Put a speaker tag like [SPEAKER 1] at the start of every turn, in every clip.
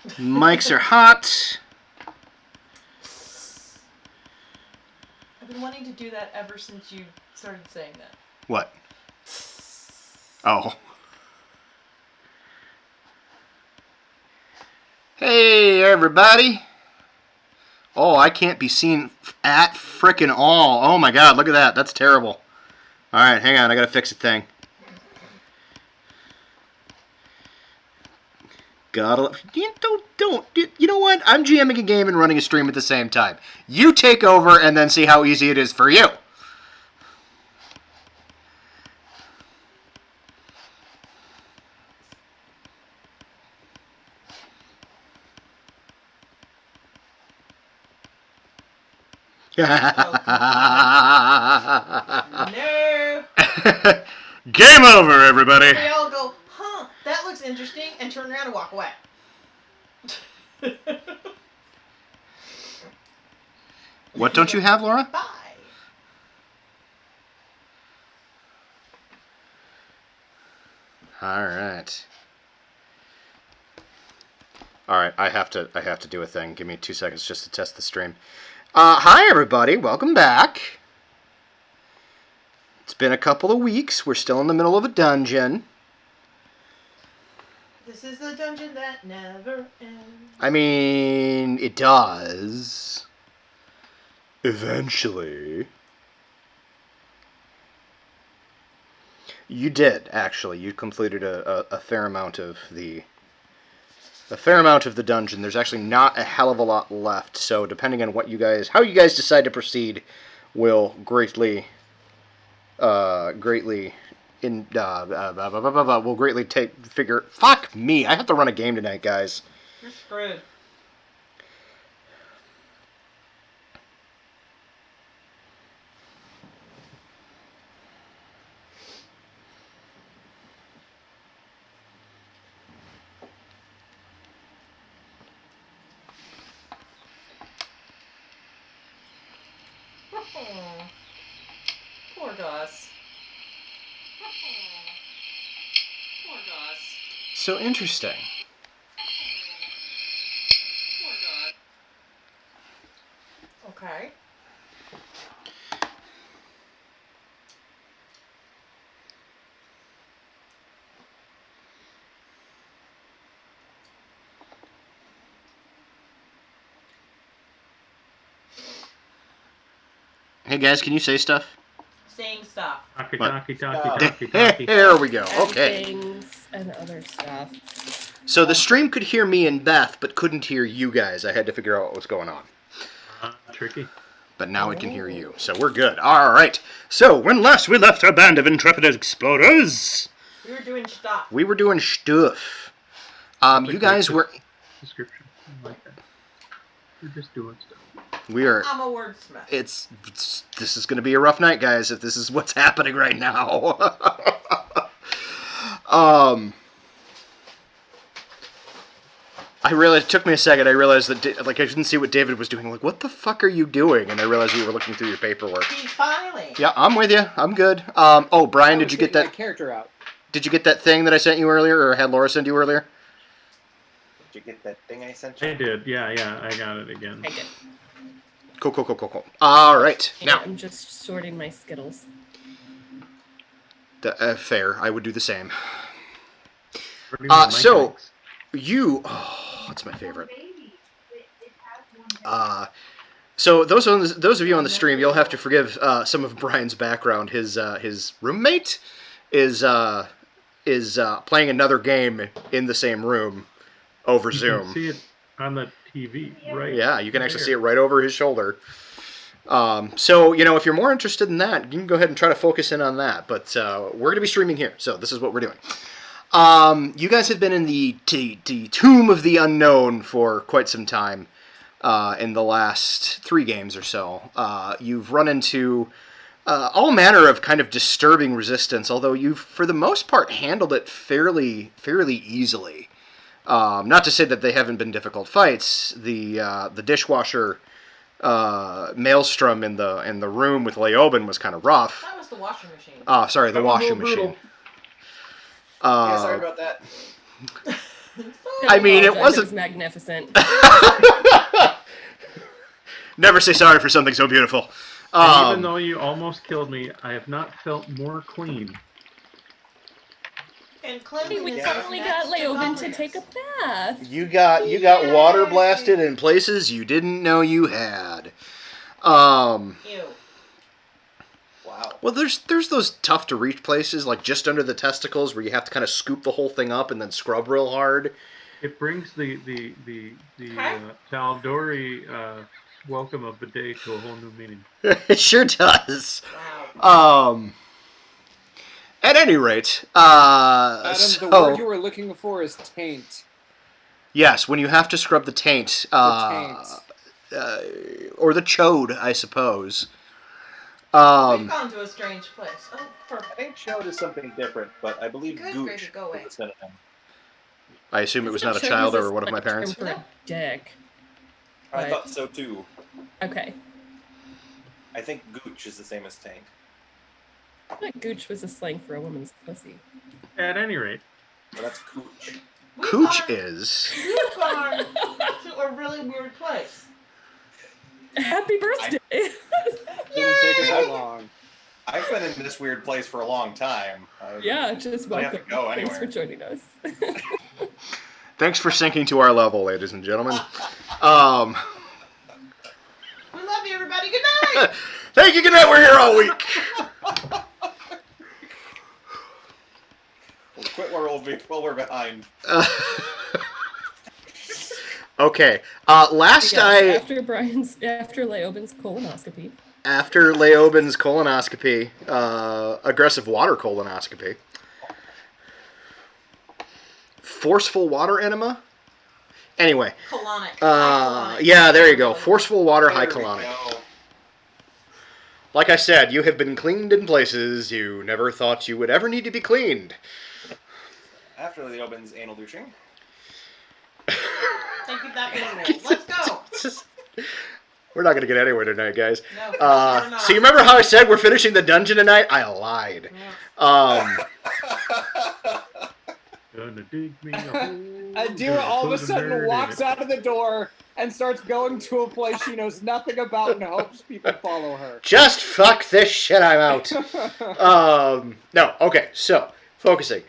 [SPEAKER 1] Mics are hot.
[SPEAKER 2] I've been wanting to do that ever since you started saying that.
[SPEAKER 1] What? Oh. Hey, everybody. Oh, I can't be seen at frickin' all. Oh, my God. Look at that. That's terrible. All right, hang on. I got to fix a thing. Gotta... Don't. You know what? I'm GMing a game and running a stream at the same time. You take over and then see how easy it is for you.
[SPEAKER 2] No.
[SPEAKER 1] Game over, everybody.
[SPEAKER 2] We all go, huh, that looks interesting, and turn around and walk away.
[SPEAKER 1] What don't you have, Laura?
[SPEAKER 2] Bye.
[SPEAKER 1] All right. All right, I have to do a thing. Give me 2 seconds just to test the stream. Hi, everybody. Welcome back. It's been a couple of weeks. We're still in the middle of a dungeon.
[SPEAKER 2] This is the dungeon that never ends.
[SPEAKER 1] I mean, it does. Eventually. You did, actually. You completed a fair amount of the... A fair amount of the dungeon. There's actually not a hell of a lot left, so depending on what you guys, how you guys decide to proceed, will greatly figure. Fuck me! I have to run a game tonight, guys.
[SPEAKER 2] You're screwed. Poor Gus. Poor Gus.
[SPEAKER 1] So interesting.
[SPEAKER 2] Poor Gus. Okay.
[SPEAKER 1] Hey guys, can you say stuff?
[SPEAKER 2] Saying stuff.
[SPEAKER 1] There we go. Okay.
[SPEAKER 3] Things and other stuff.
[SPEAKER 1] So the stream could hear me and Beth, but couldn't hear you guys. I had to figure out what was going on.
[SPEAKER 4] Tricky.
[SPEAKER 1] But now it can hear you, so we're good. All right. So when last we left our band of intrepid explorers,
[SPEAKER 2] We were doing stuff.
[SPEAKER 1] we were doing stuff. You guys were.
[SPEAKER 4] Description. I like that. We're just doing stuff.
[SPEAKER 1] We are.
[SPEAKER 2] I'm a wordsmith.
[SPEAKER 1] It's this is going to be a rough night, guys. If this is what's happening right now. I realized it took me a second. I realized that I didn't see what David was doing. I'm like, what the fuck are you doing? And I realized you were looking through your paperwork.
[SPEAKER 2] He's filing.
[SPEAKER 1] Yeah, I'm with you. I'm good. Oh, Brian, did you get that
[SPEAKER 5] character out?
[SPEAKER 1] Did you get that thing that I sent you earlier, or had Laura send you earlier?
[SPEAKER 5] Did you get that thing I sent you?
[SPEAKER 4] I did. Yeah. I got it again.
[SPEAKER 3] I did.
[SPEAKER 1] Cool. All right.
[SPEAKER 3] And
[SPEAKER 1] Now,
[SPEAKER 3] I'm just sorting my Skittles.
[SPEAKER 1] fair. I would do the same.
[SPEAKER 4] Pretty
[SPEAKER 1] So you. Oh, it's my favorite. So those of you on the stream, you'll have to forgive some of Brian's background. His roommate is playing another game in the same room over Zoom.
[SPEAKER 4] You can see it on the TV, right?
[SPEAKER 1] Yeah, you can actually see it right over his shoulder. So, if you're more interested in that, you can go ahead and try to focus in on that. But we're going to be streaming here, so this is what we're doing. You guys have been in the Tomb of the Unknown for quite some time in the last 3 games or so. You've run into all manner of kind of disturbing resistance, although you've, for the most part, handled it fairly easily. Not to say that they haven't been difficult fights. The dishwasher maelstrom in the room with Leoben was kind of rough.
[SPEAKER 2] That was the washing machine.
[SPEAKER 1] Sorry, the washing machine.
[SPEAKER 5] Yeah, sorry about that.
[SPEAKER 1] I mean, it
[SPEAKER 3] apologize,
[SPEAKER 1] wasn't-
[SPEAKER 3] was magnificent.
[SPEAKER 1] Never say sorry for something so beautiful.
[SPEAKER 4] And even though you almost killed me, I have not felt more clean.
[SPEAKER 2] And
[SPEAKER 3] Hey,
[SPEAKER 2] cleanliness
[SPEAKER 3] we
[SPEAKER 2] is
[SPEAKER 3] finally
[SPEAKER 2] next
[SPEAKER 3] got Leoben to
[SPEAKER 2] godliness.
[SPEAKER 3] take a bath.
[SPEAKER 1] you got water blasted in places you didn't know you had.
[SPEAKER 2] Ew.
[SPEAKER 5] Wow.
[SPEAKER 1] Well, there's those tough to reach places like just under the testicles where you have to kind of scoop the whole thing up and then scrub real hard.
[SPEAKER 4] It brings the Tal'Dori welcome of bidet to a whole new meaning.
[SPEAKER 1] It sure does.
[SPEAKER 2] Wow.
[SPEAKER 1] At any rate,
[SPEAKER 6] Adam,
[SPEAKER 1] so,
[SPEAKER 6] the word you were looking for is taint.
[SPEAKER 1] yes, when you have to scrub the taint,
[SPEAKER 6] Taint.
[SPEAKER 1] or the chode, I suppose.
[SPEAKER 2] We've gone to a strange place. Oh,
[SPEAKER 5] I
[SPEAKER 2] perfect.
[SPEAKER 5] think chode is something different, but I believe
[SPEAKER 2] Good
[SPEAKER 5] gooch
[SPEAKER 2] gravy, go away.
[SPEAKER 5] is a synonym.
[SPEAKER 1] I assume it was not a
[SPEAKER 3] Chode
[SPEAKER 1] child
[SPEAKER 3] was
[SPEAKER 1] or one of my
[SPEAKER 3] slang
[SPEAKER 1] parents.
[SPEAKER 3] term for a dick.
[SPEAKER 5] I
[SPEAKER 3] Right.
[SPEAKER 5] thought so too.
[SPEAKER 3] Okay.
[SPEAKER 5] I think gooch is the same as taint.
[SPEAKER 3] I thought gooch was a slang for a woman's pussy.
[SPEAKER 4] At any rate,
[SPEAKER 5] Well, that's cooch.
[SPEAKER 1] Cooch is.
[SPEAKER 2] We've gone to a really weird place.
[SPEAKER 3] Happy birthday!
[SPEAKER 6] Didn't take us that long.
[SPEAKER 5] I've been in this weird place for a long time.
[SPEAKER 3] Yeah, just
[SPEAKER 5] I have
[SPEAKER 3] welcome.
[SPEAKER 5] to go
[SPEAKER 3] Thanks
[SPEAKER 5] anywhere.
[SPEAKER 3] for joining us.
[SPEAKER 1] Thanks for sinking to our level, ladies and gentlemen.
[SPEAKER 2] We love you, everybody. Good night.
[SPEAKER 1] Thank you. Good night. We're here all week.
[SPEAKER 5] We'll quit while we're behind.
[SPEAKER 1] Okay. Last
[SPEAKER 3] Yeah, after Leoben's colonoscopy.
[SPEAKER 1] after Leoben's colonoscopy, aggressive water colonoscopy, forceful water enema. Anyway,
[SPEAKER 2] Colonic. Colonic.
[SPEAKER 1] yeah, there you go. Forceful water, high
[SPEAKER 5] There we
[SPEAKER 1] colonic.
[SPEAKER 5] go.
[SPEAKER 1] Like I said, you have been cleaned in places you never thought you would ever need to be cleaned.
[SPEAKER 5] After the opens anal douching.
[SPEAKER 2] Thank you, that being Let's go.
[SPEAKER 1] We're not going to get anywhere tonight, guys.
[SPEAKER 2] No, we're not.
[SPEAKER 1] So you remember how I said we're finishing the dungeon tonight? I lied.
[SPEAKER 2] Yeah.
[SPEAKER 4] gonna dig me a hole.
[SPEAKER 6] Adira all of a
[SPEAKER 4] Put
[SPEAKER 6] sudden
[SPEAKER 4] nerd in
[SPEAKER 6] walks
[SPEAKER 4] it.
[SPEAKER 6] out of the door and starts going to a place she knows nothing about and hopes people follow her.
[SPEAKER 1] Just fuck this shit, I'm out. No, okay, so, focusing.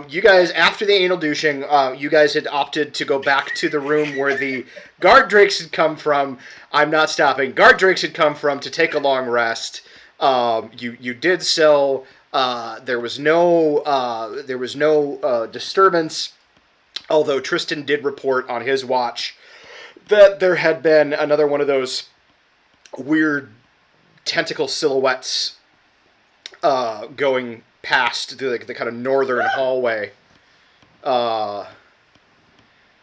[SPEAKER 1] You guys, after the anal douching, you guys had opted to go back to the room where the guard drakes had come from. I'm not stopping. Guard drakes had come from to take a long rest. You did so. There was no disturbance, although Tristan did report on his watch that there had been another one of those weird tentacle silhouettes going past the kind of northern hallway.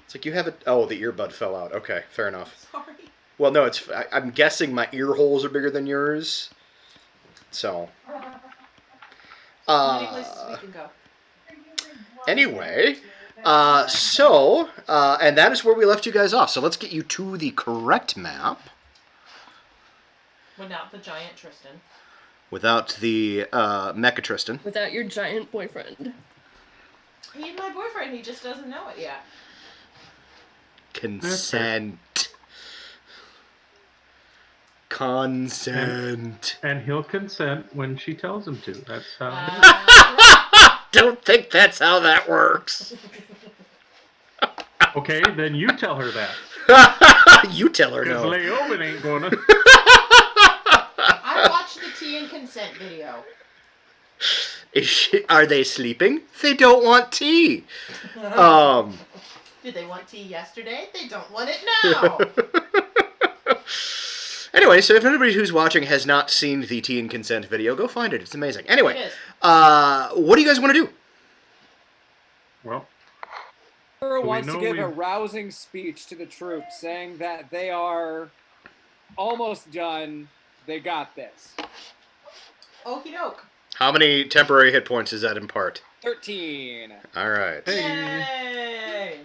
[SPEAKER 1] It's like you have it. Oh, the earbud fell out. Okay, fair enough.
[SPEAKER 2] Sorry.
[SPEAKER 1] Well, no, I'm guessing my ear holes are bigger than yours. So.
[SPEAKER 2] Many places we can go.
[SPEAKER 1] Anyway, and that is where we left you guys off. So let's get you to the correct map
[SPEAKER 2] Without the giant Tristan.
[SPEAKER 1] without the Mecha Tristan.
[SPEAKER 3] Without your giant boyfriend.
[SPEAKER 2] He's my boyfriend. He just doesn't know it yet.
[SPEAKER 1] Consent. Consent.
[SPEAKER 4] And he'll consent when she tells him to. That's how.
[SPEAKER 1] Don't think that's how that works.
[SPEAKER 4] Okay, then you tell her that.
[SPEAKER 1] You tell her
[SPEAKER 4] Because
[SPEAKER 1] no.
[SPEAKER 4] Leoben ain't gonna.
[SPEAKER 2] I watched the tea and consent video.
[SPEAKER 1] Are they sleeping? They don't want tea.
[SPEAKER 2] Did they want tea yesterday? They don't want it now.
[SPEAKER 1] Anyway, so if anybody who's watching has not seen the tea and consent video, go find it. It's amazing. Anyway,
[SPEAKER 2] It is.
[SPEAKER 1] what do you guys want to do?
[SPEAKER 4] Well,
[SPEAKER 6] Emperor
[SPEAKER 4] we
[SPEAKER 6] wants to
[SPEAKER 4] know
[SPEAKER 6] give
[SPEAKER 4] we-
[SPEAKER 6] a rousing speech to the troops saying that they are almost done. They got this.
[SPEAKER 2] Okie doke.
[SPEAKER 1] How many temporary hit points does that impart?
[SPEAKER 6] 13.
[SPEAKER 1] All right.
[SPEAKER 2] Yay!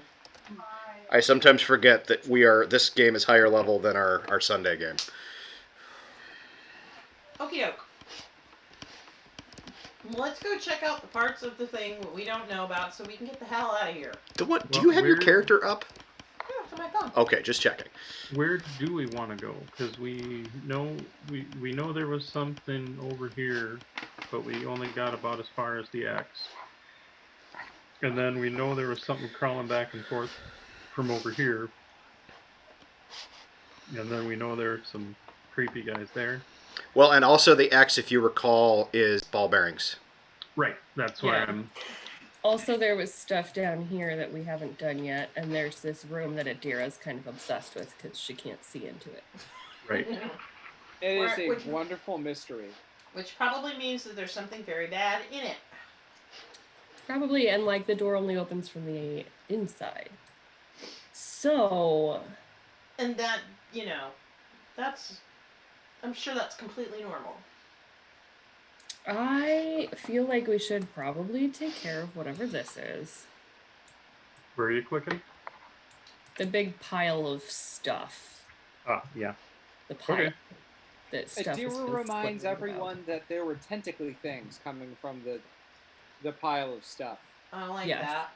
[SPEAKER 1] I sometimes forget that this game is higher level than our Sunday game.
[SPEAKER 2] Okie doke. Let's go check out the parts of the thing that we don't know about so we can get the hell out of here.
[SPEAKER 1] Do
[SPEAKER 4] Well,
[SPEAKER 1] you have your
[SPEAKER 4] where-
[SPEAKER 1] character up?
[SPEAKER 2] Yeah, it's on my phone.
[SPEAKER 1] Okay, just checking.
[SPEAKER 4] Where do we want to go? Because we know there was something over here, but we only got about as far as the X. And then we know there was something crawling back and forth from over here. And then we know there's some creepy guys there.
[SPEAKER 1] Well, and also the X, if you recall, is ball bearings.
[SPEAKER 4] Right. That's why
[SPEAKER 3] Yeah.
[SPEAKER 4] I'm.
[SPEAKER 3] Also, there was stuff down here that we haven't done yet, and there's this room that Adira's kind of obsessed with because she can't see into it.
[SPEAKER 4] Right.
[SPEAKER 6] It is
[SPEAKER 2] Where- which-
[SPEAKER 6] a wonderful mystery.
[SPEAKER 2] Which probably means that there's something very bad in it.
[SPEAKER 3] Probably, and like the door only opens from the inside. So,
[SPEAKER 2] And that, I'm sure that's completely normal.
[SPEAKER 3] I feel like we should probably take care of whatever this is.
[SPEAKER 4] Where are you clicking?
[SPEAKER 3] The big pile of stuff.
[SPEAKER 4] Ah, yeah.
[SPEAKER 3] The pile.
[SPEAKER 4] Okay.
[SPEAKER 3] That stuff has
[SPEAKER 6] Adira
[SPEAKER 3] been
[SPEAKER 6] reminds
[SPEAKER 3] flittering
[SPEAKER 6] everyone
[SPEAKER 3] about.
[SPEAKER 6] that there were tentacly things coming from the pile of stuff.
[SPEAKER 2] I don't like
[SPEAKER 3] Yes.
[SPEAKER 2] that.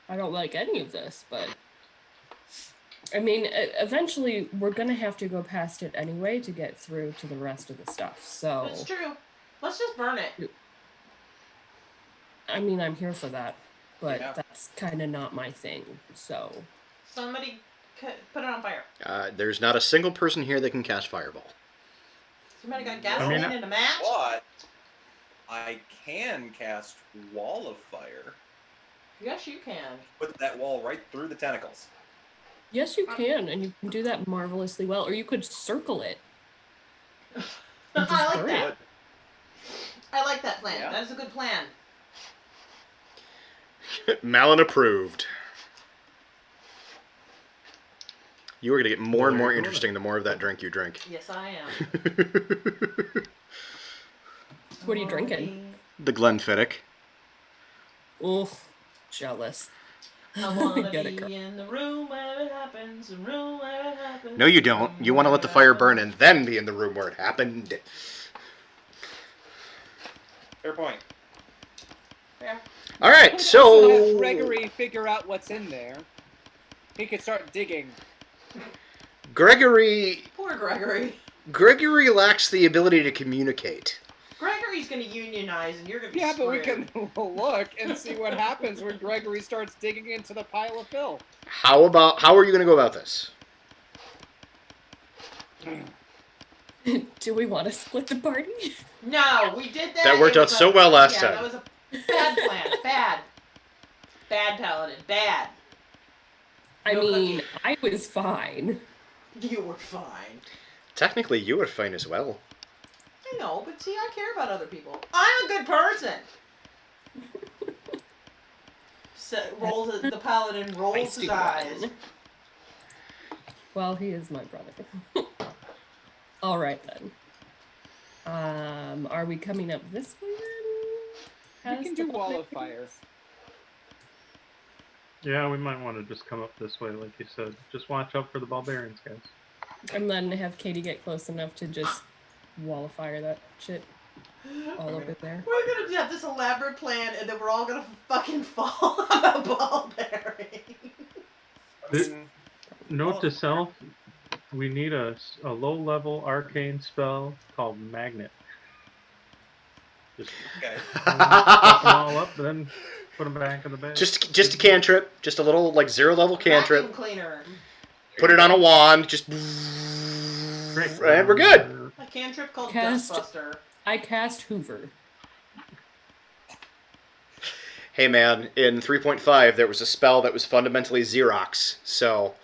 [SPEAKER 3] I don't like any of this, but I mean, eventually we're gonna have to go past it anyway to get through to the rest of the stuff. So,
[SPEAKER 2] It's true. Let's just burn it.
[SPEAKER 3] I mean, I'm here for that, but
[SPEAKER 5] Yeah.
[SPEAKER 3] that's kind of not my thing. So,
[SPEAKER 2] Somebody put it on fire.
[SPEAKER 1] There's not a single person here that can cast Fireball.
[SPEAKER 2] Somebody got
[SPEAKER 4] I
[SPEAKER 2] gasoline
[SPEAKER 4] mean,
[SPEAKER 2] in a match?
[SPEAKER 5] But I can cast Wall of Fire.
[SPEAKER 2] Yes, you can.
[SPEAKER 5] Put that wall right through the tentacles.
[SPEAKER 3] yes, you can, and you can do that marvelously well. Or you could circle it. and just
[SPEAKER 2] I like
[SPEAKER 3] burn
[SPEAKER 2] that.
[SPEAKER 3] it.
[SPEAKER 2] I like that plan.
[SPEAKER 5] Yeah.
[SPEAKER 2] That is a good plan.
[SPEAKER 1] Malin approved. You are going to get more and
[SPEAKER 4] Well,
[SPEAKER 1] more
[SPEAKER 4] you're
[SPEAKER 1] interesting the more of that drink you drink.
[SPEAKER 2] Yes, I am.
[SPEAKER 3] What are you drinking?
[SPEAKER 1] The Glenfiddich.
[SPEAKER 3] Oof, jealous.
[SPEAKER 2] I wanna
[SPEAKER 3] Get it,
[SPEAKER 2] be
[SPEAKER 3] girl.
[SPEAKER 2] in the room where it happens, the room where it happens.
[SPEAKER 1] No, you don't. You want to let the fire burn and then be in the room where it happened.
[SPEAKER 5] Fair point.
[SPEAKER 2] Yeah.
[SPEAKER 1] All right,
[SPEAKER 6] Could also
[SPEAKER 1] so
[SPEAKER 6] have Gregory figure out what's in there. He could start digging.
[SPEAKER 1] Gregory
[SPEAKER 2] Poor Gregory.
[SPEAKER 1] lacks the ability to communicate.
[SPEAKER 2] Gregory's gonna unionize and you're gonna be
[SPEAKER 6] Yeah, but we
[SPEAKER 2] screwed.
[SPEAKER 6] can look and see what happens when Gregory starts digging into the pile of fill.
[SPEAKER 1] How are you going to go about this?
[SPEAKER 3] Do we want to split the party?
[SPEAKER 2] No, we did that.
[SPEAKER 1] That worked
[SPEAKER 2] It
[SPEAKER 1] out
[SPEAKER 2] was
[SPEAKER 1] so well last
[SPEAKER 2] yeah,
[SPEAKER 1] time.
[SPEAKER 2] That was a bad plan. Bad. Bad paladin. Bad.
[SPEAKER 3] I
[SPEAKER 2] No
[SPEAKER 3] mean,
[SPEAKER 2] cookie.
[SPEAKER 3] I was fine.
[SPEAKER 2] You were fine.
[SPEAKER 1] Technically, you were fine as well.
[SPEAKER 2] I know, but see, I care about other people. I'm a good person. So, the paladin rolls his
[SPEAKER 3] Feisty
[SPEAKER 2] eyes.
[SPEAKER 3] one. Well, he is my brother. All right then. Are we coming up this way then?
[SPEAKER 6] We can
[SPEAKER 3] Has
[SPEAKER 6] do
[SPEAKER 3] the
[SPEAKER 6] Wall
[SPEAKER 3] public
[SPEAKER 6] of Fire.
[SPEAKER 4] Yeah, we might want to just come up this way, like you said. Just watch out for the barbarians, guys.
[SPEAKER 3] And then have Katie get close enough to just wall of fire that shit all over there.
[SPEAKER 2] We're gonna have this elaborate plan, and then we're all gonna fucking fall on a ball bearing.
[SPEAKER 4] This- Note to self, we need a low-level arcane spell called Magnet. Just
[SPEAKER 5] Okay.
[SPEAKER 4] pop them all up, and then put them back in the bag.
[SPEAKER 1] just a cantrip, just a little like 0-level cantrip.
[SPEAKER 2] Vacuum cleaner.
[SPEAKER 1] Put it on a wand, just
[SPEAKER 4] Great.
[SPEAKER 1] and we're good.
[SPEAKER 2] A cantrip called
[SPEAKER 3] Cast-
[SPEAKER 2] Dustbuster.
[SPEAKER 3] I cast Hoover.
[SPEAKER 1] Hey man, in 3.5 there was a spell that was fundamentally Xerox, so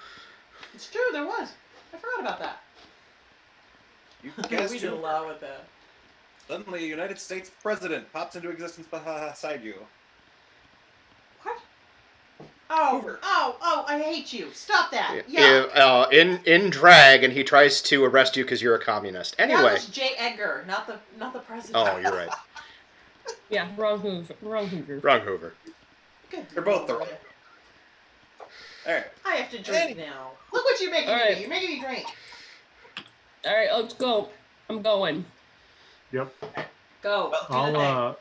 [SPEAKER 2] It's true, there was. I forgot about that.
[SPEAKER 5] You
[SPEAKER 2] we
[SPEAKER 5] cast
[SPEAKER 2] did
[SPEAKER 5] your...
[SPEAKER 2] a lot with that.
[SPEAKER 5] Suddenly, a United States president pops into existence beside you.
[SPEAKER 2] What? Oh,
[SPEAKER 5] Hoover.
[SPEAKER 2] oh, I hate you. Stop that. Yeah.
[SPEAKER 1] in drag, and he tries to arrest you because you're a communist.
[SPEAKER 2] That
[SPEAKER 1] Anyway,
[SPEAKER 2] was J. Edgar, not the president.
[SPEAKER 1] oh, you're right.
[SPEAKER 3] Yeah, wrong Hoover. Wrong Hoover.
[SPEAKER 1] Wrong Hoover.
[SPEAKER 2] Good
[SPEAKER 5] They're both the
[SPEAKER 2] Lord.
[SPEAKER 5] right. Alright.
[SPEAKER 2] I have to drink now. Look what you're making
[SPEAKER 3] All
[SPEAKER 2] me
[SPEAKER 3] right.
[SPEAKER 2] do. You're making me drink.
[SPEAKER 3] All right, let's go. I'm going.
[SPEAKER 4] Yep.
[SPEAKER 2] Go.
[SPEAKER 5] Well,
[SPEAKER 2] Do the thing.
[SPEAKER 4] I'll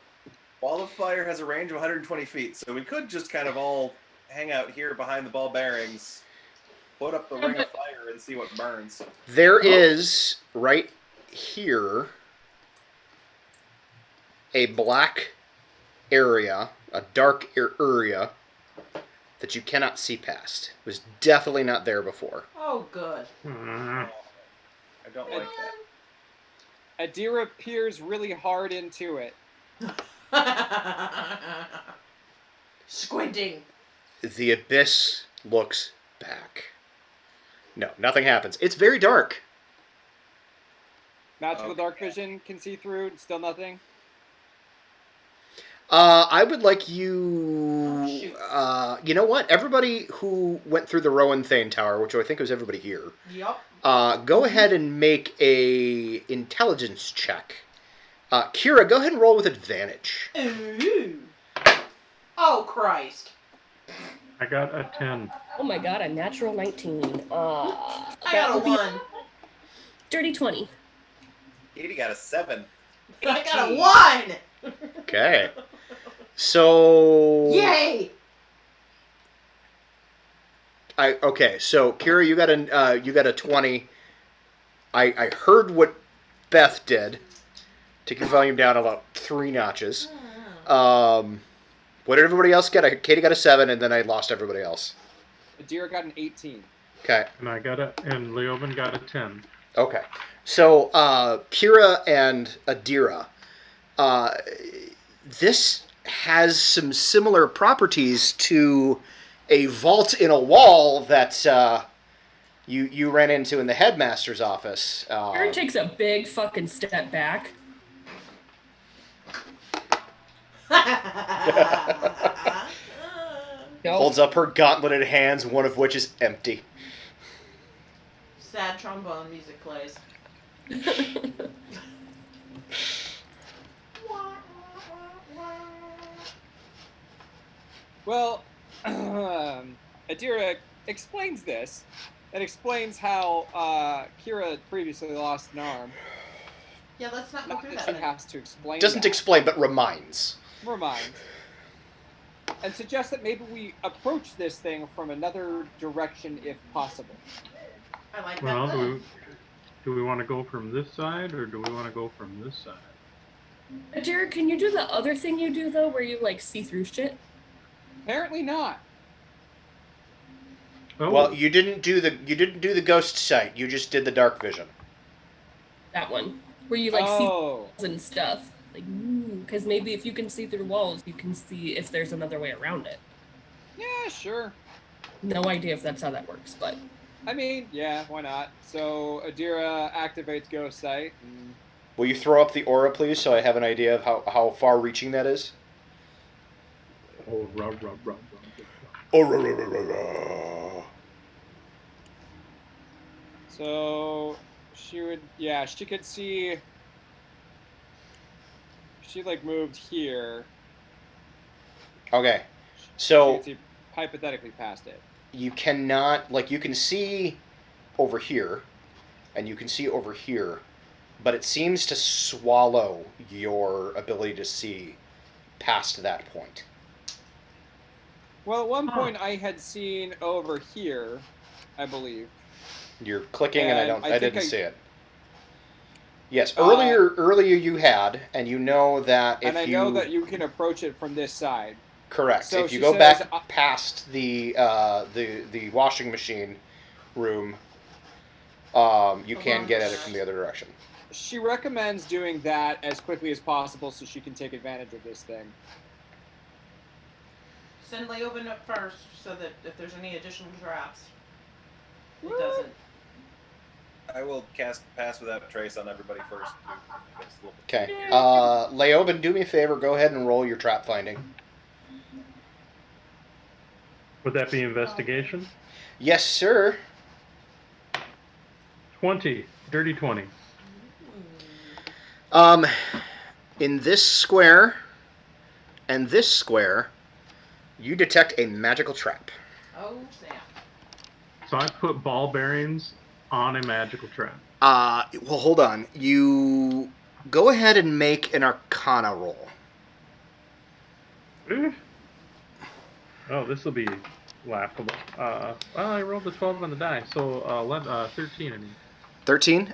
[SPEAKER 5] Wall of Fire has a range of 120 feet, so we could just kind of all hang out here behind the ball bearings, put up the
[SPEAKER 3] Yeah,
[SPEAKER 5] ring of
[SPEAKER 3] but-
[SPEAKER 5] fire, and see what burns.
[SPEAKER 1] There is, right here, a black area, a dark area, that you cannot see past. It was definitely not there before.
[SPEAKER 2] Oh, good.
[SPEAKER 4] Mm.
[SPEAKER 5] I don't like that.
[SPEAKER 6] Adira peers really hard into it.
[SPEAKER 2] Squinting.
[SPEAKER 1] The abyss looks back. No, nothing happens. It's very dark.
[SPEAKER 6] Magical dark vision can see through. Still nothing.
[SPEAKER 1] I would like
[SPEAKER 2] Oh,
[SPEAKER 1] you.
[SPEAKER 2] shoot.
[SPEAKER 1] You know what? Everybody who went through the Rowan Thane Tower, which I think was everybody here,
[SPEAKER 2] Yup.
[SPEAKER 1] go ahead and make a intelligence check. Kira, go ahead and roll with advantage.
[SPEAKER 2] Ooh. Oh, Christ.
[SPEAKER 4] I got a 10.
[SPEAKER 3] Oh my god, a natural 19.
[SPEAKER 2] I
[SPEAKER 3] That
[SPEAKER 2] got a
[SPEAKER 3] would be
[SPEAKER 2] 1.
[SPEAKER 3] dirty 20.
[SPEAKER 5] Katie got a 7.
[SPEAKER 2] I got a 1.
[SPEAKER 1] Okay. So.
[SPEAKER 2] Yay.
[SPEAKER 1] Okay. So Kira, you got a 20. I heard what Beth did. Take your volume down about 3 notches. What did everybody else get? Katie got a 7, and then I lost everybody else.
[SPEAKER 6] Adira got an 18.
[SPEAKER 1] Okay.
[SPEAKER 4] And Leoben got a 10.
[SPEAKER 1] Okay. So Kira and Adira, this has some similar properties to a vault in a wall that you ran into in the headmaster's office.
[SPEAKER 3] Aaron takes a big fucking step back. Nope.
[SPEAKER 1] Holds up her gauntleted hands, one of which is empty.
[SPEAKER 2] Sad trombone music plays.
[SPEAKER 6] Well, Adira explains this. It explains how Kira previously lost an arm.
[SPEAKER 2] Yeah, let's not go
[SPEAKER 6] Not
[SPEAKER 2] through
[SPEAKER 6] that
[SPEAKER 2] that.
[SPEAKER 6] she has to explain.
[SPEAKER 1] Doesn't
[SPEAKER 6] that.
[SPEAKER 1] explain, but reminds.
[SPEAKER 6] Reminds. And suggests that maybe we approach this thing from another direction if possible.
[SPEAKER 2] I like that.
[SPEAKER 4] Well,
[SPEAKER 2] plan.
[SPEAKER 4] do we want to go from this side, or do we want to go from this side?
[SPEAKER 3] Jared, can you do the other thing you do though, where you like see through shit?
[SPEAKER 6] Apparently not.
[SPEAKER 4] Oh,
[SPEAKER 1] Well, you didn't do the ghost sight. You just did the dark vision.
[SPEAKER 3] That one, where you like see walls and stuff. Like, because maybe if you can see through walls, you can see if there's another way around it.
[SPEAKER 6] Yeah, sure.
[SPEAKER 3] No idea if that's how that works, but
[SPEAKER 6] I mean, yeah, why not? So Adira activates Ghost Sight. And
[SPEAKER 1] Will you throw up the aura, please, so I have an idea of how far-reaching that is?
[SPEAKER 4] oh, rub.
[SPEAKER 1] Aura.
[SPEAKER 6] so she could see. She like moved here.
[SPEAKER 1] Okay,
[SPEAKER 6] She
[SPEAKER 1] so
[SPEAKER 6] could see hypothetically past it.
[SPEAKER 1] you cannot, like, you can see over here, and you can see over here, but it seems to swallow your ability to see past that point.
[SPEAKER 6] Well, at one point I had seen over here, I believe.
[SPEAKER 1] You're clicking, and
[SPEAKER 6] And
[SPEAKER 1] I
[SPEAKER 6] I think
[SPEAKER 1] didn't
[SPEAKER 6] I-
[SPEAKER 1] see it. Yes,
[SPEAKER 6] Uh,
[SPEAKER 1] earlier you had, and you know that if
[SPEAKER 6] And I know that you can approach it from this side.
[SPEAKER 1] correct.
[SPEAKER 6] So
[SPEAKER 1] If you
[SPEAKER 6] she
[SPEAKER 1] go
[SPEAKER 6] says,
[SPEAKER 1] back past the washing machine room, you can get at it from the other direction.
[SPEAKER 6] She recommends doing that as quickly as possible so she can take advantage of this thing.
[SPEAKER 2] Send Leoben up first so that if there's any additional traps, it doesn't.
[SPEAKER 5] I will cast Pass Without a Trace on everybody first.
[SPEAKER 1] Okay. Leoben, do me a favor. Go ahead and roll your trap finding.
[SPEAKER 4] Would that be investigation?
[SPEAKER 1] Yes, sir.
[SPEAKER 4] 20. Dirty 20.
[SPEAKER 1] In this square and this square, you detect a magical trap.
[SPEAKER 2] Oh, snap.
[SPEAKER 4] So I put ball bearings on a magical trap.
[SPEAKER 1] Well, hold on. You Go ahead and make an Arcana roll.
[SPEAKER 4] Oh, this will be laughable. Well, I rolled a 12 on the die, so 13, I mean.
[SPEAKER 1] 13.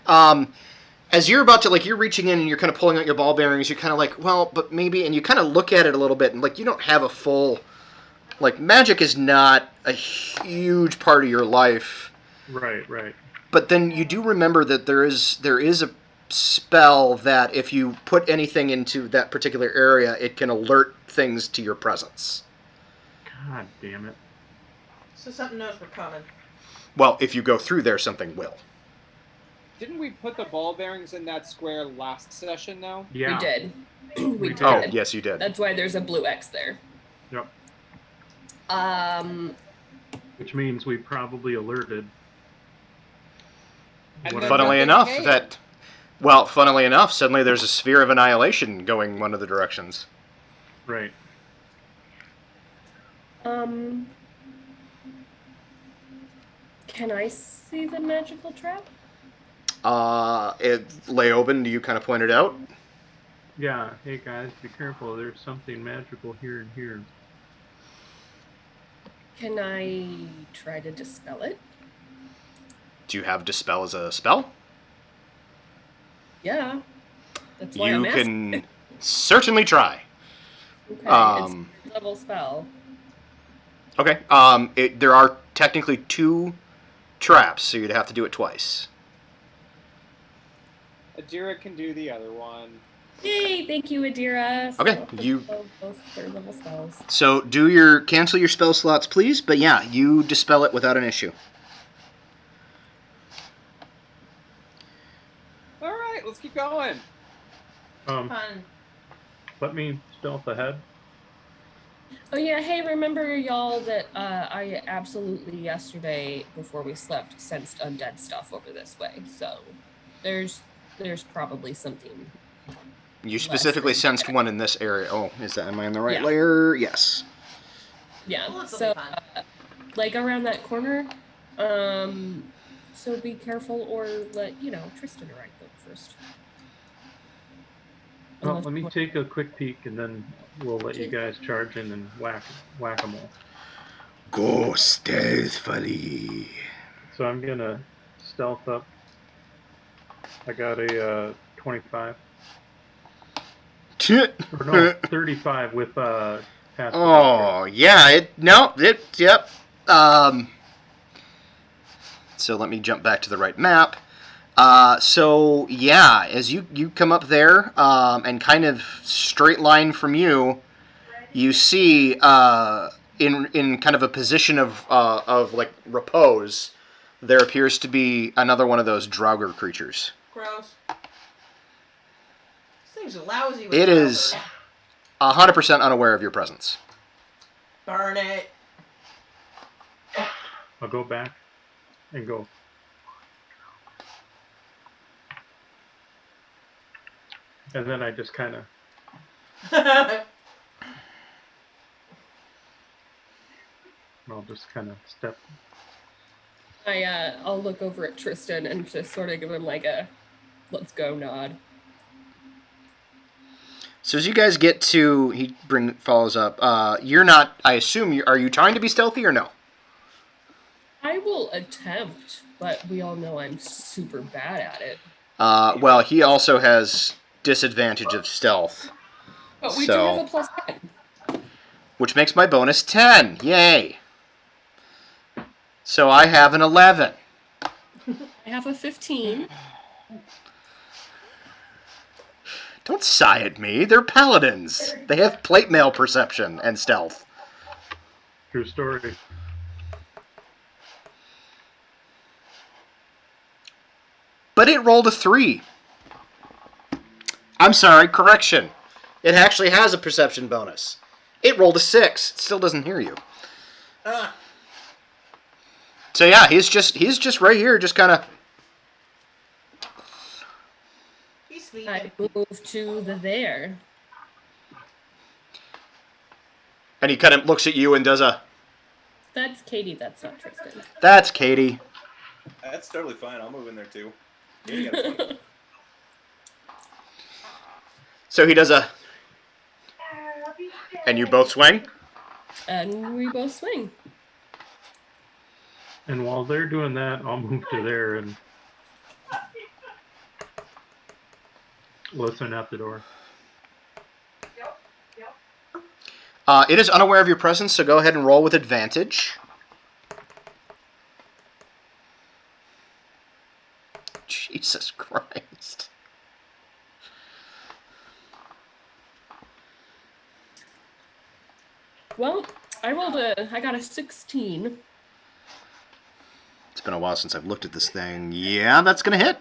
[SPEAKER 1] As you're about to, like, you're reaching in and you're kind of pulling out your ball bearings, you're kind of like, well, but maybe, and you kind of look at it a little bit, and, like, you don't have a full, like, magic is not a huge part of your life.
[SPEAKER 4] Right.
[SPEAKER 1] But then you do remember that there is a spell that if you put anything into that particular area, it can alert things to your presence.
[SPEAKER 4] God damn it.
[SPEAKER 2] So something knows we're coming.
[SPEAKER 1] Well, if you go through there, something will.
[SPEAKER 6] Didn't we put the ball bearings in that square last session, though?
[SPEAKER 4] Yeah.
[SPEAKER 3] We did.
[SPEAKER 4] We
[SPEAKER 3] we
[SPEAKER 4] did.
[SPEAKER 3] did.
[SPEAKER 1] Oh, yes, you did.
[SPEAKER 3] That's why there's a blue X there.
[SPEAKER 4] Yep. Which means we probably alerted.
[SPEAKER 6] And
[SPEAKER 4] whatever-
[SPEAKER 1] Funnily
[SPEAKER 6] nothing
[SPEAKER 1] enough,
[SPEAKER 6] came.
[SPEAKER 1] funnily enough, suddenly there's a sphere of annihilation going one of the directions.
[SPEAKER 4] Right.
[SPEAKER 3] Can I see the magical trap?
[SPEAKER 1] Leoben, do you kind of point it out?
[SPEAKER 4] Yeah. Hey guys, be careful. There's something magical here and here.
[SPEAKER 3] Can I try to dispel it?
[SPEAKER 1] Do you have Dispel as a spell?
[SPEAKER 3] Yeah. That's why I'm
[SPEAKER 1] You
[SPEAKER 3] asking.
[SPEAKER 1] can certainly try.
[SPEAKER 3] Okay,
[SPEAKER 1] Um,
[SPEAKER 3] it's a level spell.
[SPEAKER 1] Okay. There are technically 2 traps, so you'd have to do it twice.
[SPEAKER 6] Adira can do the other one.
[SPEAKER 3] Yay! Thank you, Adira.
[SPEAKER 1] Okay,
[SPEAKER 3] So,
[SPEAKER 1] you-
[SPEAKER 3] both third level spells.
[SPEAKER 1] So cancel your spell slots, please. But yeah, you dispel it without an issue.
[SPEAKER 6] All right, let's keep going.
[SPEAKER 2] Fun.
[SPEAKER 4] Let me stealth ahead.
[SPEAKER 3] Oh yeah, hey, remember y'all that I absolutely yesterday before we slept sensed undead stuff over this way. So there's probably something.
[SPEAKER 1] You specifically
[SPEAKER 3] Less
[SPEAKER 1] sensed
[SPEAKER 3] than-
[SPEAKER 1] one in this area. Oh, am I in the right
[SPEAKER 3] Yeah.
[SPEAKER 1] layer? Yes.
[SPEAKER 3] Yeah.
[SPEAKER 2] Well, this'll
[SPEAKER 3] So
[SPEAKER 2] be fun.
[SPEAKER 3] like around that corner. So be careful or let Tristan or I go first.
[SPEAKER 4] Well,
[SPEAKER 3] Unless
[SPEAKER 4] let me
[SPEAKER 3] you
[SPEAKER 4] take a quick peek, and then we'll let you
[SPEAKER 3] Okay.
[SPEAKER 4] guys charge in and whack them all.
[SPEAKER 1] Go stealthily.
[SPEAKER 4] So I'm gonna stealth up. I got a 25. Or no, 35 with passive.
[SPEAKER 1] Oh yeah, yep. So let me jump back to the right map. So yeah, as you come up there, and kind of straight line from you, you see in kind of a position of like repose, there appears to be another one of those Draugr creatures.
[SPEAKER 2] Gross. This thing's lousy with
[SPEAKER 1] It
[SPEAKER 2] powder.
[SPEAKER 1] is 100% unaware of your presence.
[SPEAKER 2] Burn it.
[SPEAKER 4] I'll go back and go. And then I just kind of I'll just kind of step.
[SPEAKER 3] I'll look over at Tristan and just sort of give him like a let's go nod.
[SPEAKER 1] So as you guys get to, follows up. You're not. I assume are you trying to be stealthy or no?
[SPEAKER 3] I will attempt, but we all know I'm super bad at it.
[SPEAKER 1] Well, he also has disadvantage of stealth,
[SPEAKER 3] But we
[SPEAKER 1] So-
[SPEAKER 3] do have a plus 10.
[SPEAKER 1] which makes my bonus 10. Yay! So I have an 11.
[SPEAKER 3] I have a 15.
[SPEAKER 1] Don't sigh at me. They're paladins. They have plate mail perception and stealth.
[SPEAKER 4] True story.
[SPEAKER 1] But it rolled a 3. I'm sorry, correction. It actually has a perception bonus. It rolled a 6. It still doesn't hear you.
[SPEAKER 2] Ah,
[SPEAKER 1] So yeah, he's just right here, just kind of.
[SPEAKER 2] he's sleeping.
[SPEAKER 3] I move to the there.
[SPEAKER 1] And he kind of looks at you and does a.
[SPEAKER 3] That's Katie, that's not Tristan.
[SPEAKER 1] That's Katie.
[SPEAKER 5] That's totally fine. I'll move in there too. Yeah, you got a 20.
[SPEAKER 1] So he does a... And you both swing?
[SPEAKER 3] And we both swing.
[SPEAKER 4] And while they're doing that, I'll move to there and listen at the door.
[SPEAKER 1] It is unaware of your presence, so go ahead and roll with advantage. Jesus Christ.
[SPEAKER 3] Well, I got a 16.
[SPEAKER 1] It's been a while since I've looked at this thing. Yeah, that's going to hit.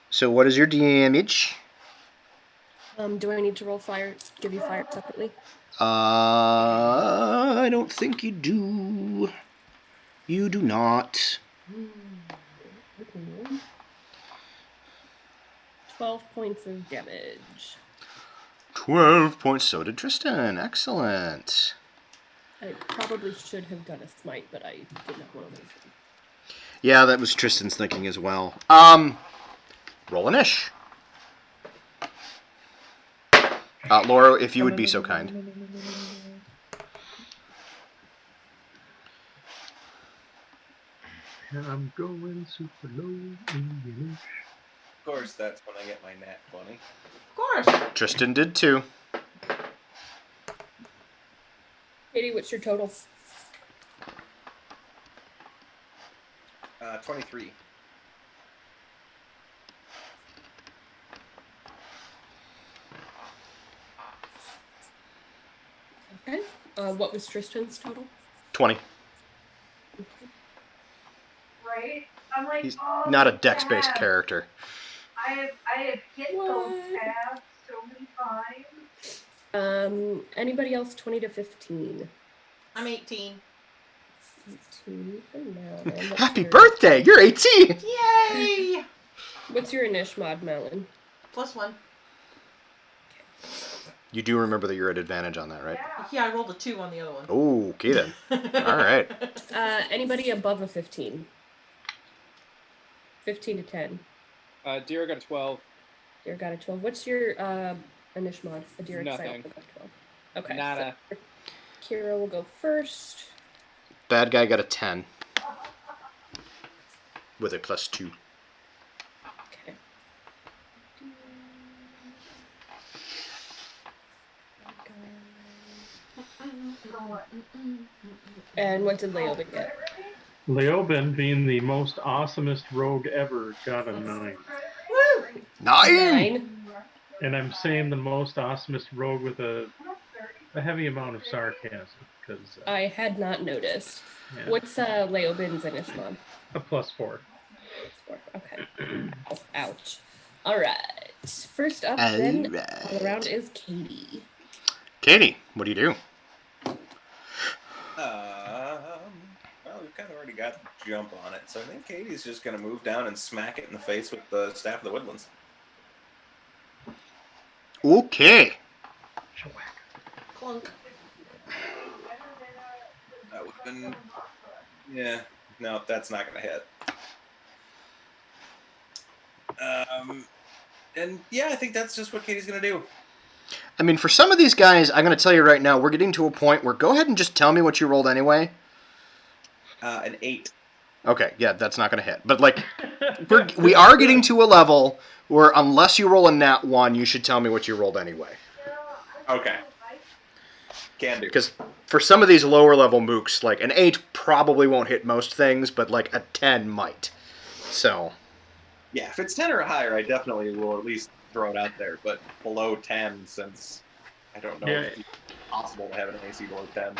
[SPEAKER 1] So what is your damage?
[SPEAKER 3] Do I need to roll fire? Give you fire separately?
[SPEAKER 1] I don't think you do. You do not.
[SPEAKER 3] 12 points of damage.
[SPEAKER 1] 12 points. So did Tristan. Excellent.
[SPEAKER 3] I probably should have done a smite, but I did not want to.
[SPEAKER 1] Yeah, that was Tristan's thinking as well. Roll an ish. Laura, if you would be so kind.
[SPEAKER 4] And I'm going super low English.
[SPEAKER 5] Of course, that's when I get my nat 20.
[SPEAKER 2] Of course.
[SPEAKER 1] Tristan did too.
[SPEAKER 3] Katie, what's your total?
[SPEAKER 5] 23.
[SPEAKER 3] Okay. What was Tristan's total?
[SPEAKER 1] 20.
[SPEAKER 7] Right? I'm like,
[SPEAKER 1] He's
[SPEAKER 7] oh,
[SPEAKER 1] not a dex-based character.
[SPEAKER 7] I have hit those tabs so many times.
[SPEAKER 3] Anybody else 20 to 15?
[SPEAKER 2] I'm 18.
[SPEAKER 3] 18 for now. Then.
[SPEAKER 1] Happy birthday! You're 18!
[SPEAKER 2] Yay!
[SPEAKER 3] What's your Inishmod, Melon?
[SPEAKER 2] +1.
[SPEAKER 1] You do remember that you're at advantage on that, right?
[SPEAKER 2] Yeah, I rolled a 2 on the other one.
[SPEAKER 1] Oh, okay then. All right.
[SPEAKER 3] Anybody above a 15? 15 to 10.
[SPEAKER 6] Deer got a 12.
[SPEAKER 3] Deer got a 12. What's your Inishmod? A Deer
[SPEAKER 6] Nothing.
[SPEAKER 3] got 12. Okay.
[SPEAKER 6] Nada.
[SPEAKER 3] So Kira will go first.
[SPEAKER 1] Bad guy got a 10. With a +2.
[SPEAKER 3] Okay. And what did Leoben get?
[SPEAKER 4] Leoben, being the most awesomest rogue ever, got a 9.
[SPEAKER 2] Woo!
[SPEAKER 1] 9!
[SPEAKER 4] And I'm saying the most awesomest rogue with a heavy amount of sarcasm, because
[SPEAKER 3] I had not noticed.
[SPEAKER 4] yeah,
[SPEAKER 3] What's Leoben's Inishmod?
[SPEAKER 4] a +4.
[SPEAKER 3] Okay. Ouch. All right. First up, then,
[SPEAKER 1] Alright.
[SPEAKER 3] all around is Katie.
[SPEAKER 1] Katie, what do you do?
[SPEAKER 5] Well, we've kind of already got the jump on it, so I think Katie's just going to move down and smack it in the face with the Staff of the Woodlands.
[SPEAKER 1] Okay.
[SPEAKER 2] Clunk.
[SPEAKER 5] That would have been... Yeah, no, that's not going to hit. And yeah, I think that's just what Katie's going to do.
[SPEAKER 1] I mean, for some of these guys, I'm going to tell you right now, we're getting to a point where go ahead and just tell me what you rolled anyway.
[SPEAKER 5] An 8.
[SPEAKER 1] Okay, yeah, that's not going to hit. But, like, we are getting to a level where unless you roll a nat 1, you should tell me what you rolled anyway.
[SPEAKER 5] Okay. Can do.
[SPEAKER 1] Because for some of these lower level mooks, like, an 8 probably won't hit most things, but, like, a 10 might. So...
[SPEAKER 5] Yeah, if it's 10 or higher, I definitely will at least throw it out there. But below 10, since I don't know if it's possible to have an AC below 10.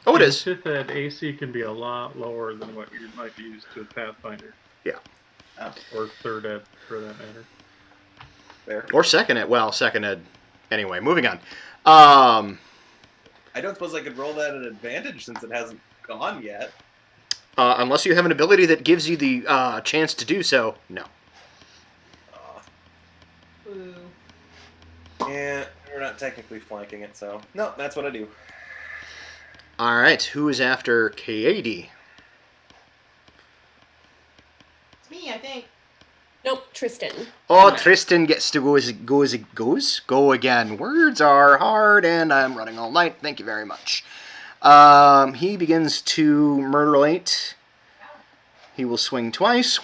[SPEAKER 1] Oh, it is.
[SPEAKER 4] It's just that AC can be a lot lower than what you might be used to with Pathfinder.
[SPEAKER 1] Yeah.
[SPEAKER 4] Or third ed, for that matter.
[SPEAKER 5] There.
[SPEAKER 1] Or second ed. Well, second ed. Anyway, moving on.
[SPEAKER 5] I don't suppose I could roll that at advantage since it hasn't gone yet.
[SPEAKER 1] Unless you have an ability that gives you the chance to do so, no.
[SPEAKER 2] Boo.
[SPEAKER 5] Yeah, we're not technically flanking it, so... No, that's what I do.
[SPEAKER 1] All right, who is after Katie?
[SPEAKER 2] It's me, I think.
[SPEAKER 3] Tristan.
[SPEAKER 1] Oh, Tristan gets to go again. Words are hard, and I'm running all night. Thank you very much. He begins to murderate. He will swing twice.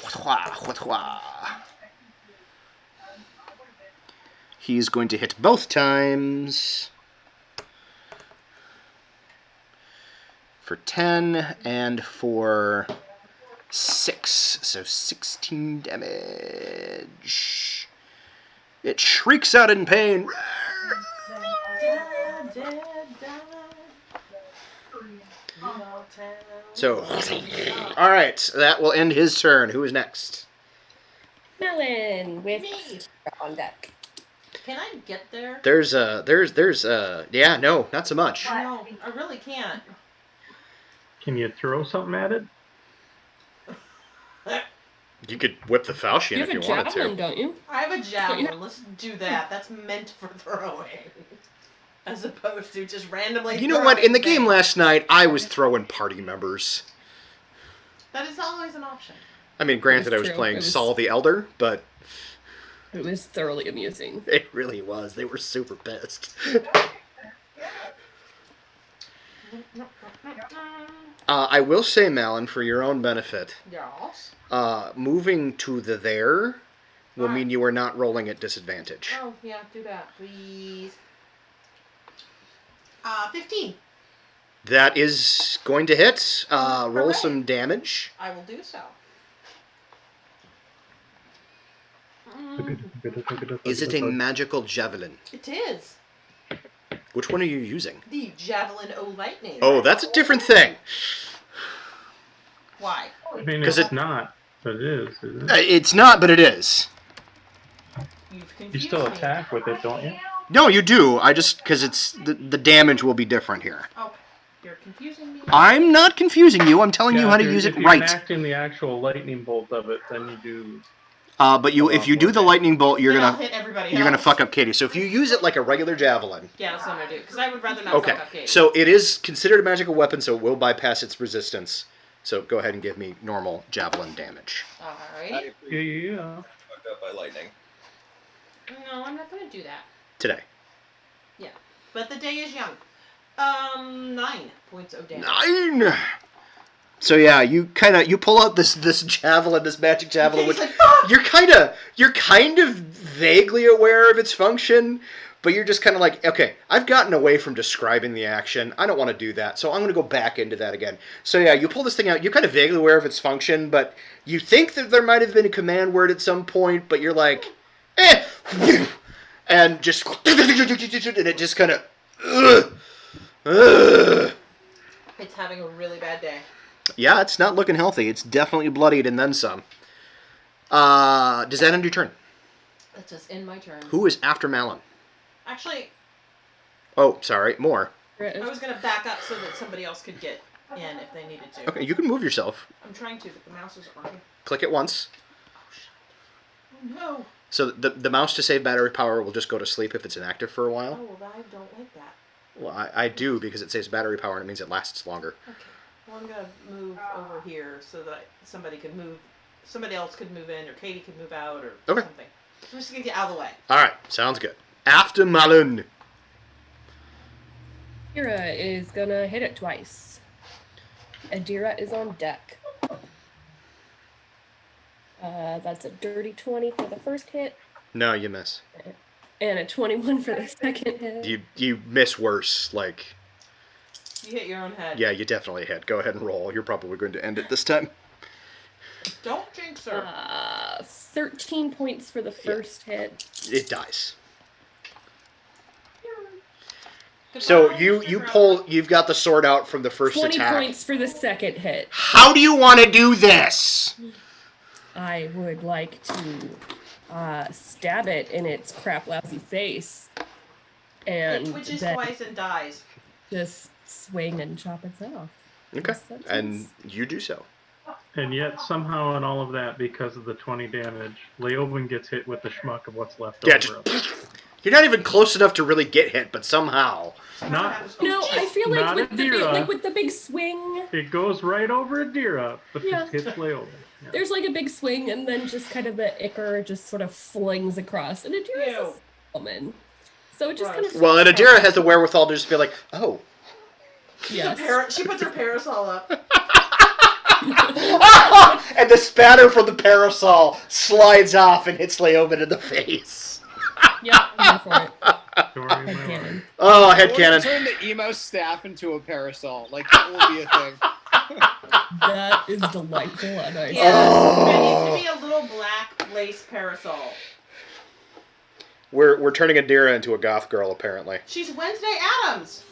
[SPEAKER 1] He's going to hit both times for 10 and for 6, so 16 damage. It shrieks out in pain. So, all right, that will end his turn. Who is next?
[SPEAKER 3] Melon with
[SPEAKER 2] Me.
[SPEAKER 3] on deck.
[SPEAKER 2] Can I get there?
[SPEAKER 1] Yeah, no, not so much.
[SPEAKER 2] No, I really can't.
[SPEAKER 4] Can you throw something at it?
[SPEAKER 1] You could whip the falchion
[SPEAKER 3] You
[SPEAKER 1] if
[SPEAKER 3] have
[SPEAKER 1] you
[SPEAKER 3] a
[SPEAKER 1] wanted
[SPEAKER 3] javelin,
[SPEAKER 1] to.
[SPEAKER 3] don't you?
[SPEAKER 2] I have a javelin. Let's do that. That's meant for throwing. As opposed to just randomly
[SPEAKER 1] You know what? In the
[SPEAKER 2] throwing
[SPEAKER 1] game
[SPEAKER 2] things.
[SPEAKER 1] last night, I was throwing party members.
[SPEAKER 2] That is always an option.
[SPEAKER 1] I mean, granted, I was
[SPEAKER 3] true.
[SPEAKER 1] playing
[SPEAKER 3] It was-
[SPEAKER 1] Saul the Elder, but
[SPEAKER 3] It was thoroughly amusing.
[SPEAKER 1] it really was. They were super pissed. I will say, Malin, for your own benefit,
[SPEAKER 2] Yes.
[SPEAKER 1] moving to the there will
[SPEAKER 2] Alright.
[SPEAKER 1] mean you are not rolling at disadvantage.
[SPEAKER 2] Oh, yeah, do that, please. 15.
[SPEAKER 1] That is going to hit. Roll
[SPEAKER 2] Hooray.
[SPEAKER 1] some damage.
[SPEAKER 2] I will do so.
[SPEAKER 1] Is it a magical javelin?
[SPEAKER 2] It is.
[SPEAKER 1] Which one are you using?
[SPEAKER 2] The Javelin O Lightning.
[SPEAKER 1] Oh, that's a different thing.
[SPEAKER 2] Why?
[SPEAKER 4] I mean,
[SPEAKER 1] 'Cause
[SPEAKER 4] it's not, but it is. Isn't it?
[SPEAKER 1] It's not, but it is.
[SPEAKER 2] You've
[SPEAKER 4] You
[SPEAKER 2] confused
[SPEAKER 4] still
[SPEAKER 2] me.
[SPEAKER 4] attack with it, don't you?
[SPEAKER 1] No, you do. I just, because it's, the damage will be different here.
[SPEAKER 2] Okay. You're confusing me.
[SPEAKER 1] I'm not confusing you. I'm telling you how to use it
[SPEAKER 4] if
[SPEAKER 1] right.
[SPEAKER 4] If you're enacting the actual lightning bolt of it, then you do.
[SPEAKER 1] But if you do the lightning bolt, you're
[SPEAKER 2] Then I'll
[SPEAKER 1] gonna
[SPEAKER 2] hit everybody
[SPEAKER 1] you're gonna
[SPEAKER 2] else.
[SPEAKER 1] fuck up Katie. So if you use it like a regular javelin,
[SPEAKER 2] Yeah, that's what I'm gonna do. Because I would rather not
[SPEAKER 1] okay.
[SPEAKER 2] fuck up Katie.
[SPEAKER 1] So it is considered a magical weapon, so it will bypass its resistance. So go ahead and give me normal javelin damage.
[SPEAKER 2] Alright.
[SPEAKER 4] Yeah.
[SPEAKER 5] Fucked up by lightning.
[SPEAKER 2] No, I'm not gonna do that.
[SPEAKER 1] Today.
[SPEAKER 2] But the day is young. 9 points of damage.
[SPEAKER 1] 9. So yeah, you pull out this javelin, this magic javelin, which
[SPEAKER 2] He's like, "Fuck!"
[SPEAKER 1] you're kind of vaguely aware of its function, but you're just kind of like, okay, I've gotten away from describing the action. I don't want to do that, so I'm going to go back into that again. So yeah, you pull this thing out. You're kind of vaguely aware of its function, but you think that there might have been a command word at some point, but you're like, and just, and it just kind of,
[SPEAKER 2] It's having a really bad day.
[SPEAKER 1] yeah, it's not looking healthy. It's definitely bloodied and then some. Does that end your turn?
[SPEAKER 2] That's just in my turn.
[SPEAKER 1] Who is after Malin?
[SPEAKER 2] Actually,
[SPEAKER 1] Oh, sorry, more.
[SPEAKER 2] I was gonna back up so that somebody else could get in if they needed to.
[SPEAKER 1] Okay, you can move yourself.
[SPEAKER 2] I'm trying to, but the mouse is on.
[SPEAKER 1] Click it once.
[SPEAKER 2] Oh no.
[SPEAKER 1] So the mouse to save battery power will just go to sleep if it's inactive for a while.
[SPEAKER 2] Oh, well, I don't like that.
[SPEAKER 1] Well, I do because it saves battery power and it means it lasts longer.
[SPEAKER 2] Okay. Well, I'm gonna move over here so that somebody else could move in, or Katie could move out, or
[SPEAKER 1] Okay.
[SPEAKER 2] something. I'm just gonna get out of the way.
[SPEAKER 1] All right, sounds good. After Malin.
[SPEAKER 3] Adira is gonna hit it twice. Adira is on deck. That's a dirty 20 for the first hit,
[SPEAKER 1] No, you miss.
[SPEAKER 3] and a 21 for the second hit.
[SPEAKER 1] You miss worse. Like,
[SPEAKER 2] You hit your own head.
[SPEAKER 1] yeah, you definitely hit. Go ahead and roll. You're probably going to end it this time.
[SPEAKER 2] Don't jinx her.
[SPEAKER 3] 13 points for the first hit.
[SPEAKER 1] It dies.
[SPEAKER 2] Goodbye,
[SPEAKER 1] So you
[SPEAKER 2] Mr.
[SPEAKER 1] pull. You've got the sword out from the first
[SPEAKER 3] 20
[SPEAKER 1] attack.
[SPEAKER 3] points for the second hit.
[SPEAKER 1] How do you want to do this?
[SPEAKER 3] I would like to stab it in its crap lousy face, and
[SPEAKER 2] It twitches
[SPEAKER 3] then
[SPEAKER 2] twice and dies.
[SPEAKER 3] just swing and chop its head off.
[SPEAKER 1] Okay,
[SPEAKER 3] Yes, that
[SPEAKER 1] and
[SPEAKER 3] sounds-
[SPEAKER 1] you do so.
[SPEAKER 4] And yet, somehow, in all of that, because of the 20 damage, Leoben gets hit with the schmuck of what's left
[SPEAKER 1] Yeah,
[SPEAKER 4] over of it.
[SPEAKER 1] You're not even close enough to really get hit, but somehow.
[SPEAKER 4] Not,
[SPEAKER 3] No, I feel like
[SPEAKER 4] Not
[SPEAKER 3] with
[SPEAKER 4] a
[SPEAKER 3] the, big,
[SPEAKER 4] Dira.
[SPEAKER 3] like with the big swing,
[SPEAKER 4] it goes right over Adira, but
[SPEAKER 3] Yeah.
[SPEAKER 4] just hits Leoben. Yeah.
[SPEAKER 3] there's like a big swing, and then just kind of the ichor just sort of flings across, and Adira's
[SPEAKER 2] Ew.
[SPEAKER 3] a woman, so it just kind of.
[SPEAKER 1] Well, and Adira has the wherewithal to just be like, oh.
[SPEAKER 3] Yes.
[SPEAKER 2] She puts her parasol up.
[SPEAKER 1] And the spatter from the parasol slides off and hits Leoben in the face.
[SPEAKER 3] Yep, I'm here for it.
[SPEAKER 4] Story of my life.
[SPEAKER 3] Headcanon.
[SPEAKER 1] Oh,
[SPEAKER 6] I want to
[SPEAKER 1] headcanon.
[SPEAKER 6] turn the emo staff into a parasol. Like, that will be a thing.
[SPEAKER 3] That is delightful, and I.
[SPEAKER 2] Yeah,
[SPEAKER 1] Oh.
[SPEAKER 2] there needs to be a little black lace parasol.
[SPEAKER 1] We're turning Adira into a goth girl, apparently.
[SPEAKER 2] She's Wednesday Addams.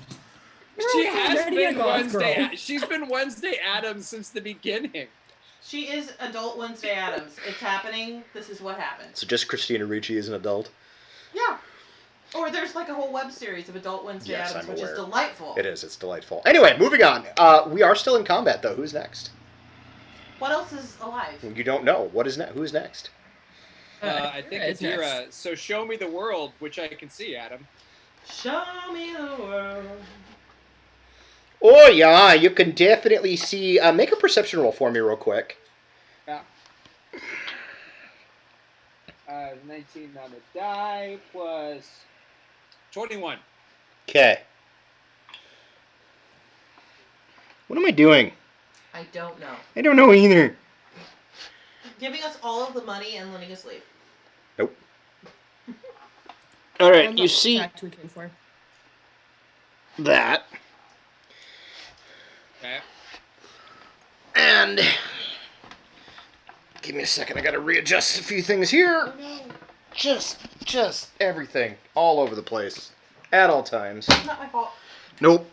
[SPEAKER 6] She
[SPEAKER 3] You're
[SPEAKER 6] has
[SPEAKER 3] already a
[SPEAKER 6] been
[SPEAKER 3] goth
[SPEAKER 6] Wednesday.
[SPEAKER 3] girl.
[SPEAKER 6] She's been Wednesday Addams since the beginning.
[SPEAKER 2] She is adult Wednesday Addams. It's happening. This is what happened.
[SPEAKER 1] So just Christina Ricci is an adult?
[SPEAKER 2] Yeah. Or there's like a whole web series of adult Wednesday
[SPEAKER 1] Yes,
[SPEAKER 2] Addams,
[SPEAKER 1] I'm
[SPEAKER 2] which
[SPEAKER 1] aware.
[SPEAKER 2] is delightful.
[SPEAKER 1] It is. It's delightful. Anyway, moving on. We are still in combat, though. Who's next?
[SPEAKER 2] What else is alive?
[SPEAKER 1] You don't know. What is Who's next?
[SPEAKER 6] I think
[SPEAKER 3] It's
[SPEAKER 6] it's
[SPEAKER 3] next.
[SPEAKER 6] Adira. So show me the world, which I can see, Adam.
[SPEAKER 2] Show me the world.
[SPEAKER 1] Oh, yeah. You can definitely see. Make a perception roll for me real quick.
[SPEAKER 6] Yeah. 19 on the die plus 21.
[SPEAKER 1] Okay. What am I doing?
[SPEAKER 2] I don't know.
[SPEAKER 1] I don't know either.
[SPEAKER 2] Giving us all of the money and letting us leave.
[SPEAKER 1] Nope. All right,
[SPEAKER 3] I'm
[SPEAKER 1] you
[SPEAKER 3] not
[SPEAKER 1] see
[SPEAKER 3] attacked we came for.
[SPEAKER 1] that.
[SPEAKER 6] Okay.
[SPEAKER 1] And give me a second. I got to readjust a few things here.
[SPEAKER 2] Oh no.
[SPEAKER 1] Just everything all over the place at all times.
[SPEAKER 2] It's not my fault.
[SPEAKER 1] Nope.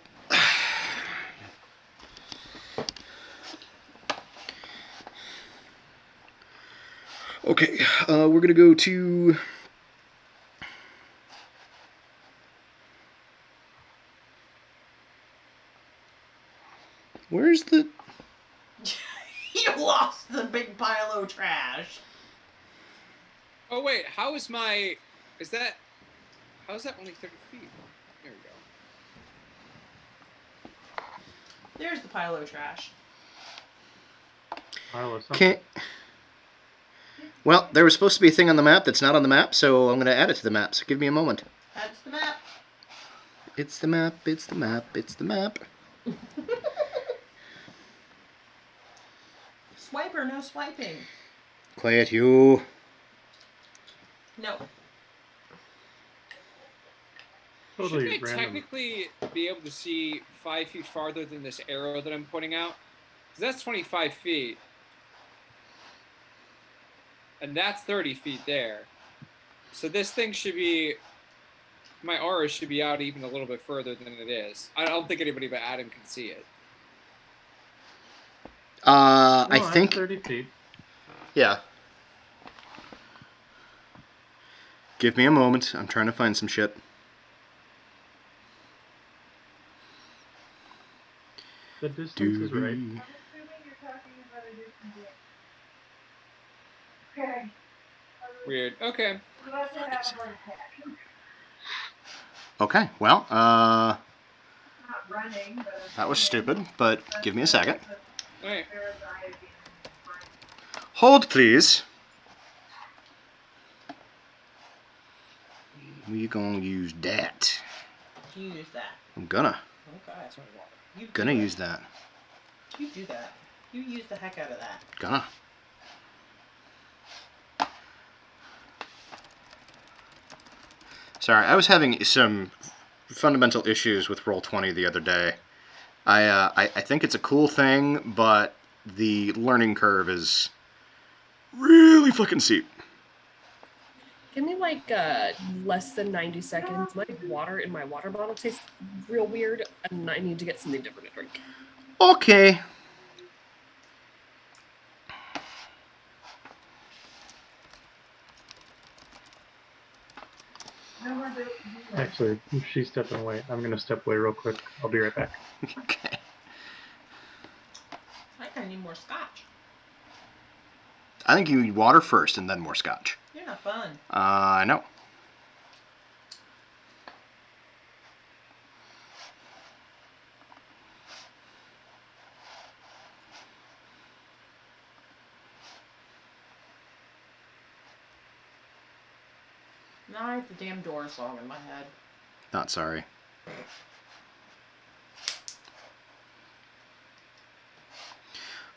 [SPEAKER 1] Okay, we're gonna go to. Where's the?
[SPEAKER 2] You lost the big pile of trash.
[SPEAKER 6] Oh wait, how is my? Is that? How is that only 30 feet? There we go.
[SPEAKER 2] There's the pile of trash.
[SPEAKER 4] Pile of something.
[SPEAKER 1] Okay. Well, there was supposed to be a thing on the map that's not on the map, so I'm gonna add it to the map. So give me a moment.
[SPEAKER 2] That's the map.
[SPEAKER 1] It's the map. It's the map. It's the map.
[SPEAKER 2] Swipe or no swiping?
[SPEAKER 1] Quiet, you.
[SPEAKER 2] No.
[SPEAKER 4] Totally
[SPEAKER 6] Shouldn't I
[SPEAKER 4] random.
[SPEAKER 6] technically be able to see 5 feet farther than this arrow that I'm pointing out? Because that's 25 feet. And that's 30 feet there. So this thing should be... My aura should be out even a little bit further than it is. I don't think anybody but Adam can see it.
[SPEAKER 1] I
[SPEAKER 4] I'm
[SPEAKER 1] think.
[SPEAKER 4] 30 feet.
[SPEAKER 1] Yeah. Give me a moment. I'm trying to find some shit.
[SPEAKER 4] The distance is right.
[SPEAKER 7] I'm assuming you're talking about a different game. Okay.
[SPEAKER 6] Weird. Okay.
[SPEAKER 7] You must have had a heart attack.
[SPEAKER 1] Okay, well,
[SPEAKER 7] Not running, but...
[SPEAKER 1] that was stupid, but give me a second.
[SPEAKER 6] Alright.
[SPEAKER 1] Hold, please. We gonna use that.
[SPEAKER 2] You use that.
[SPEAKER 1] I'm gonna
[SPEAKER 2] Okay. You do
[SPEAKER 1] gonna
[SPEAKER 2] it.
[SPEAKER 1] use that.
[SPEAKER 2] You do that. You use the heck out of that.
[SPEAKER 1] Gonna. Sorry, I was having some fundamental issues with Roll20 the other day. I think it's a cool thing, but the learning curve is really fucking steep.
[SPEAKER 3] Give me like less than 90 seconds. My water in my water bottle tastes real weird, and I need to get something different to drink.
[SPEAKER 1] Okay.
[SPEAKER 4] Actually, she's stepping away. I'm gonna step away real quick. I'll be right back.
[SPEAKER 1] Okay.
[SPEAKER 2] I think I need more scotch.
[SPEAKER 1] I think you need water first and then more scotch.
[SPEAKER 2] You're not fun.
[SPEAKER 1] I know.
[SPEAKER 2] Now I have the damn door song in my head.
[SPEAKER 1] Not sorry.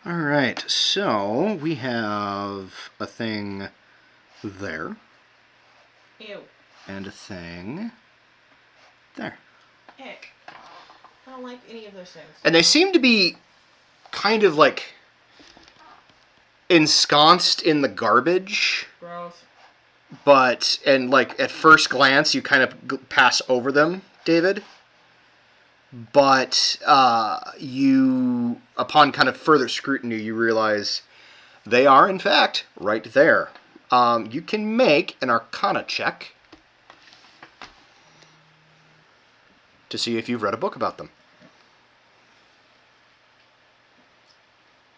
[SPEAKER 1] All right, so we have a thing there.
[SPEAKER 2] Ew.
[SPEAKER 1] And a thing there.
[SPEAKER 2] Ick. I don't like any of those things.
[SPEAKER 1] And they seem to be kind of like ensconced in the garbage.
[SPEAKER 2] Gross.
[SPEAKER 1] And like at first glance, you kind of pass over them, David. But you, upon kind of further scrutiny, you realize they are, in fact, right there. You can make an Arcana check to see if you've read a book about them.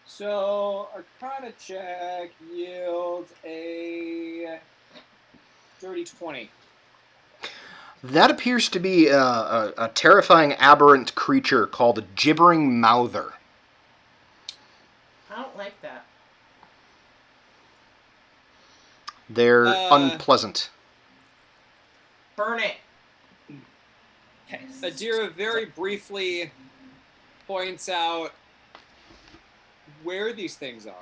[SPEAKER 6] So, Arcana check yields a dirty 20.
[SPEAKER 1] That appears to be a terrifying aberrant creature called a gibbering mouther.
[SPEAKER 2] I don't like that.
[SPEAKER 1] They're unpleasant.
[SPEAKER 2] Burn it.
[SPEAKER 3] Okay.
[SPEAKER 6] Adira very briefly points out where these things are.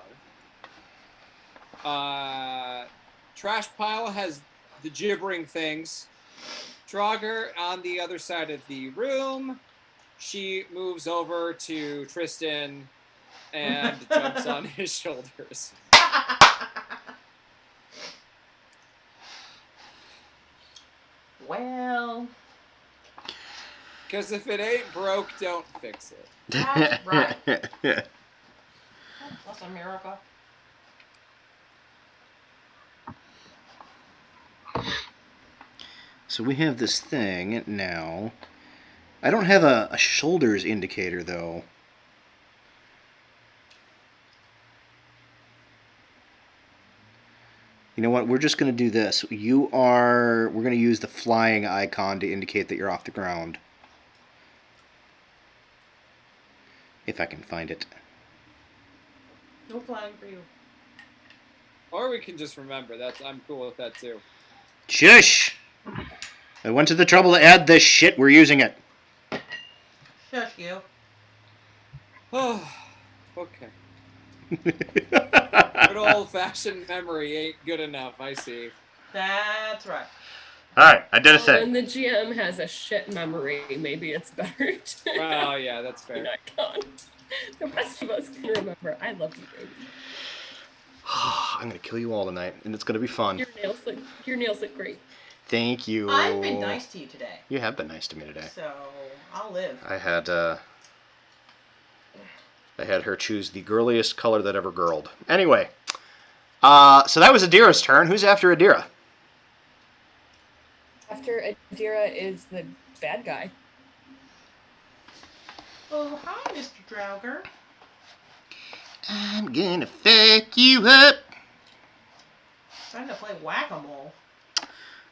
[SPEAKER 6] Trash pile has the gibbering things. Draugr on the other side of the room. She moves over to Tristan and jumps on his shoulders.
[SPEAKER 2] Well,
[SPEAKER 6] Because if it ain't broke, don't fix it.
[SPEAKER 2] that's right. That's America.
[SPEAKER 1] So we have this thing now. I don't have a shoulders indicator, though. You know what? We're just going to do this. We're going to use the flying icon to indicate that you're off the ground. If I can find it.
[SPEAKER 2] No flying for you.
[SPEAKER 6] Or we can just remember. I'm cool with that too.
[SPEAKER 1] Shush! I went to the trouble to add this shit. We're using it.
[SPEAKER 2] Shush you.
[SPEAKER 6] Oh, okay. Good old-fashioned memory ain't good enough, I see.
[SPEAKER 2] That's right.
[SPEAKER 1] Alright, I did a
[SPEAKER 3] Well,
[SPEAKER 1] thing.
[SPEAKER 3] when the GM has a shit memory, maybe it's better to
[SPEAKER 6] Well, yeah, that's fair.
[SPEAKER 3] The rest of us can remember. I love you, baby.
[SPEAKER 1] I'm going to kill you all tonight, and it's going to be fun.
[SPEAKER 3] Your nails look great.
[SPEAKER 1] Thank you.
[SPEAKER 2] I've been nice to you today.
[SPEAKER 1] You have been nice to me today.
[SPEAKER 2] So, I'll live.
[SPEAKER 1] I had her choose the girliest color that ever girled. Anyway, so that was Adira's turn. Who's after Adira?
[SPEAKER 3] After Adira is the bad guy.
[SPEAKER 2] Oh, hi, Mr. Draugr.
[SPEAKER 1] I'm gonna fuck you up.
[SPEAKER 2] Trying to play whack-a-mole.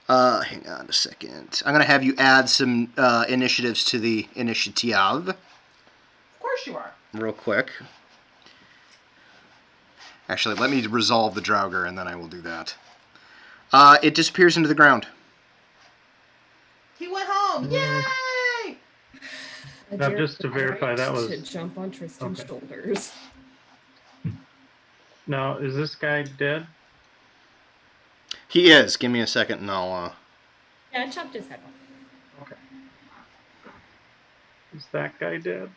[SPEAKER 1] Hang on a second. I'm gonna have you add some initiatives to the initiative.
[SPEAKER 2] Of course you are.
[SPEAKER 1] Real quick. Actually, let me resolve the Draugr, and then I will do that. It disappears into the ground.
[SPEAKER 2] He went home. Yay!
[SPEAKER 4] Now, just to verify, that was...
[SPEAKER 3] to jump on Tristan's shoulders.
[SPEAKER 4] Now, is this guy dead?
[SPEAKER 1] He is. Give me a second, and I'll...
[SPEAKER 3] Yeah, I chopped his head off.
[SPEAKER 4] Okay. Is that guy dead?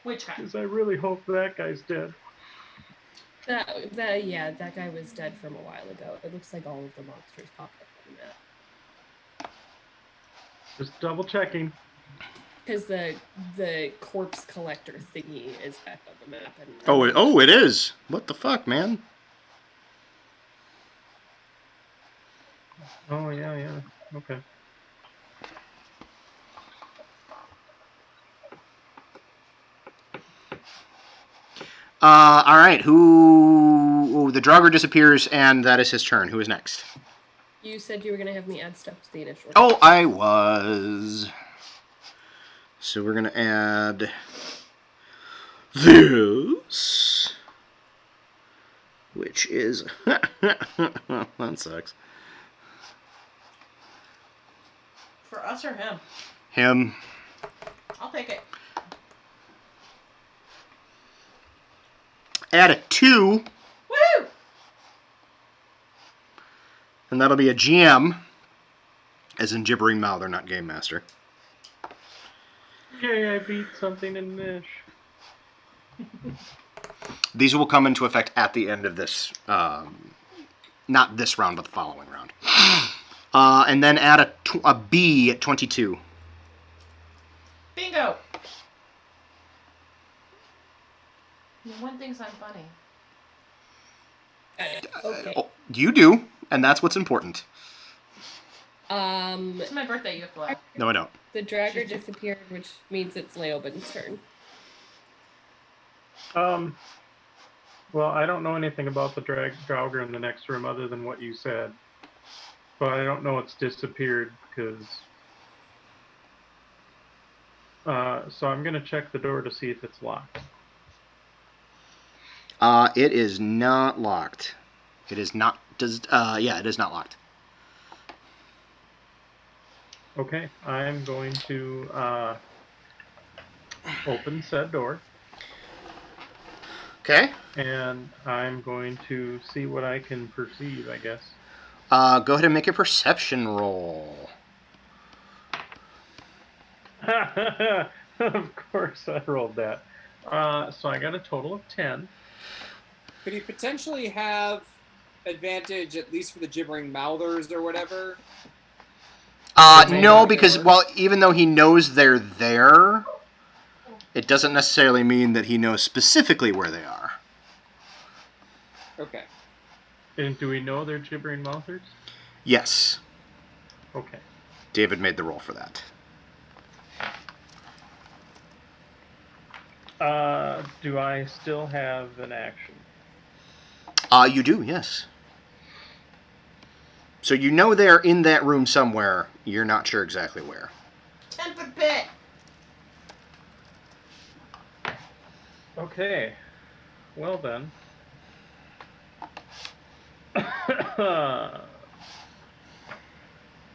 [SPEAKER 2] Which guy?
[SPEAKER 4] Because I really hope that guy's dead.
[SPEAKER 3] That guy was dead from a while ago. It looks like all of the monsters popped up on the map.
[SPEAKER 4] Just double checking.
[SPEAKER 3] Because the corpse collector thingy is back on the map. And
[SPEAKER 1] it is. What the fuck, man?
[SPEAKER 4] Oh, yeah. Okay.
[SPEAKER 1] All right. The Draugr disappears, and that is his turn. Who is next?
[SPEAKER 3] You said you were going to have me add stuff to the initial.
[SPEAKER 1] Oh, I was. So we're going to add this. which is that sucks.
[SPEAKER 2] For us or him?
[SPEAKER 1] Him.
[SPEAKER 2] I'll take it.
[SPEAKER 1] Add a 2,
[SPEAKER 2] Woo!
[SPEAKER 1] and that'll be a GM, as in gibbering mouther, not game master.
[SPEAKER 4] Yay, I beat something in Nish.
[SPEAKER 1] These will come into effect at the end of this, not this round, but the following round. And then add a B at 22.
[SPEAKER 2] Bingo! No one thinks I'm funny.
[SPEAKER 3] Okay.
[SPEAKER 1] Oh, you do, and that's what's important.
[SPEAKER 2] It's my birthday, you have to laugh.
[SPEAKER 1] No, I don't.
[SPEAKER 3] The dragger disappeared, which means it's Leobin's turn.
[SPEAKER 4] Well, I don't know anything about the Draugr in the next room other than what you said. But I don't know it's disappeared because... so I'm going to check the door to see if it's locked.
[SPEAKER 1] It is not locked. It is not... it is not locked.
[SPEAKER 4] Okay, I'm going to open said door.
[SPEAKER 1] Okay.
[SPEAKER 4] And I'm going to see what I can perceive, I guess.
[SPEAKER 1] Go ahead and make a perception roll.
[SPEAKER 4] Of course I rolled that. So I got a total of 10.
[SPEAKER 6] Could he potentially have advantage, at least for the gibbering mouthers or whatever?
[SPEAKER 1] No, because, well, even though he knows they're there, it doesn't necessarily mean that he knows specifically where they are.
[SPEAKER 6] Okay.
[SPEAKER 4] And do we know they're gibbering mouthers?
[SPEAKER 1] Yes.
[SPEAKER 4] Okay.
[SPEAKER 1] David made the roll for that.
[SPEAKER 4] Do I still have an action?
[SPEAKER 1] You do, yes. So you know they're in that room somewhere. You're not sure exactly where.
[SPEAKER 2] 10-foot pit!
[SPEAKER 4] Okay. Well then.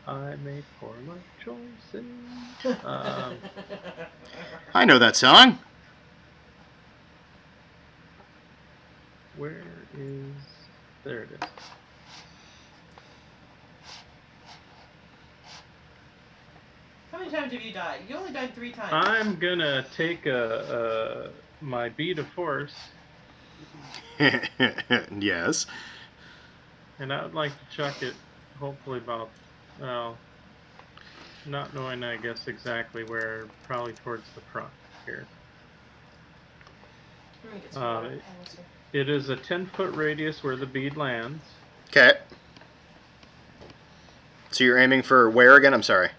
[SPEAKER 4] I make poor life choices.
[SPEAKER 1] I know that song.
[SPEAKER 4] Where is... There it is.
[SPEAKER 2] How many times have you died? You only died 3 times.
[SPEAKER 4] I'm gonna take my bead of force,
[SPEAKER 1] Yes.
[SPEAKER 4] and I would like to chuck it, hopefully about, well, not knowing, I guess, exactly where, probably towards the front here.
[SPEAKER 2] Let me get some water.
[SPEAKER 4] It is a 10-foot radius where the bead lands.
[SPEAKER 1] Okay. So you're aiming for where again? I'm sorry.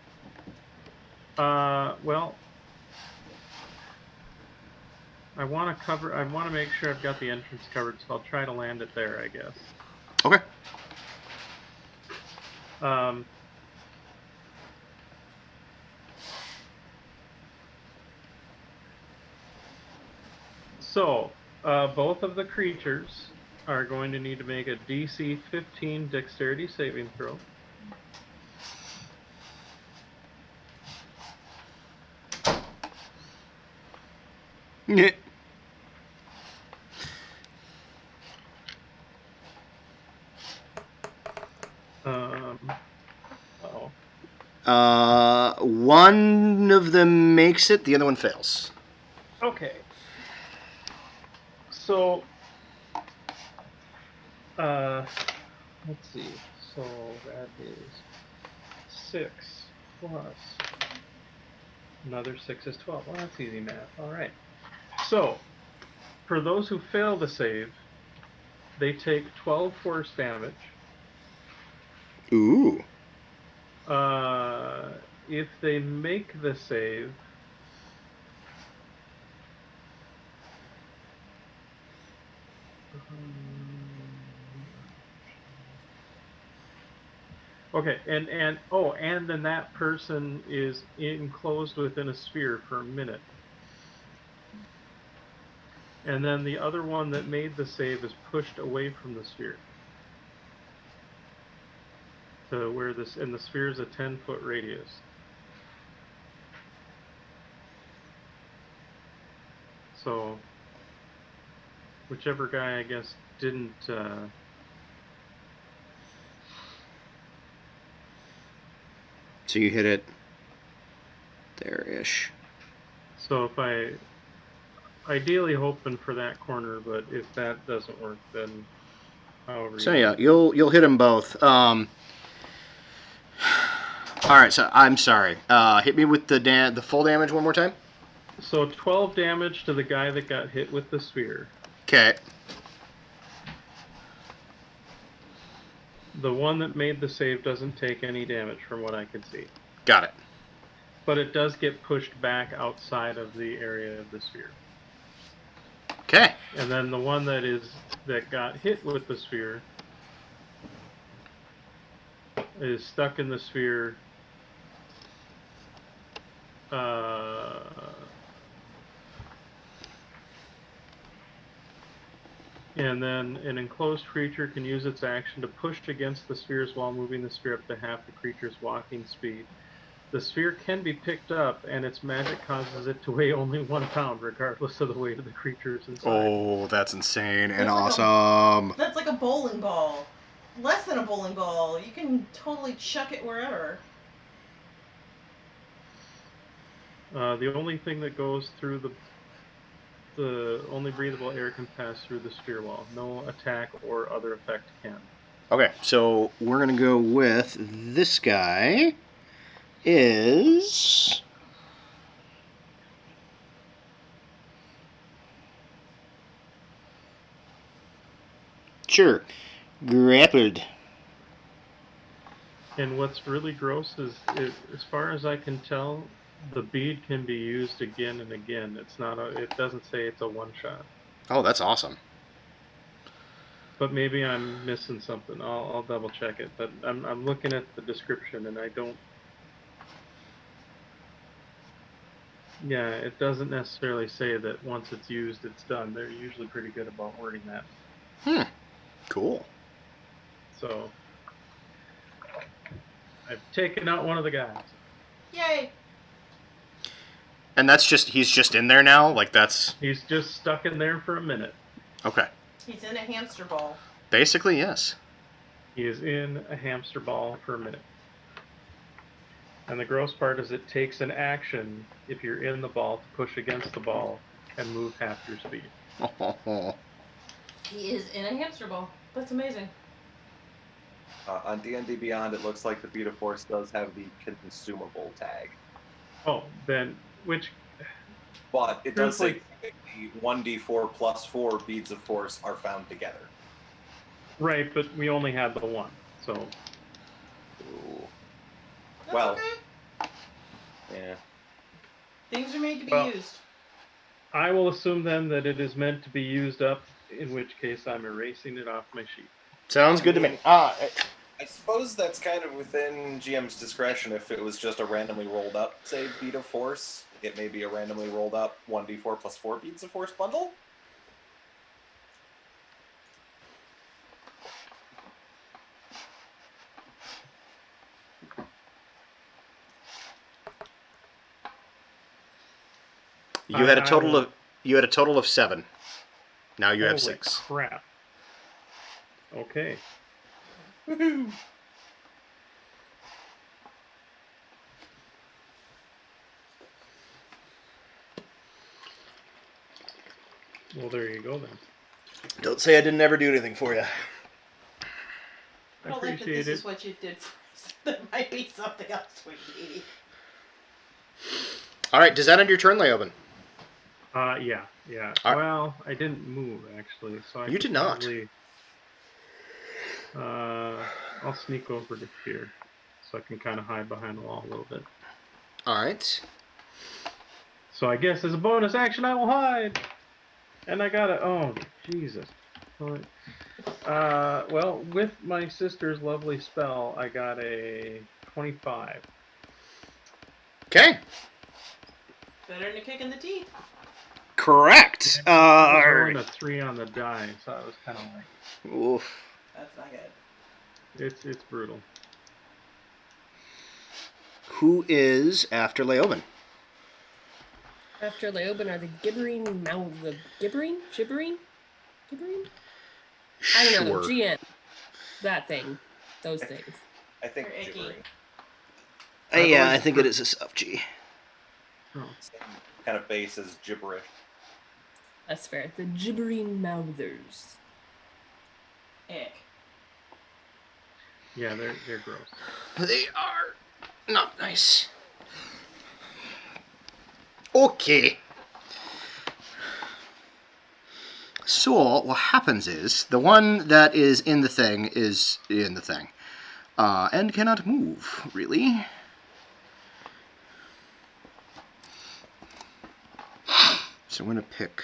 [SPEAKER 4] Well, I want to make sure I've got the entrance covered, so I'll try to land it there, I guess.
[SPEAKER 1] Okay.
[SPEAKER 4] So, both of the creatures are going to need to make a DC 15 dexterity saving throw.
[SPEAKER 1] Yeah. One of them makes it, the other one fails.
[SPEAKER 4] Okay. So, let's see. So that is 6 plus another 6 is 12. Well, that's easy math. All right. So, for those who fail the save, they take 12 force damage.
[SPEAKER 1] Ooh.
[SPEAKER 4] If they make the save, okay, and then that person is enclosed within a sphere for a minute. And then the other one that made the save is pushed away from the sphere. To where this, and the sphere is a 10-foot radius. So, whichever guy, I guess, didn't,
[SPEAKER 1] So you hit it there-ish.
[SPEAKER 4] so if ideally hoping for that corner, but if that doesn't work, then however.
[SPEAKER 1] So yeah, you'll hit them both. All right, so I'm sorry. Hit me with the full damage one more time.
[SPEAKER 4] So 12 damage to the guy that got hit with the sphere.
[SPEAKER 1] Okay.
[SPEAKER 4] The one that made the save doesn't take any damage from what I can see.
[SPEAKER 1] Got it.
[SPEAKER 4] But it does get pushed back outside of the area of the sphere.
[SPEAKER 1] Okay.
[SPEAKER 4] And then the one that got hit with the sphere is stuck in the sphere. And then an enclosed creature can use its action to push against the spheres while moving the sphere up to half the creature's walking speed. The sphere can be picked up, and its magic causes it to weigh only 1 pound, regardless of the weight of the creatures inside.
[SPEAKER 1] Oh, that's insane and
[SPEAKER 2] That's
[SPEAKER 1] awesome.
[SPEAKER 2] That's like a bowling ball. Less than a bowling ball. You can totally chuck it wherever.
[SPEAKER 4] The only thing that goes through the only breathable air can pass through the sphere wall. No attack or other effect can.
[SPEAKER 1] Okay, so we're gonna go with this guy. Is sure grappled.
[SPEAKER 4] And what's really gross is, as far as I can tell, the bead can be used again and again. It doesn't say it's a one-shot.
[SPEAKER 1] Oh, that's awesome.
[SPEAKER 4] But maybe I'm missing something. I'll double check it. But I'm looking at the description and I don't. Yeah, it doesn't necessarily say that once it's used, it's done. They're usually pretty good about wording that.
[SPEAKER 1] Cool.
[SPEAKER 4] So I've taken out one of the guys.
[SPEAKER 2] Yay!
[SPEAKER 1] And he's just in there now? Like that's...
[SPEAKER 4] He's just stuck in there for a minute.
[SPEAKER 1] Okay.
[SPEAKER 2] He's in a hamster ball.
[SPEAKER 1] Basically, yes.
[SPEAKER 4] He is in a hamster ball for a minute. And the gross part is it takes an action if you're in the ball to push against the ball and move half your speed.
[SPEAKER 2] He is in a hamster ball. That's amazing.
[SPEAKER 5] On D&D Beyond, it looks like the Beat of Force does have the consumable tag.
[SPEAKER 4] Oh, then which...
[SPEAKER 5] But it does say the 1d4 plus 4 beads of force are found together.
[SPEAKER 4] Right, but we only had the one, so...
[SPEAKER 2] That's
[SPEAKER 5] Well,
[SPEAKER 2] okay.
[SPEAKER 5] Yeah.
[SPEAKER 2] Things are made to be used.
[SPEAKER 4] I will assume then that it is meant to be used up, in which case I'm erasing it off my sheet.
[SPEAKER 1] Sounds good to me.
[SPEAKER 5] I suppose that's kind of within GM's discretion if it was just a randomly rolled up, say, bead of force. It may be a randomly rolled up 1d4 plus 4 beads of force bundle.
[SPEAKER 1] You had a total of 7. Now you have
[SPEAKER 4] Holy
[SPEAKER 1] 6.
[SPEAKER 4] Crap. Okay.
[SPEAKER 5] Woohoo!
[SPEAKER 4] Well, there you go then.
[SPEAKER 1] Don't say I didn't ever do anything for you.
[SPEAKER 2] I don't like that this is what you did for us. There might be something else we need.
[SPEAKER 1] All right, does that end your turn, Leoben?
[SPEAKER 4] Yeah.
[SPEAKER 1] All right.
[SPEAKER 4] Well, I didn't move actually, so I
[SPEAKER 1] You did not.
[SPEAKER 4] probably, I'll sneak over to here, so I can kind of hide behind the wall a little bit.
[SPEAKER 1] All right.
[SPEAKER 4] So I guess as a bonus action, I will hide, and I gotta. Oh, Jesus. Well, with my sister's lovely spell, I got a 25.
[SPEAKER 1] Okay.
[SPEAKER 2] Better than a kick in the teeth.
[SPEAKER 1] correct.
[SPEAKER 4] Rolling a 3 on the die, so I was kind of like,
[SPEAKER 1] Oof.
[SPEAKER 2] That's not good.
[SPEAKER 4] it's brutal.
[SPEAKER 1] Who is after Leoben?
[SPEAKER 3] After Leoben are the gibbering mouth. The gibbering? Gibbering? I don't know.
[SPEAKER 1] Sure.
[SPEAKER 3] GN. That thing. Those things.
[SPEAKER 5] I think
[SPEAKER 2] They're icky.
[SPEAKER 5] gibbering.
[SPEAKER 1] Yeah, I think it is a soft G.
[SPEAKER 4] Oh.
[SPEAKER 5] Same kind of base as gibberish.
[SPEAKER 3] That's fair. The gibbering mouthers.
[SPEAKER 2] Ick.
[SPEAKER 4] Yeah, they're gross.
[SPEAKER 1] They are not nice. Okay. So, what happens is, the one that is in the thing is in the thing. And cannot move, really. So I'm going to pick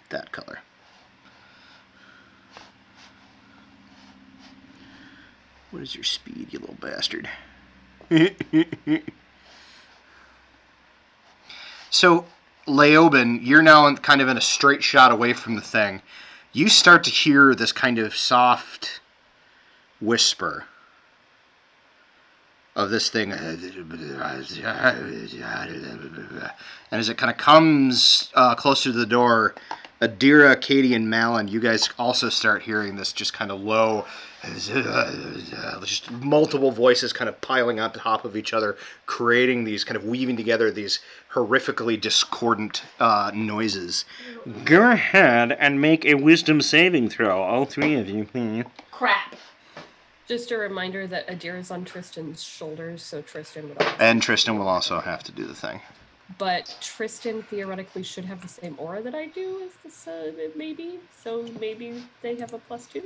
[SPEAKER 1] that color. What is your speed, you little bastard? So, Leoben, you're now kind of in a straight shot away from the thing. You start to hear this kind of soft whisper of this thing. And as it kind of comes closer to the door, Adira, Katie, and Malin, you guys also start hearing this just kind of low, just multiple voices kind of piling on top of each other, creating these, kind of weaving together these horrifically discordant noises. Go ahead and make a wisdom saving throw, all three of you, please.
[SPEAKER 2] Crap.
[SPEAKER 3] Just a reminder that Adira's on Tristan's shoulders, so Tristan would also...
[SPEAKER 1] And Tristan will also have to do the thing.
[SPEAKER 3] But Tristan theoretically should have the same aura that I do as this, maybe. So maybe they have a +2?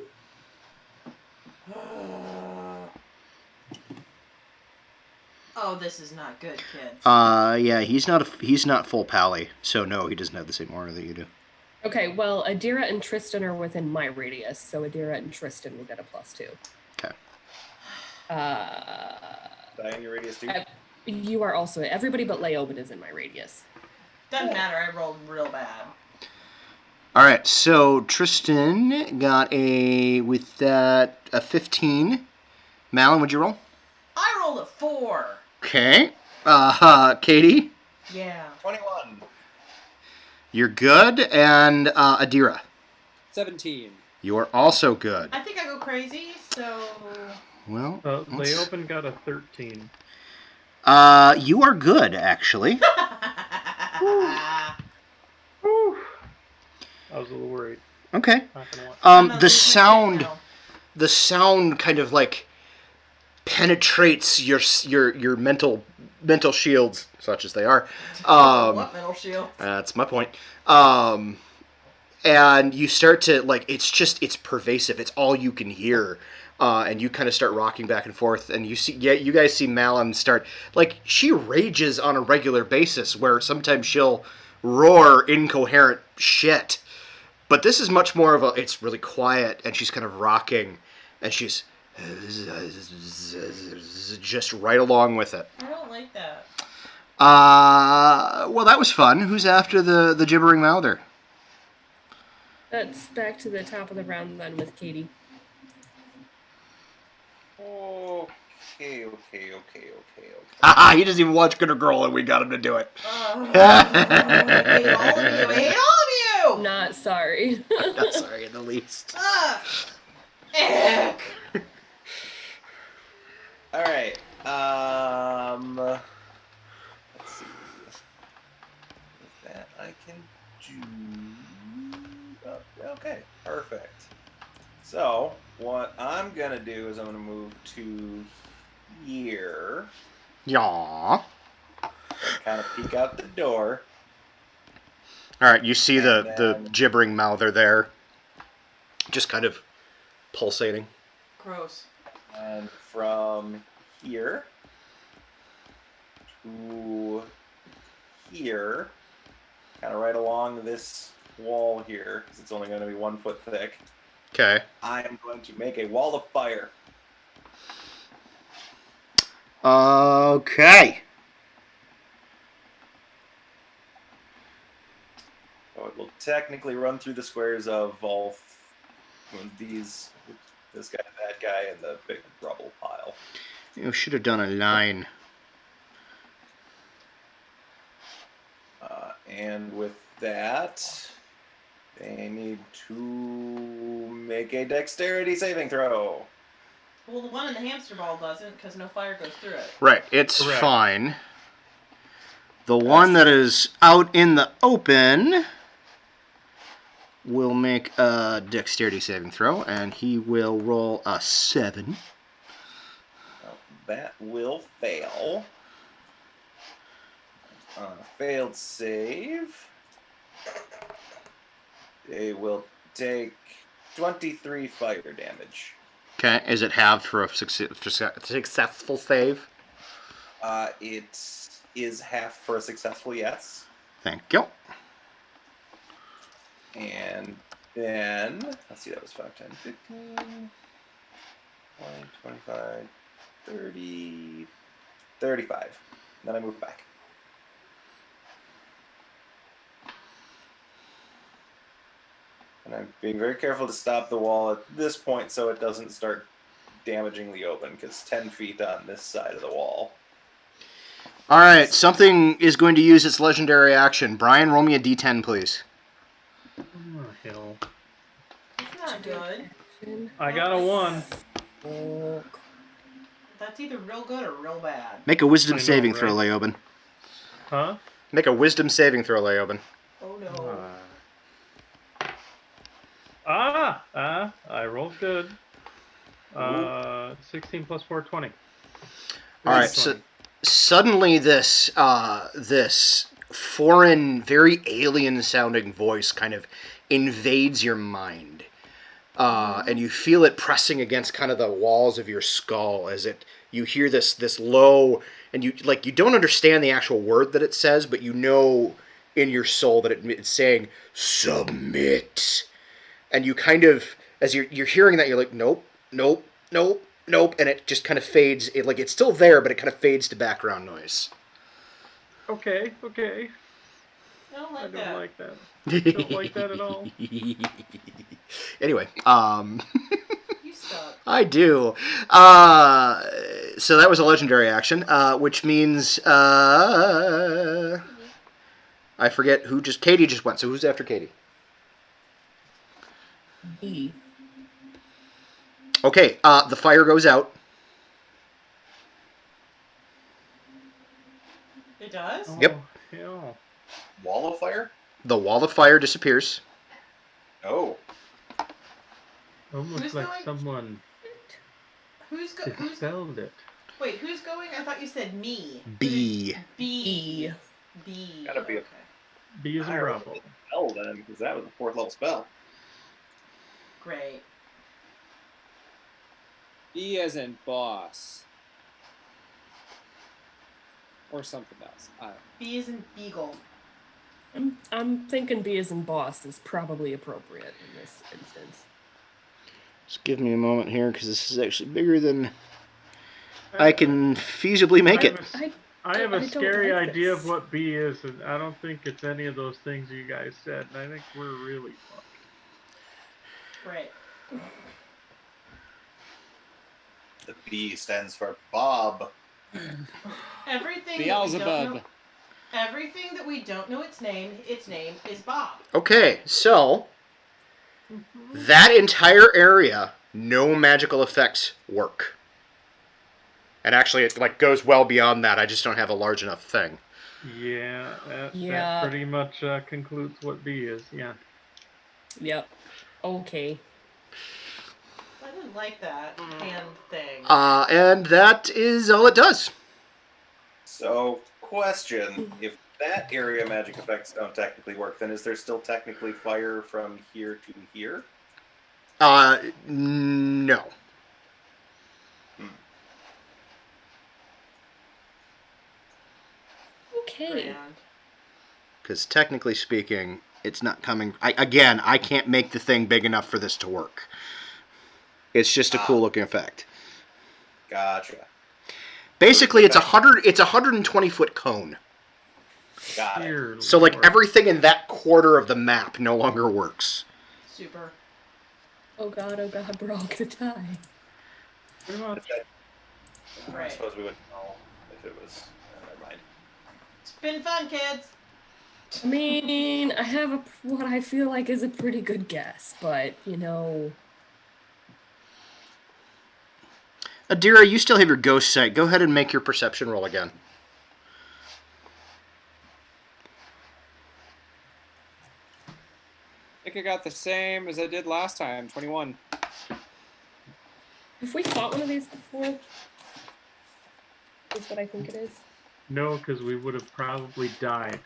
[SPEAKER 2] Oh, this is not good, kids.
[SPEAKER 1] Yeah, he's not full pally, so no, he doesn't have the same aura that you do.
[SPEAKER 3] Okay, well, Adira and Tristan are within my radius, so Adira and Tristan will get a +2.
[SPEAKER 1] Okay.
[SPEAKER 5] Diane, your radius too?
[SPEAKER 3] You are also... Everybody but Leoben is in my radius.
[SPEAKER 2] Doesn't matter, I rolled real bad.
[SPEAKER 1] Alright, so Tristan got a 15. Malin, what'd you roll?
[SPEAKER 2] I rolled a 4.
[SPEAKER 1] Okay. Katie?
[SPEAKER 2] Yeah.
[SPEAKER 5] 21.
[SPEAKER 1] You're good, and Adira?
[SPEAKER 6] 17.
[SPEAKER 1] You are also good.
[SPEAKER 2] I think I go crazy, so...
[SPEAKER 1] Well,
[SPEAKER 4] Leoben got a 13.
[SPEAKER 1] you are good, actually.
[SPEAKER 4] I was a little worried.
[SPEAKER 1] Okay.
[SPEAKER 2] I'm not
[SPEAKER 1] The
[SPEAKER 2] losing
[SPEAKER 1] sound...
[SPEAKER 2] shit now.
[SPEAKER 1] The sound kind of like penetrates your mental shields, such as they are.
[SPEAKER 2] What mental shield?
[SPEAKER 1] That's my point. And you start to it's pervasive. It's all you can hear. And you kind of start rocking back and forth, and you guys see Malin start, she rages on a regular basis, where sometimes she'll roar incoherent shit. But this is much more of it's really quiet, and she's kind of rocking, and she's just right along with it.
[SPEAKER 2] I don't like that.
[SPEAKER 1] Well, that was fun. Who's after the gibbering mouther?
[SPEAKER 3] That's back to the top of the round then with Katie.
[SPEAKER 5] Okay.
[SPEAKER 1] Haha, he doesn't even watch Good Girl, and we got him to do it.
[SPEAKER 2] I hate all of you. I hate all of you.
[SPEAKER 3] Not sorry.
[SPEAKER 1] I'm not sorry in the least.
[SPEAKER 2] Ick.
[SPEAKER 5] All right. Let's see. With that, I can do. Okay, perfect. So what I'm gonna do is I'm gonna move to here.
[SPEAKER 1] Yaw.
[SPEAKER 5] Kind of peek out the door.
[SPEAKER 1] All right, you see the
[SPEAKER 5] then-
[SPEAKER 1] gibbering mouther there, just kind of pulsating.
[SPEAKER 2] Gross.
[SPEAKER 5] And from here to here, kind of right along this wall here, because it's only going to be 1 foot thick,
[SPEAKER 1] Okay.
[SPEAKER 5] I am going to make a wall of fire.
[SPEAKER 1] Okay.
[SPEAKER 5] it will technically run through the squares of all these, this guy, that guy, and the big rubble pile.
[SPEAKER 1] You should have done a 9.
[SPEAKER 5] And with that, they need to make a dexterity saving throw.
[SPEAKER 2] Well, the one in the hamster ball doesn't, because no fire goes through it.
[SPEAKER 1] Right, it's
[SPEAKER 4] Correct.
[SPEAKER 1] fine. The one that is out in the open will make a dexterity saving throw, and he will roll a 7.
[SPEAKER 5] That will fail. Failed save. They will take 23 fire damage.
[SPEAKER 1] Okay, is it halved for a successful save?
[SPEAKER 5] It is half for a successful yes.
[SPEAKER 1] Thank you.
[SPEAKER 5] And then, let's see, that was 5, 10, 15, 20, 25, 30, 35. Then I move back. And I'm being very careful to stop the wall at this point so it doesn't start damaging the open, because 10 feet on this side of the wall.
[SPEAKER 1] All right, something is going to use its legendary action. Brian, roll me a d10, please.
[SPEAKER 4] Oh, hell.
[SPEAKER 2] It's not good.
[SPEAKER 4] I got a 1.
[SPEAKER 3] Oh,
[SPEAKER 2] That's either real good or real bad.
[SPEAKER 1] Make a wisdom
[SPEAKER 4] I know,
[SPEAKER 1] saving throw,
[SPEAKER 4] right?
[SPEAKER 1] Leoben.
[SPEAKER 4] Huh?
[SPEAKER 1] Make a wisdom saving throw, Leoben.
[SPEAKER 2] Oh no.
[SPEAKER 4] I rolled good. 16 plus 4, 20.
[SPEAKER 1] All right, so suddenly this foreign, very alien-sounding voice kind of invades your mind, and you feel it pressing against kind of the walls of your skull as you hear this low, and you don't understand the actual word that it says, but you know in your soul that it's saying submit, and you kind of, as you're hearing that, you're like, nope, nope, nope, nope, and it just kind of fades. It's still there, but it kind of fades to background noise.
[SPEAKER 4] Okay.
[SPEAKER 2] I don't
[SPEAKER 4] I
[SPEAKER 2] like
[SPEAKER 4] don't
[SPEAKER 2] that.
[SPEAKER 4] like that. Don't like that at all.
[SPEAKER 1] Anyway,
[SPEAKER 2] You suck.
[SPEAKER 1] I do. So that was a legendary action, which means I forget who just. Katie just went. So who's after Katie?
[SPEAKER 3] B.
[SPEAKER 1] Okay. The fire goes out.
[SPEAKER 2] It does?
[SPEAKER 4] Oh,
[SPEAKER 1] Yep.
[SPEAKER 4] Hell.
[SPEAKER 5] Wall of fire?
[SPEAKER 1] The wall of fire disappears.
[SPEAKER 5] Oh.
[SPEAKER 4] Almost
[SPEAKER 2] Who's
[SPEAKER 4] like
[SPEAKER 2] going?
[SPEAKER 4] someone
[SPEAKER 2] Who's
[SPEAKER 4] dispelled it.
[SPEAKER 2] Wait, who's going? I thought you said me.
[SPEAKER 1] B.
[SPEAKER 2] B.
[SPEAKER 3] E.
[SPEAKER 2] B.
[SPEAKER 5] Gotta be a-
[SPEAKER 2] Okay.
[SPEAKER 4] B is in Bravo.
[SPEAKER 5] Spell then, because that was a 4th level spell.
[SPEAKER 2] Great.
[SPEAKER 6] B as in boss. Or something else. I don't know.
[SPEAKER 2] B is in beagle.
[SPEAKER 3] I'm thinking B as in boss is probably appropriate in this instance.
[SPEAKER 1] Just give me a moment here, because this is actually bigger than I can feasibly make it.
[SPEAKER 4] I have a
[SPEAKER 3] don't
[SPEAKER 4] scary
[SPEAKER 3] like
[SPEAKER 4] idea
[SPEAKER 3] this.
[SPEAKER 4] of what B is, and I don't think it's any of those things you guys said, and I think we're really fucked.
[SPEAKER 2] Great.
[SPEAKER 5] The B stands for Bob.
[SPEAKER 2] Everything
[SPEAKER 6] Beelzebub.
[SPEAKER 2] everything that we don't know its name is Bob.
[SPEAKER 1] Okay, so that entire area, no magical effects work. And actually, it goes well beyond that. I just don't have a large enough thing.
[SPEAKER 4] Yeah, that
[SPEAKER 3] Yeah.
[SPEAKER 4] pretty much concludes what B is, yeah.
[SPEAKER 3] Yep. Okay.
[SPEAKER 2] I didn't like that hand thing.
[SPEAKER 1] And that is all it does.
[SPEAKER 5] So, question. If that area magic effects don't technically work, then is there still technically fire from here to here?
[SPEAKER 1] No.
[SPEAKER 3] Okay.
[SPEAKER 2] Grand.
[SPEAKER 1] Because technically speaking, it's not coming. I can't make the thing big enough for this to work. It's just a cool looking effect.
[SPEAKER 5] Gotcha.
[SPEAKER 1] Basically, it's 120 foot cone.
[SPEAKER 5] Got it.
[SPEAKER 4] Dear
[SPEAKER 1] So like
[SPEAKER 4] Lord.
[SPEAKER 1] everything in that quarter of the map no longer works.
[SPEAKER 2] Super.
[SPEAKER 3] Oh god, we're all gonna die.
[SPEAKER 4] Pretty much.
[SPEAKER 5] I
[SPEAKER 2] Right.
[SPEAKER 5] suppose we wouldn't know if it was. Never mind.
[SPEAKER 2] It's been fun, kids.
[SPEAKER 3] I mean, I have what I feel like is a pretty good guess, but you know.
[SPEAKER 1] Adira, you still have your ghost sight. Go ahead and make your perception roll again.
[SPEAKER 6] I think I got the same as I did last time, 21.
[SPEAKER 3] Have we fought one of these before? Is what I think it is.
[SPEAKER 4] No, because we would have probably died.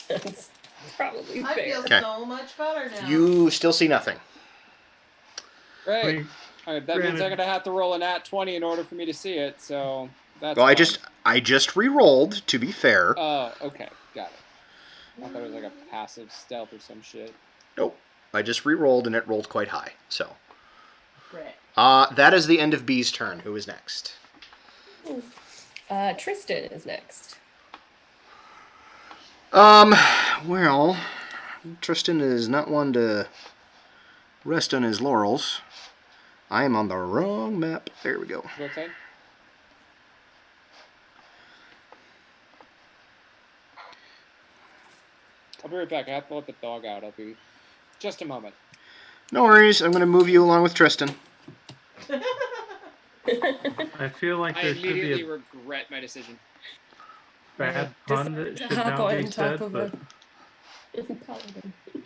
[SPEAKER 3] That's probably
[SPEAKER 2] I
[SPEAKER 3] fair.
[SPEAKER 2] feel
[SPEAKER 1] Okay.
[SPEAKER 2] so much better now.
[SPEAKER 1] You still see nothing.
[SPEAKER 6] Great.
[SPEAKER 4] I mean,
[SPEAKER 6] All right, that means
[SPEAKER 4] granted-
[SPEAKER 6] I'm gonna have to roll a nat 20 in order for me to see it. So that's.
[SPEAKER 1] Well,
[SPEAKER 6] fun.
[SPEAKER 1] I just re-rolled, to be fair.
[SPEAKER 6] Oh, okay, got it. I thought it was like a passive stealth or some shit.
[SPEAKER 1] Nope. I just re-rolled and it rolled quite high. So,
[SPEAKER 2] Great.
[SPEAKER 1] that is the end of B's turn. Who is next?
[SPEAKER 3] Tristan is next.
[SPEAKER 1] Well, Tristan is not one to rest on his laurels. I am on the wrong map. There we go.
[SPEAKER 6] Go outside. I'll be right back. I have to let the dog out. I'll be just a moment.
[SPEAKER 1] No worries. I'm going to move you along with Tristan.
[SPEAKER 4] I feel like
[SPEAKER 6] I
[SPEAKER 4] there should be
[SPEAKER 6] immediately
[SPEAKER 4] a
[SPEAKER 6] regret my decision.
[SPEAKER 4] bad pun that
[SPEAKER 3] To
[SPEAKER 4] should
[SPEAKER 3] hop
[SPEAKER 4] now be
[SPEAKER 3] on top
[SPEAKER 4] said,
[SPEAKER 3] of
[SPEAKER 4] but
[SPEAKER 3] a paladin.
[SPEAKER 6] You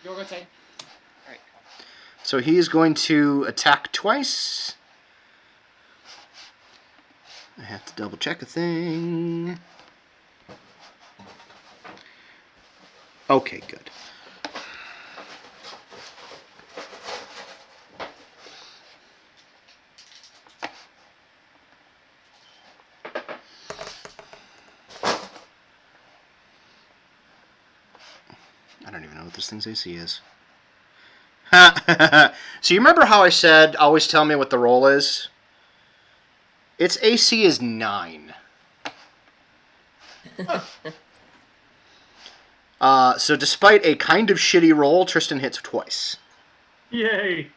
[SPEAKER 6] go outside. All right.
[SPEAKER 1] So he is going to attack twice. I have to double check a thing. Okay, good. I don't even know what this thing's AC is. So you remember how I said, always tell me what the roll is? Its AC is 9. So despite a kind of shitty roll, Tristan hits twice.
[SPEAKER 4] yay!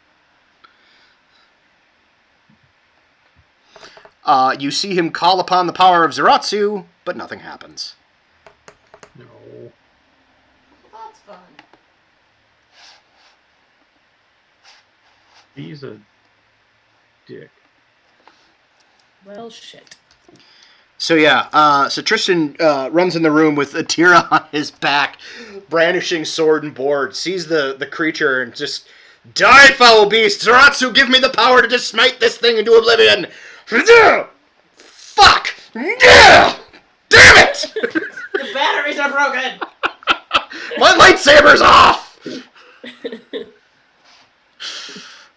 [SPEAKER 1] You see him call upon the power of Zeratsu, but nothing happens.
[SPEAKER 4] No.
[SPEAKER 2] That's fun.
[SPEAKER 4] He's a dick.
[SPEAKER 3] Well, shit.
[SPEAKER 1] So yeah, so Tristan runs in the room with Atira on his back, brandishing sword and board, sees the creature and just, die, foul beast! Zeratsu, give me the power to just smite this thing into oblivion! Fuck! Damn it!
[SPEAKER 2] The batteries are broken.
[SPEAKER 1] My lightsaber's off!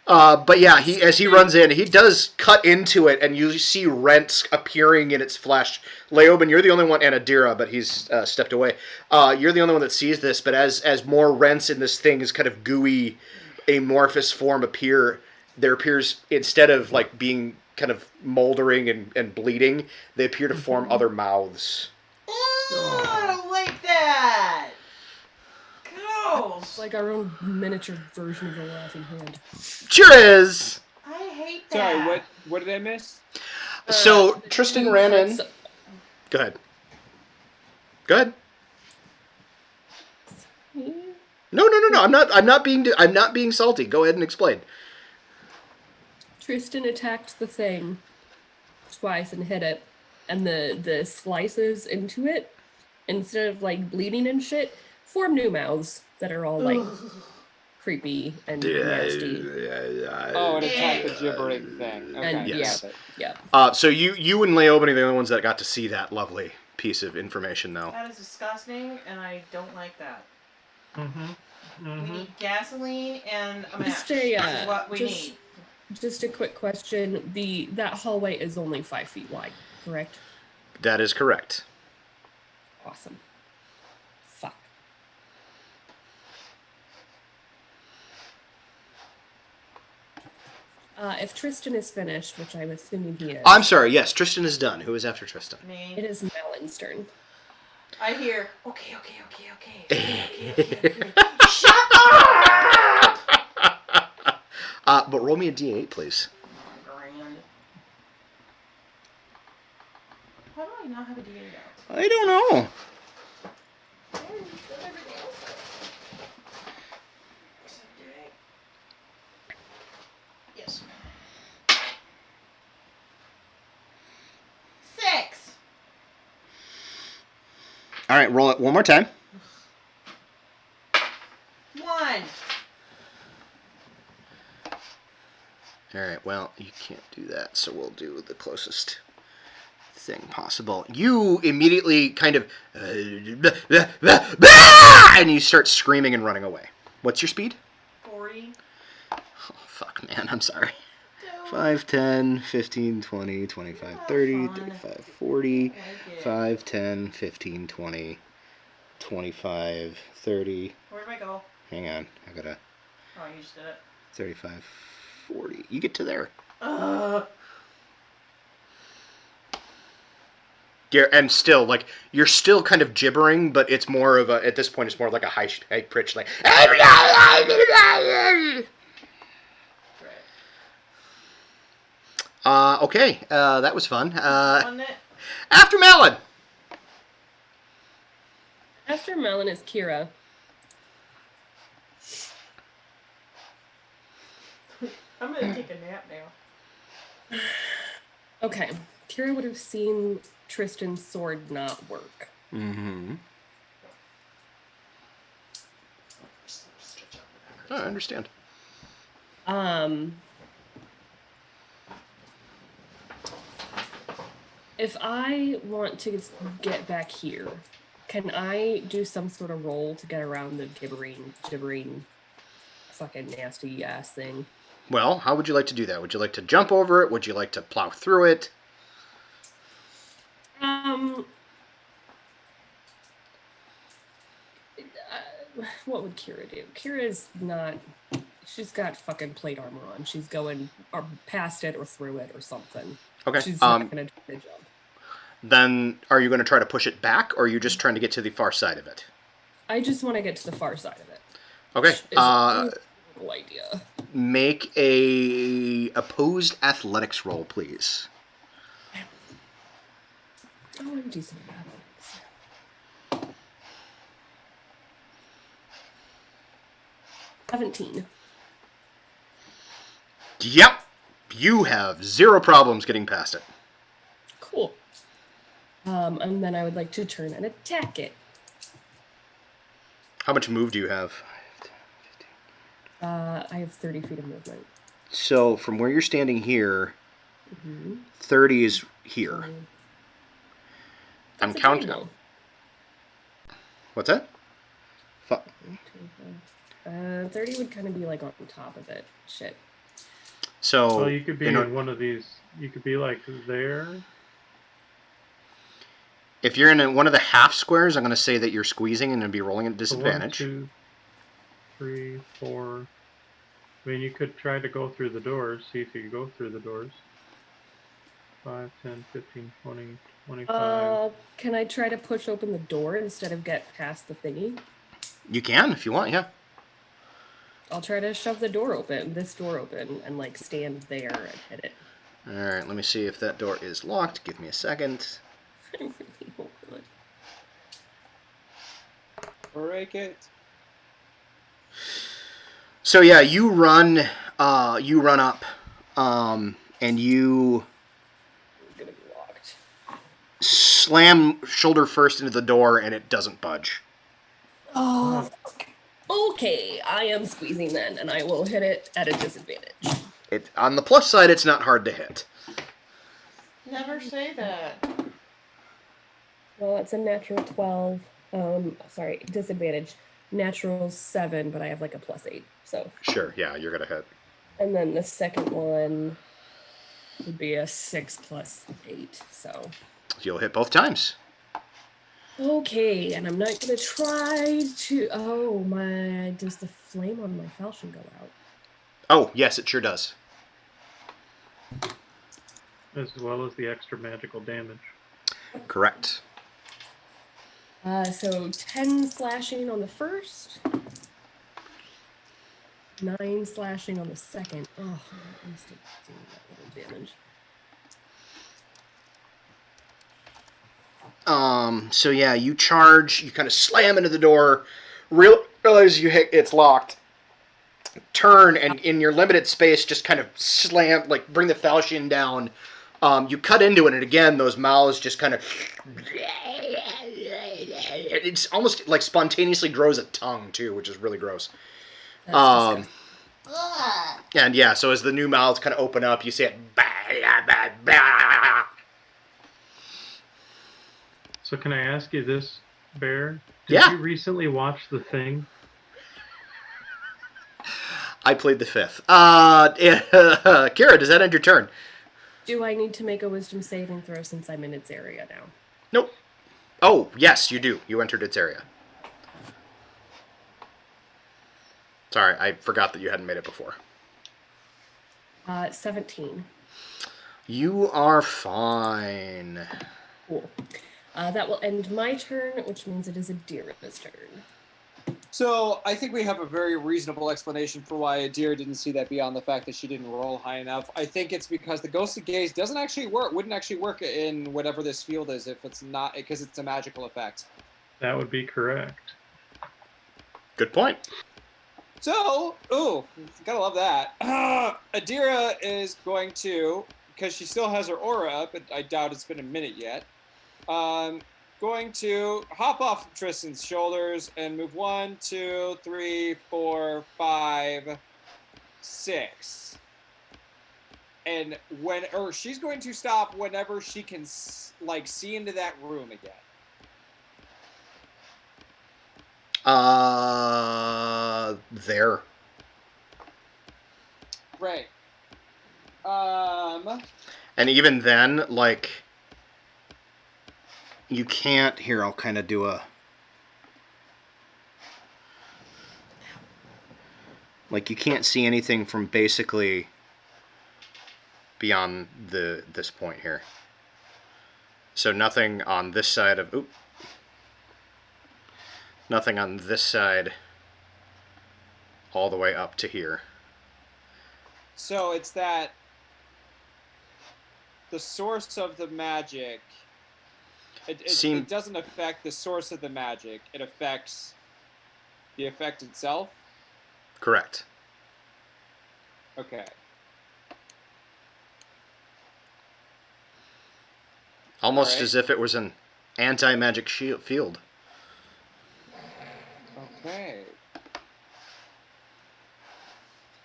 [SPEAKER 1] But yeah, as he runs in, he does cut into it, and you see rents appearing in its flesh. Leoben, you're the only one, and Adira, but he's stepped away. You're the only one that sees this, but as more rents in this thing's kind of gooey, amorphous form appear, there appears, instead of like being kind of moldering and bleeding, they appear to form other mouths.
[SPEAKER 2] Oh, I don't like that. Gross.
[SPEAKER 3] It's like our own miniature version of a laughing hand.
[SPEAKER 1] Sure is!
[SPEAKER 2] I hate that.
[SPEAKER 6] Sorry, what did I miss?
[SPEAKER 1] So, Tristan ran in.
[SPEAKER 3] So-
[SPEAKER 1] Go ahead. Go ahead. No. I'm not being salty. Go ahead and explain.
[SPEAKER 3] Tristan attacked the thing twice and hit it, and the slices into it, instead of like bleeding and shit, form new mouths that are all like creepy and nasty.
[SPEAKER 6] Oh, it attacked the gibbering thing. Okay,
[SPEAKER 3] And
[SPEAKER 1] Yes.
[SPEAKER 6] got it.
[SPEAKER 3] Yeah.
[SPEAKER 1] So you and Leoben are the only ones that got to see that lovely piece of information, though.
[SPEAKER 2] That is disgusting, and I don't like that.
[SPEAKER 4] Mm-hmm.
[SPEAKER 2] We
[SPEAKER 4] Mm-hmm.
[SPEAKER 2] need gasoline and a match.
[SPEAKER 3] Just a,
[SPEAKER 2] This is what we need.
[SPEAKER 3] Just a quick question: that hallway is only 5 feet wide, correct?
[SPEAKER 1] That is correct.
[SPEAKER 3] Awesome. Fuck. If Tristan is finished, which I'm assuming he is.
[SPEAKER 1] I'm sorry. Yes, Tristan is done. Who is after Tristan?
[SPEAKER 2] Me.
[SPEAKER 3] It is Malin's turn.
[SPEAKER 2] I hear. Okay. Shut up!
[SPEAKER 1] But roll me a d8, please.
[SPEAKER 2] Grand. How do I not have a D8 out?
[SPEAKER 1] I don't know.
[SPEAKER 2] Yes. 6.
[SPEAKER 1] All right, roll it one more time.
[SPEAKER 2] 1.
[SPEAKER 1] All right, well, you can't do that, so we'll do the closest thing possible. You immediately kind of... and you start screaming and running away. What's your speed?
[SPEAKER 2] 40.
[SPEAKER 1] Oh, fuck, man, I'm sorry.
[SPEAKER 2] Don't
[SPEAKER 1] 5, 10, 15, 20, 25, 30,
[SPEAKER 2] fun.
[SPEAKER 1] 35, 40,
[SPEAKER 2] like it.
[SPEAKER 1] 5, 10, 15, 20, 25, 30.
[SPEAKER 2] Where'd I go?
[SPEAKER 1] Hang on, I gotta...
[SPEAKER 2] Oh, you just did it.
[SPEAKER 1] 35, 40. You get to there. And still, like, you're still kind of gibbering, but it's more of a, at this point, it's more like a high pitch, like... Okay, that was fun.
[SPEAKER 2] Wasn't it?
[SPEAKER 1] After Malin!
[SPEAKER 3] After Malin is Kira.
[SPEAKER 2] I'm gonna take a nap now.
[SPEAKER 3] Okay. Kira would have seen Tristan's sword not work.
[SPEAKER 1] Mm-hmm. Oh, I understand.
[SPEAKER 3] If I want to get back here, can I do some sort of roll to get around the gibbering, fucking nasty ass thing?
[SPEAKER 1] Well, how would you like to do that? Would you like to jump over it? Would you like to plow through it?
[SPEAKER 3] What would Kira do? Kira's not... She's got fucking plate armor on. She's going past it or through it or something.
[SPEAKER 1] Okay.
[SPEAKER 3] She's not going to do the jump.
[SPEAKER 1] Then, are you going to try to push it back, or are you just trying to get to the far side of it?
[SPEAKER 3] I just want to get to the far side of it.
[SPEAKER 1] Okay.
[SPEAKER 3] It's a cool idea.
[SPEAKER 1] Make a opposed athletics roll, please.
[SPEAKER 3] Oh, I'm decent at athletics. $17.
[SPEAKER 1] Yep. You have 0 problems getting past it.
[SPEAKER 3] Cool. And then I would like to turn and attack it.
[SPEAKER 1] How much move do you have?
[SPEAKER 3] I have 30 feet of movement.
[SPEAKER 1] So, from where you're standing here, 30 is here. I'm counting. What's that?
[SPEAKER 3] 30 would kind of be like on top of it. Shit.
[SPEAKER 1] So,
[SPEAKER 4] well, you could be in one of these. You could be like there.
[SPEAKER 1] If you're in one of the half squares, I'm going to say that you're squeezing and be rolling at disadvantage.
[SPEAKER 4] So 1, 2, 3, 4. I mean, you could try to go through the doors. See if you can go through the doors. 5, 10, 15, 20, 25.
[SPEAKER 3] Can I try to push open the door instead of get past the thingy?
[SPEAKER 1] You can, if you want, yeah.
[SPEAKER 3] I'll try to shove this door open, and, like, stand there and hit it.
[SPEAKER 1] Alright, let me see if that door is locked. Give me a second.
[SPEAKER 3] I really hope not.
[SPEAKER 6] Break it.
[SPEAKER 1] So yeah, you run up, and you
[SPEAKER 3] Gonna be locked.
[SPEAKER 1] slam shoulder first into the door, and it doesn't budge.
[SPEAKER 3] Oh, fuck. Okay, I am squeezing then, and I will hit it at a disadvantage.
[SPEAKER 1] On the plus side, it's not hard to hit.
[SPEAKER 2] Never say that.
[SPEAKER 3] Well, it's a natural 12. Sorry, disadvantage. Natural 7, but I have like a +8, so.
[SPEAKER 1] Sure, yeah, you're gonna hit.
[SPEAKER 3] And then the second one would be a 6 + 8, so.
[SPEAKER 1] You'll hit both times.
[SPEAKER 3] Okay, and I'm not gonna try to. Oh my! Does the flame on my falchion go out?
[SPEAKER 1] Oh, yes, it sure does.
[SPEAKER 4] As well as the extra magical damage.
[SPEAKER 1] Correct.
[SPEAKER 3] So 10 slashing on the first. 9 slashing on the second. Oh, I'm still seeing that little damage.
[SPEAKER 1] So yeah, you charge, you kind of slam into the door, realize it's locked, turn, and in your limited space, just kind of slam, like bring the falchion down. You cut into it, and again, those mouths just kind of. It's almost like spontaneously grows a tongue too, which is really gross.
[SPEAKER 3] That's disgusting.
[SPEAKER 1] And yeah, so as the new mouths kind of open up, you see it.
[SPEAKER 4] So can I ask you this, Bear? Did
[SPEAKER 1] Yeah.
[SPEAKER 4] you recently watch The Thing?
[SPEAKER 1] I played the fifth. Kira, does that end your turn?
[SPEAKER 3] Do I need to make a wisdom saving throw since I'm in its area now?
[SPEAKER 1] Nope. Oh, yes, you do. You entered its area. Sorry, I forgot that you hadn't made it before.
[SPEAKER 3] 17.
[SPEAKER 1] You are fine.
[SPEAKER 3] Cool. That will end my turn, which means it is Adira's turn.
[SPEAKER 6] So I think we have a very reasonable explanation for why Adira didn't see that beyond the fact that she didn't roll high enough. I think it's because the Ghostly Gaze wouldn't actually work in whatever this field is if it's not, because it's a magical effect.
[SPEAKER 4] That would be correct.
[SPEAKER 1] Good point.
[SPEAKER 6] So, gotta love that. Adira is going to, because she still has her aura up, but I doubt it's been a minute yet, going to hop off of Tristan's shoulders and move 1, 2, 3, 4, 5, 6. And she's going to stop whenever she can see into that room again.
[SPEAKER 1] There.
[SPEAKER 6] Right.
[SPEAKER 1] And even then, like, you can't. Here, I'll kind of do a. Like, you can't see anything from basically beyond this point here. So nothing on this side of. Oop. Nothing on this side all the way up to here.
[SPEAKER 6] So it's that the source of the magic, it doesn't affect the source of the magic. It affects the effect itself?
[SPEAKER 1] Correct.
[SPEAKER 6] Okay.
[SPEAKER 1] Almost
[SPEAKER 6] Alright.
[SPEAKER 1] as if it was an anti-magic field.
[SPEAKER 6] Okay.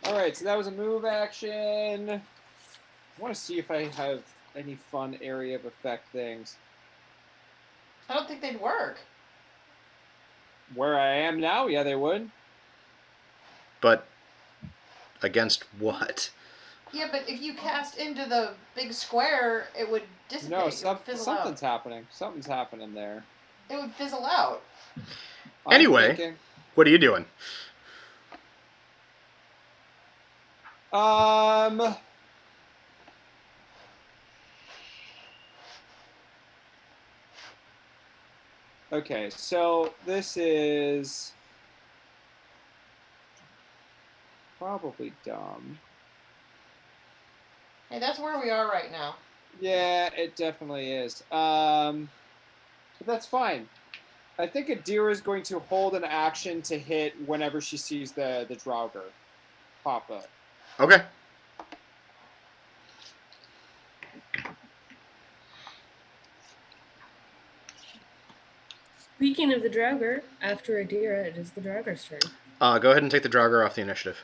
[SPEAKER 6] Alright, so that was a move action. I want to see if I have any fun area of effect things.
[SPEAKER 2] I don't think they'd work.
[SPEAKER 6] Where I am now, yeah, they would.
[SPEAKER 1] But against what?
[SPEAKER 2] Yeah, but if you cast into the big square, it would dissipate.
[SPEAKER 6] No,
[SPEAKER 2] It would fizzle
[SPEAKER 6] something's
[SPEAKER 2] out.
[SPEAKER 6] happening. Something's happening there.
[SPEAKER 2] It would fizzle out.
[SPEAKER 1] Anyway.
[SPEAKER 6] I'm thinking,
[SPEAKER 1] What are you doing?
[SPEAKER 6] Okay, so this is probably dumb.
[SPEAKER 2] Hey, that's where we are right now.
[SPEAKER 6] Yeah, it definitely is. But that's fine. I think Adira is going to hold an action to hit whenever she sees the Draugr pop up.
[SPEAKER 1] Okay.
[SPEAKER 3] Speaking of the Draugr, after Adira, it is the Draugr's turn.
[SPEAKER 1] Go ahead and take the Draugr off the initiative.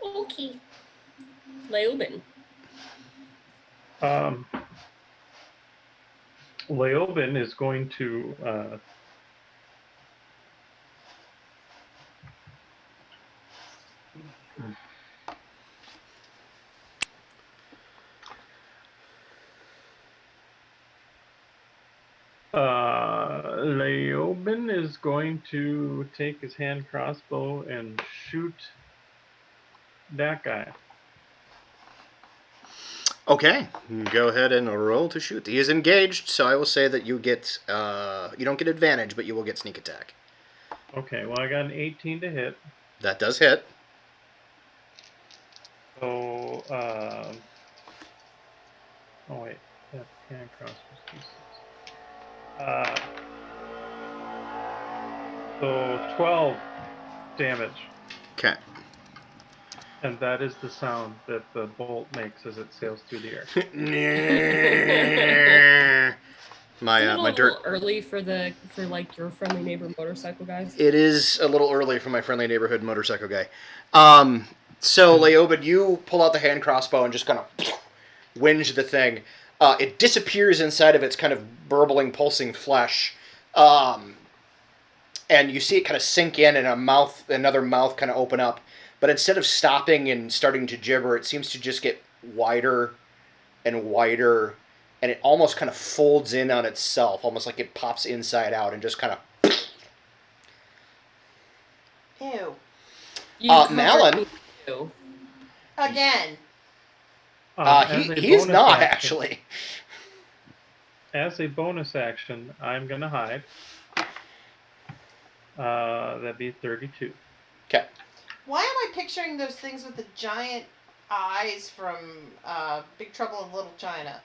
[SPEAKER 3] Okay. Leoben.
[SPEAKER 4] Leoben is going to Leoben is going to take his hand crossbow and shoot that guy.
[SPEAKER 1] Okay, go ahead and roll to shoot. He is engaged, so I will say that you get you don't get advantage, but you will get sneak attack.
[SPEAKER 4] Okay, well I got an 18 to hit.
[SPEAKER 1] That does hit.
[SPEAKER 4] So, oh wait, that hand crossbows D6. So 12 damage,
[SPEAKER 1] Okay.
[SPEAKER 4] and that is the sound that the bolt makes as it sails through the air.
[SPEAKER 1] my
[SPEAKER 3] Is it a
[SPEAKER 1] my
[SPEAKER 3] little
[SPEAKER 1] dirt.
[SPEAKER 3] early for like your friendly neighbor motorcycle guys?
[SPEAKER 1] It is a little early for my friendly neighborhood motorcycle guy. So Leoben, you pull out the hand crossbow and just kind of whinge the thing. It disappears inside of its kind of burbling, pulsing flesh. And you see it kind of sink in and another mouth kind of open up. But instead of stopping and starting to gibber, it seems to just get wider and wider, and it almost kind of folds in on itself, almost like it pops inside out and just kind of.
[SPEAKER 2] Ew.
[SPEAKER 3] You covered
[SPEAKER 1] Malin.
[SPEAKER 3] me too.
[SPEAKER 2] Again.
[SPEAKER 1] He's not actually.
[SPEAKER 4] As a bonus action, I'm gonna hide. That'd be 32.
[SPEAKER 1] Okay.
[SPEAKER 2] Why am I picturing those things with the giant eyes from Big Trouble in Little China?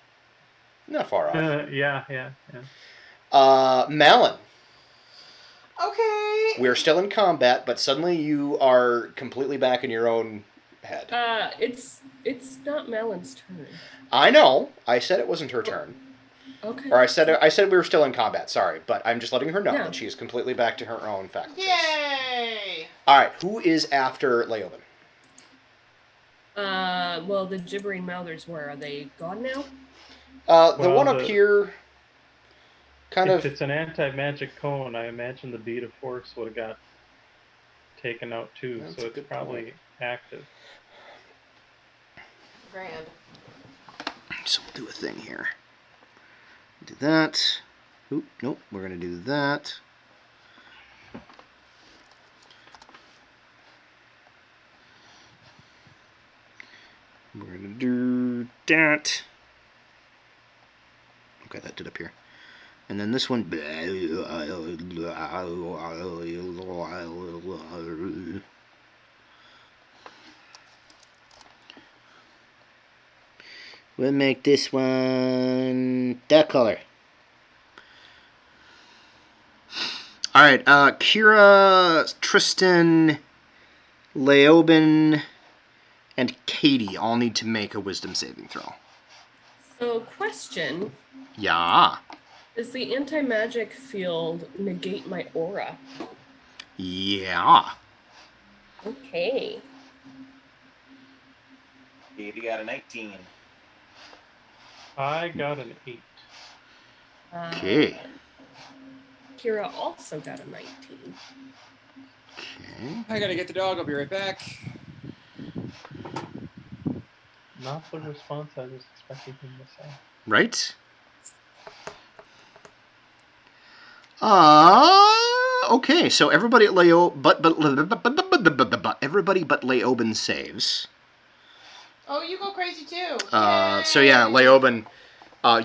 [SPEAKER 1] Not far off.
[SPEAKER 4] Yeah.
[SPEAKER 1] Malin.
[SPEAKER 2] Okay.
[SPEAKER 1] We are still in combat, but suddenly you are completely back in your own head.
[SPEAKER 3] It's not Malin's turn.
[SPEAKER 1] I know. I said it wasn't her turn.
[SPEAKER 3] Okay.
[SPEAKER 1] Or I said we were still in combat. Sorry, but I'm just letting her know
[SPEAKER 3] Yeah.
[SPEAKER 1] that she is completely back to her own faculties.
[SPEAKER 2] Yay!
[SPEAKER 1] All right. Who is after Leoben?
[SPEAKER 3] Well, the gibbering mouthers, where are they gone now?
[SPEAKER 1] The one up here.
[SPEAKER 4] If it's an anti-magic cone, I imagine the bead of force would have got taken out too,
[SPEAKER 1] That's
[SPEAKER 4] so
[SPEAKER 1] a
[SPEAKER 4] it's
[SPEAKER 1] good
[SPEAKER 4] probably
[SPEAKER 1] point.
[SPEAKER 4] active.
[SPEAKER 2] Grand.
[SPEAKER 1] So we'll do a thing here. Do that. Oop, nope. We're gonna do that. We're gonna do that. Okay, that did appear. And then this one. We'll make this one that color. Alright, Kira, Tristan, Leoben, and Katie all need to make a wisdom saving throw.
[SPEAKER 3] So, question:
[SPEAKER 1] Yeah.
[SPEAKER 3] does the anti-magic field negate my aura?
[SPEAKER 1] Yeah.
[SPEAKER 3] Okay.
[SPEAKER 5] Katie got a 19.
[SPEAKER 4] I got an 8.
[SPEAKER 1] Okay.
[SPEAKER 3] Kira also got a 19.
[SPEAKER 1] Okay.
[SPEAKER 6] I gotta get the dog. I'll be right back.
[SPEAKER 4] Not the response I was expecting him to say.
[SPEAKER 1] Right? Okay, so everybody at everybody but Leoben saves.
[SPEAKER 2] Oh, you go crazy too.
[SPEAKER 1] So yeah, Leoben,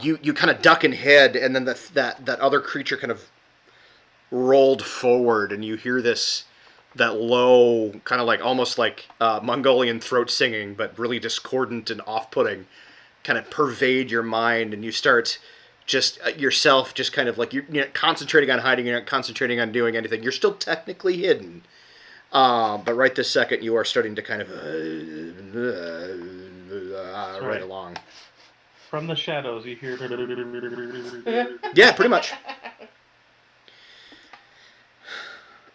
[SPEAKER 1] you kind of duck and head, and then that other creature kind of rolled forward, and you hear that low, kind of like almost like Mongolian throat singing, but really discordant and off-putting, kind of pervade your mind, and you start just yourself just kind of like you're not concentrating on hiding, you're not concentrating on doing anything. You're still technically hidden, but right this second you are starting to kind of right along.
[SPEAKER 4] From the shadows, you hear.
[SPEAKER 1] Yeah, pretty much.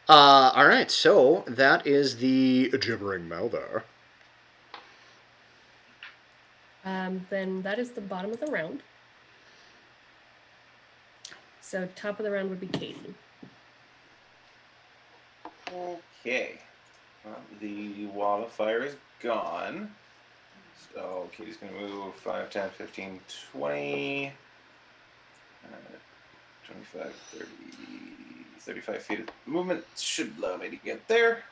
[SPEAKER 1] All right, so that is the gibbering mouther.
[SPEAKER 3] Then that is the bottom of the round. So top of the round would be Katie.
[SPEAKER 5] Okay. Well, the wall of fire is gone. So Katie's going to move 5, 10, 15, 20, 25, 30, 35 feet of movement. Should allow me to get there.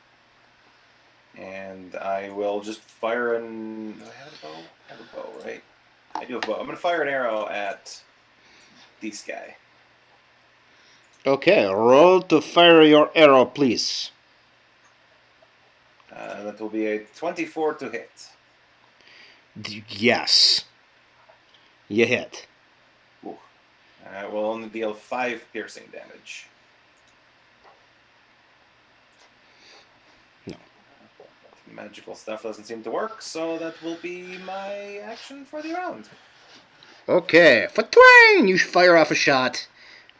[SPEAKER 5] And I will just fire an... Do I have a bow? I have a bow, right? I do have bow. I'm going to fire an arrow at this guy.
[SPEAKER 1] Okay, roll to fire your arrow, please.
[SPEAKER 5] That will be a 24 to hit.
[SPEAKER 1] Yes. You hit.
[SPEAKER 5] Ooh. Will only deal 5 piercing damage.
[SPEAKER 1] No.
[SPEAKER 5] Magical stuff doesn't seem to work, so that will be my action for the round.
[SPEAKER 1] Okay, for twang! You fire off a shot.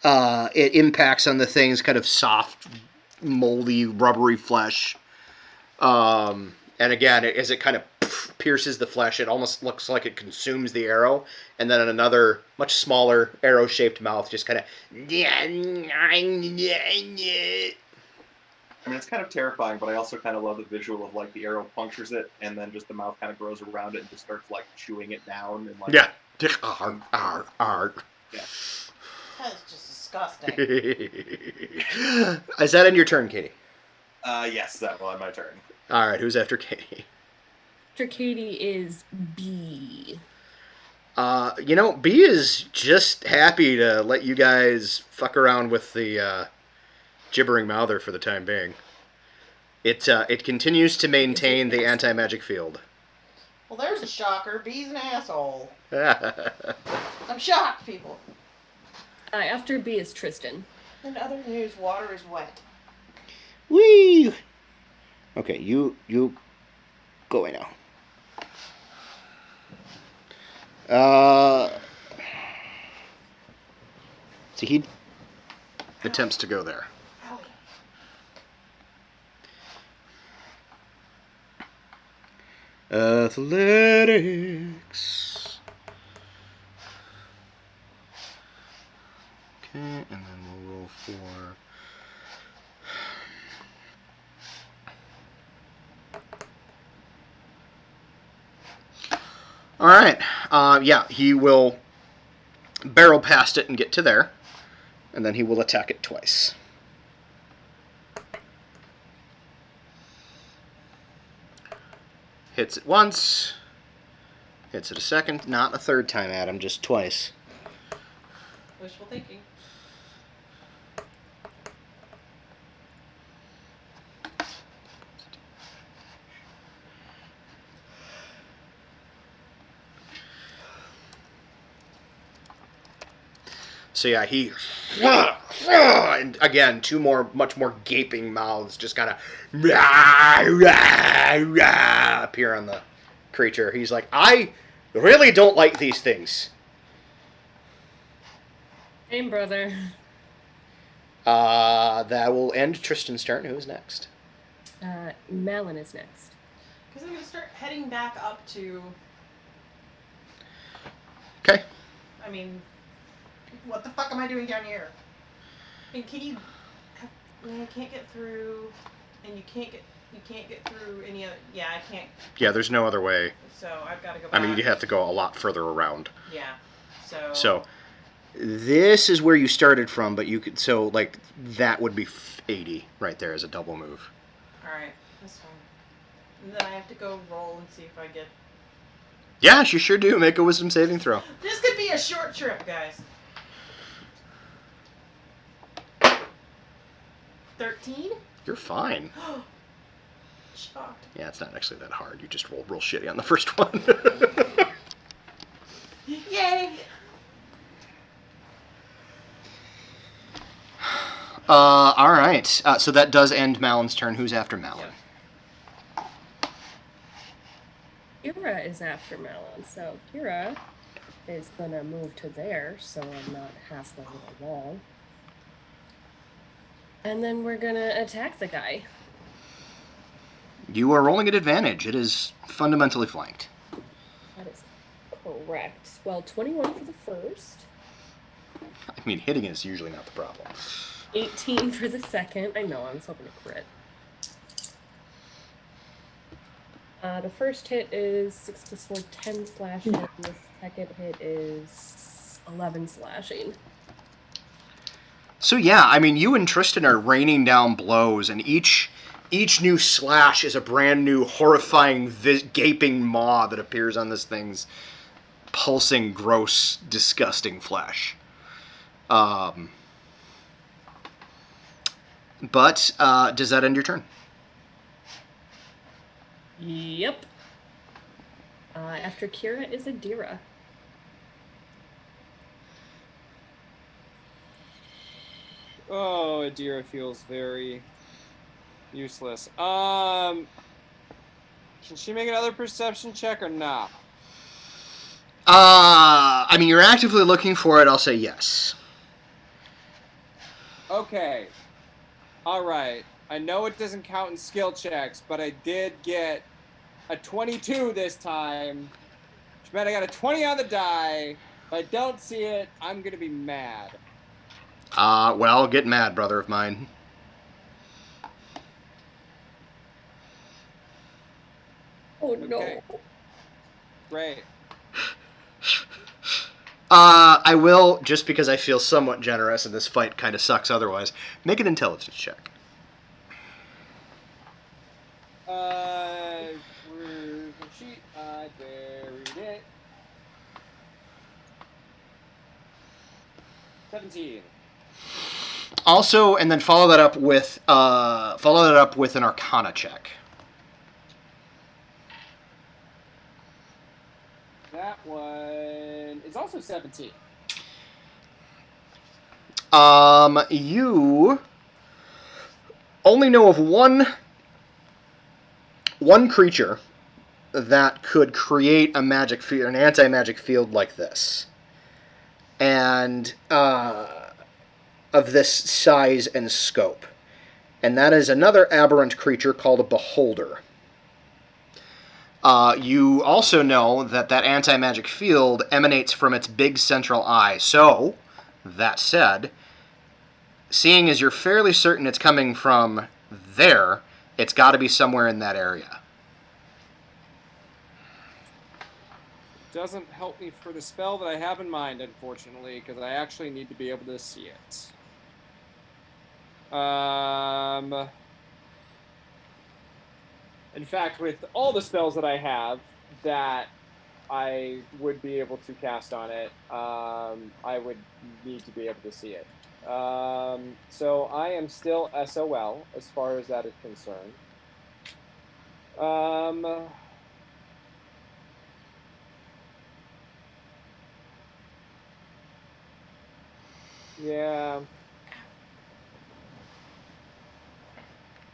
[SPEAKER 1] It impacts on the thing's kind of soft, moldy, rubbery flesh. And again, as it kind of pierces the flesh, it almost looks like it consumes the arrow. And then another, much smaller, arrow-shaped mouth just kind of...
[SPEAKER 5] I mean, it's kind of terrifying, but I also kind of love the visual of, like, the arrow punctures it, and then just the mouth kind of grows around it and just starts, like, chewing it down. And like,
[SPEAKER 1] Yeah. Arr, arr, arr.
[SPEAKER 5] Yeah.
[SPEAKER 2] That's just disgusting.
[SPEAKER 1] Is that in your turn, Katie?
[SPEAKER 5] Yes, that will end my turn.
[SPEAKER 1] All right, who's after Katie?
[SPEAKER 3] After Katie is B.
[SPEAKER 1] B is just happy to let you guys fuck around with the gibbering mouther for the time being. It continues to maintain the anti-magic field.
[SPEAKER 2] Well, there's a shocker. B's an asshole. I'm shocked, people.
[SPEAKER 3] After B is Tristan.
[SPEAKER 2] In other news, water is wet.
[SPEAKER 1] Whee! Okay, you go away now. So he attempts to go there.
[SPEAKER 2] Owie.
[SPEAKER 1] Athletics. Okay, and then we'll roll for... All right. Yeah, he will barrel past it and get to there, and then he will attack it twice. Hits it once, hits it a second, not a third time, Adam, just twice.
[SPEAKER 2] Wishful thinking.
[SPEAKER 1] So yeah, he, and again, two more, much more gaping mouths just kind of appear on the creature. He's like, I really don't like these things.
[SPEAKER 3] Same brother.
[SPEAKER 1] That will end Tristan's turn. Who's next?
[SPEAKER 3] Malin is next.
[SPEAKER 2] Because I'm going to start heading back up to...
[SPEAKER 1] Okay.
[SPEAKER 2] I mean, what the fuck am I doing down here? And can you... I can't get through... And you can't get through any other... Yeah, I can't...
[SPEAKER 1] Yeah, there's no other way.
[SPEAKER 2] So I've got to go back.
[SPEAKER 1] I mean, you have to go a lot further around.
[SPEAKER 2] Yeah. So...
[SPEAKER 1] So, this is where you started from, but you could... So, like, that would be 80 right there as a double move.
[SPEAKER 2] Alright, that's fine. And then I have to go roll and see if I get...
[SPEAKER 1] Yeah, you sure do. Make a wisdom saving throw.
[SPEAKER 2] This could be a short trip, guys. 13?
[SPEAKER 1] You're fine.
[SPEAKER 2] Shocked.
[SPEAKER 1] Yeah, it's not actually that hard. You just rolled real shitty on the first one.
[SPEAKER 2] Yay!
[SPEAKER 1] All right. So that does end Malin's turn. Who's after Malin?
[SPEAKER 3] Kira is after Malin, so Kira is gonna move to there, so I'm not halfway to the wall. And then we're gonna attack the guy.
[SPEAKER 1] You are rolling at advantage. It is fundamentally flanked.
[SPEAKER 3] That is correct. Well, 21 for the first,
[SPEAKER 1] I mean, hitting is usually not the problem.
[SPEAKER 3] 18 for the second. I know, I was hoping to crit. The first hit is 6 plus 4, 10 slashing. The second hit is 11 slashing.
[SPEAKER 1] So yeah, I mean, you and Tristan are raining down blows, and each new slash is a brand new, horrifying, gaping maw that appears on this thing's pulsing, gross, disgusting flesh. But does that end your turn?
[SPEAKER 3] Yep. After Kira is Adira.
[SPEAKER 6] Oh, Adira feels very useless. Can she make another perception check or not?
[SPEAKER 1] I mean, you're actively looking for it. I'll say yes.
[SPEAKER 6] Okay. All right. I know it doesn't count in skill checks, but I did get a 22 this time. Which meant I got a 20 on the die. If I don't see it, I'm going to be mad.
[SPEAKER 1] Well, get mad, brother of mine.
[SPEAKER 3] Oh no.
[SPEAKER 6] Okay. Great.
[SPEAKER 1] I will, just because I feel somewhat generous and this fight kind of sucks otherwise, make an intelligence check.
[SPEAKER 6] Where's the sheet? I buried it. 17.
[SPEAKER 1] Also, and then follow that up with an Arcana check.
[SPEAKER 6] That one is also 17.
[SPEAKER 1] You only know of one creature that could create a magic field, an anti-magic field like this, and of this size and scope, and that is another aberrant creature called a Beholder. You also know that anti-magic field emanates from its big central eye. So, that said, seeing as you're fairly certain it's coming from there, it's got to be somewhere in that area.
[SPEAKER 6] Doesn't help me for the spell that I have in mind, unfortunately, because I actually need to be able to see it. In fact, with all the spells that I have that I would be able to cast on it, I would need to be able to see it. So I am still SOL as far as that is concerned. Yeah.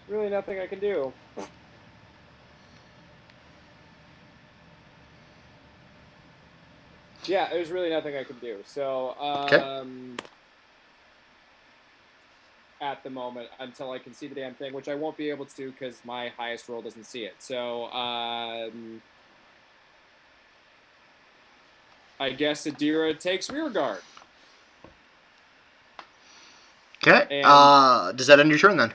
[SPEAKER 6] Really nothing I can do. Yeah, there's really nothing I can do. So, at the moment, until I can see the damn thing, which I won't be able to because my highest roll doesn't see it. So, I guess Adira takes rear guard.
[SPEAKER 1] Okay. Does that end your turn then?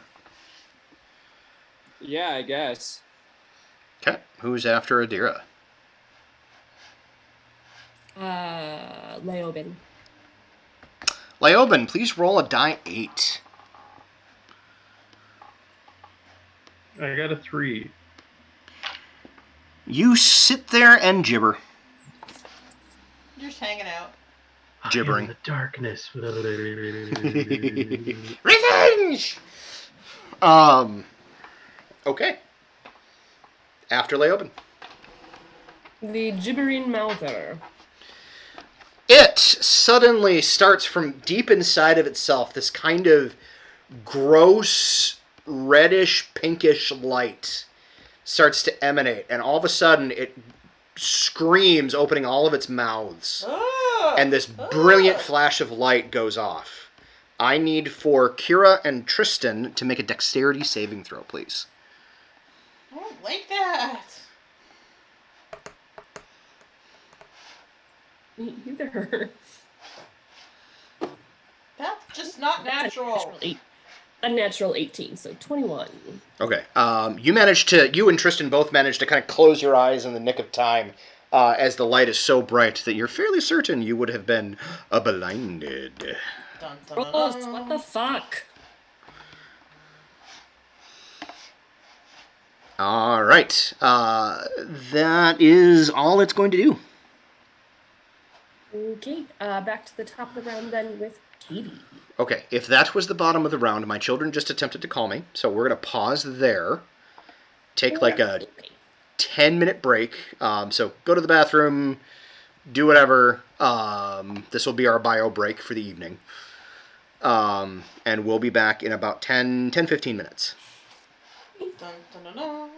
[SPEAKER 6] Yeah, I guess.
[SPEAKER 1] Okay. Who's after Adira?
[SPEAKER 3] Leoben.
[SPEAKER 1] Leoben, please roll a die 8.
[SPEAKER 4] I got a 3.
[SPEAKER 1] You sit there and gibber.
[SPEAKER 2] Just hanging out.
[SPEAKER 1] Gibbering.
[SPEAKER 4] In the darkness.
[SPEAKER 1] Revenge! Okay. After Leoben.
[SPEAKER 3] The gibbering mouther.
[SPEAKER 1] It suddenly starts from deep inside of itself, this kind of gross, reddish, pinkish light starts to emanate, and all of a sudden it screams, opening all of its mouths. And this brilliant flash of light goes off. I need for Kira and Tristan to make a dexterity saving throw, please.
[SPEAKER 2] I don't like that.
[SPEAKER 3] Me either.
[SPEAKER 2] That's just not natural.
[SPEAKER 3] A natural 18, so 21.
[SPEAKER 1] Okay. You and Tristan both managed to kind of close your eyes in the nick of time as the light is so bright that you're fairly certain you would have been blinded.
[SPEAKER 2] Dun, dun,
[SPEAKER 3] Gross,
[SPEAKER 2] dun, dun.
[SPEAKER 3] what the fuck?
[SPEAKER 1] All right. That is all it's going to do.
[SPEAKER 3] Okay, back to the top of the round then with Katie.
[SPEAKER 1] Okay, if that was the bottom of the round, my children just attempted to call me, so we're going to pause there. Take like a
[SPEAKER 3] Okay.
[SPEAKER 1] 10-minute break. So go to the bathroom, do whatever. This will be our bio break for the evening. And we'll be back in about 15 minutes.
[SPEAKER 2] Dun, dun, dun, dun.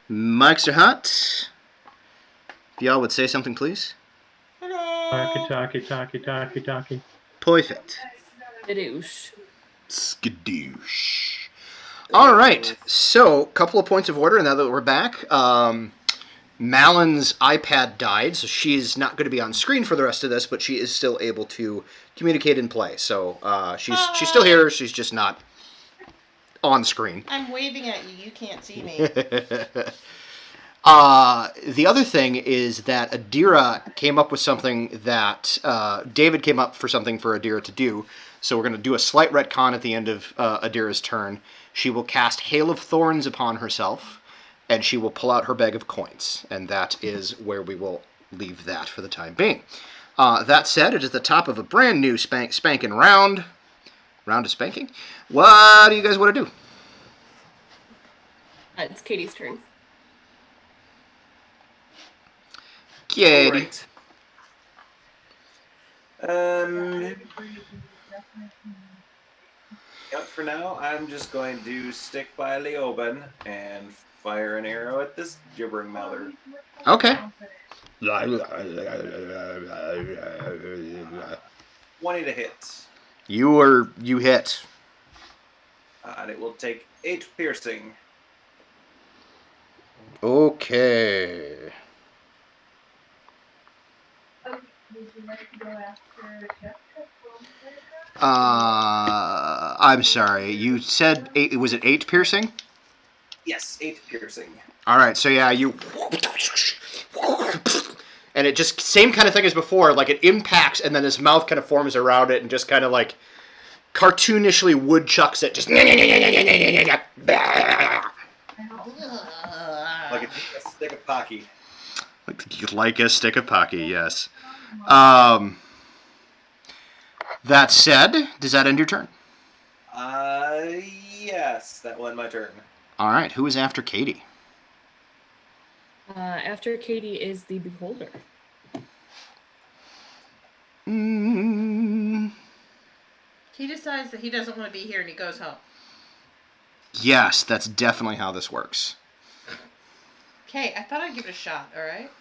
[SPEAKER 1] Mics are hot. If y'all would say something, please.
[SPEAKER 2] Hello.
[SPEAKER 4] Talkie.
[SPEAKER 1] Perfect.
[SPEAKER 3] Skadoosh.
[SPEAKER 1] Skadoosh. All right. So, couple of points of order now that we're back. Malon's iPad died, so she's not going to be on screen for the rest of this, but she is still able to communicate and play. So she's still here. She's just not on screen.
[SPEAKER 2] I'm waving at you. You can't see me.
[SPEAKER 1] The other thing is that Adira came up with something that David came up for something for Adira to do. So we're going to do a slight retcon at the end of Adira's turn. She will cast Hail of Thorns upon herself, and she will pull out her bag of coins. And that is where we will leave that for the time being. That said, it is the top of a brand new spanking round. Round of spanking? What do you guys want to do?
[SPEAKER 3] It's Katie's turn.
[SPEAKER 1] Katie.
[SPEAKER 5] Alright. Yep, for now, I'm just going to stick by Leoben and fire an arrow at this gibbering mallard.
[SPEAKER 1] Okay.
[SPEAKER 5] 20 to hit.
[SPEAKER 1] You hit.
[SPEAKER 5] And it will take 8 piercing.
[SPEAKER 1] Okay.
[SPEAKER 7] Would you like to go after Jessica?
[SPEAKER 1] I'm sorry. You said 8. Was it 8 piercing?
[SPEAKER 5] Yes, 8 piercing.
[SPEAKER 1] All right. So yeah, you. And it just same kind of thing as before. Like it impacts, and then his mouth kind of forms around it, and just kind of like cartoonishly woodchucks it. Just.
[SPEAKER 5] Like a stick of Pocky.
[SPEAKER 1] Like a stick of Pocky. Yes. That said, does that end your turn?
[SPEAKER 5] Yes, that will end my turn.
[SPEAKER 1] All right. Who is after Katie?
[SPEAKER 3] After Katie is the Beholder.
[SPEAKER 2] He decides that he doesn't want to be here and he goes home.
[SPEAKER 1] Yes, that's definitely how this works.
[SPEAKER 2] Okay, I thought I'd give it a shot, alright?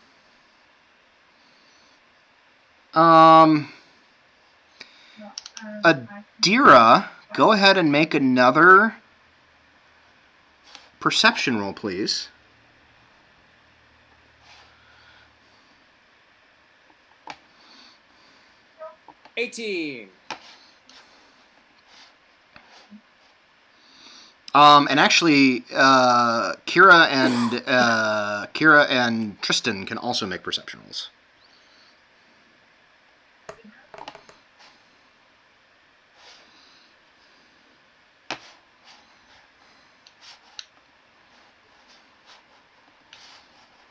[SPEAKER 1] Adira, go ahead and make another perception roll, please.
[SPEAKER 6] $18.
[SPEAKER 1] And actually, Kira and Tristan can also make perception rolls.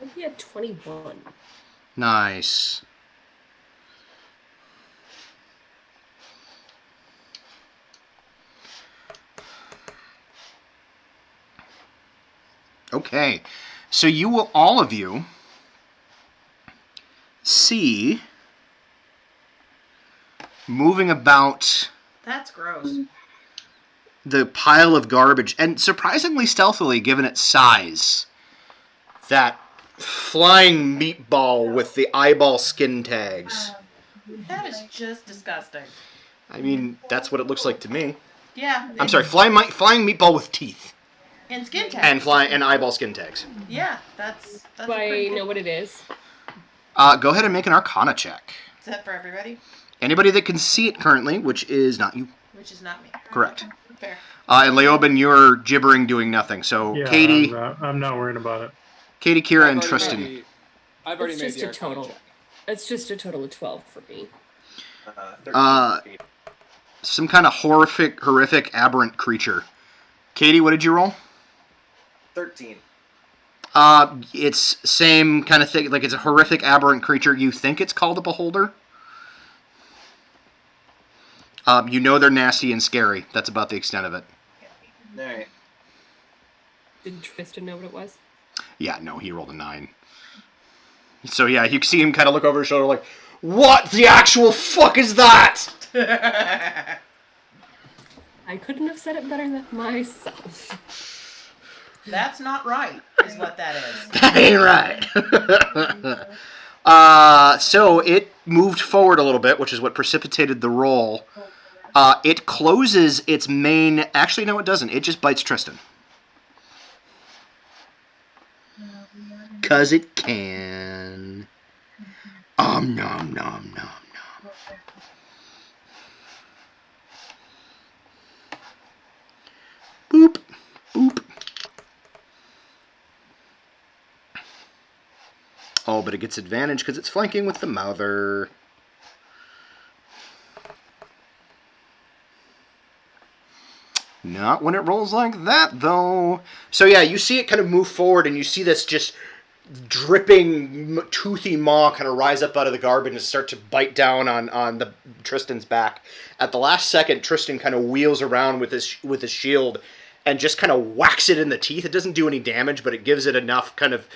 [SPEAKER 3] I think he had 21.
[SPEAKER 1] Nice. Okay, so you will, all of you, see moving about
[SPEAKER 2] That's gross.
[SPEAKER 1] the pile of garbage, and surprisingly stealthily given its size, that flying meatball with the eyeball skin tags.
[SPEAKER 2] That is just disgusting.
[SPEAKER 1] I mean, that's what it looks like to me.
[SPEAKER 2] Yeah.
[SPEAKER 1] I'm sorry, flying meatball with teeth.
[SPEAKER 2] And skin tags.
[SPEAKER 1] And eyeball skin tags.
[SPEAKER 2] Yeah, that's
[SPEAKER 3] Do
[SPEAKER 2] a pretty
[SPEAKER 3] I know
[SPEAKER 2] good.
[SPEAKER 3] what it is?
[SPEAKER 1] Go ahead and make an Arcana check.
[SPEAKER 2] Is that for everybody?
[SPEAKER 1] Anybody that can see it currently, which is not you.
[SPEAKER 2] Which is not me.
[SPEAKER 1] Correct.
[SPEAKER 2] Fair.
[SPEAKER 1] And Leoben, you're gibbering doing nothing. So
[SPEAKER 4] Yeah,
[SPEAKER 1] Katie,
[SPEAKER 4] I'm not worried about it.
[SPEAKER 1] Katie, Kira, and
[SPEAKER 6] I've already
[SPEAKER 1] Tristan.
[SPEAKER 6] made the- I've already
[SPEAKER 3] It's
[SPEAKER 6] made
[SPEAKER 3] just
[SPEAKER 6] the
[SPEAKER 3] a
[SPEAKER 6] Arcana
[SPEAKER 3] total.
[SPEAKER 6] check.
[SPEAKER 3] It's just a total of 12 for me.
[SPEAKER 5] 13 feet.
[SPEAKER 1] Some kind of horrific, aberrant creature. Katie, what did you roll?
[SPEAKER 5] 13.
[SPEAKER 1] It's same kind of thing. Like it's a horrific, aberrant creature. You think it's called a beholder. You know they're nasty and scary. That's about the extent of it.
[SPEAKER 5] Alright.
[SPEAKER 3] Did Tristan know what it was?
[SPEAKER 1] Yeah, no, he rolled a 9. So yeah, you see him kind of look over his shoulder like, what the actual fuck is that?
[SPEAKER 3] I couldn't have said it better than myself.
[SPEAKER 2] That's not right, is what that is.
[SPEAKER 1] That ain't right. So it moved forward a little bit, which is what precipitated the roll. It closes its main... Actually, no, it doesn't. It just bites Tristan. Because it can. Nom, nom, nom, nom. Boop, boop. Oh, but it gets advantage because it's flanking with the Mouther. Not when it rolls like that, though. So yeah, you see it kind of move forward, and you see this just dripping, toothy maw kind of rise up out of the garbage and start to bite down on the Tristan's back. At the last second, Tristan kind of wheels around with his shield and just kind of whacks it in the teeth. It doesn't do any damage, but it gives it enough kind of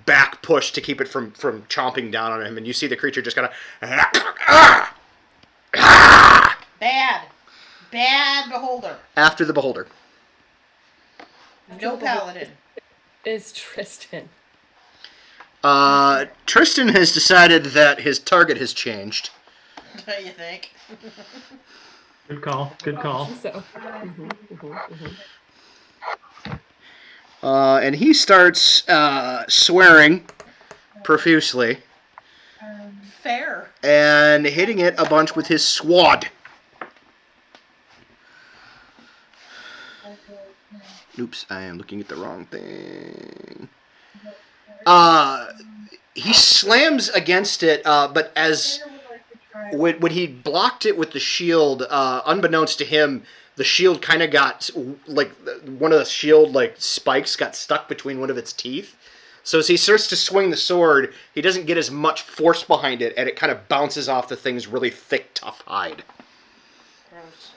[SPEAKER 1] back push to keep it from chomping down on him. And you see the creature just kind of...
[SPEAKER 2] Bad beholder.
[SPEAKER 1] After the beholder.
[SPEAKER 2] No paladin.
[SPEAKER 3] It's Tristan.
[SPEAKER 1] Tristan has decided that his target has changed.
[SPEAKER 2] What do you think?
[SPEAKER 4] Good call. Good call.
[SPEAKER 3] So.
[SPEAKER 1] And he starts swearing profusely.
[SPEAKER 2] Fair.
[SPEAKER 1] And hitting it a bunch with his sword. Oops, I am looking at the wrong thing. He slams against it, but as when he blocked it with the shield, unbeknownst to him, the shield kind of got, like, one of the shield, like, spikes got stuck between one of its teeth. So as he starts to swing the sword, he doesn't get as much force behind it, and it kind of bounces off the thing's really thick, tough hide.
[SPEAKER 2] Gross.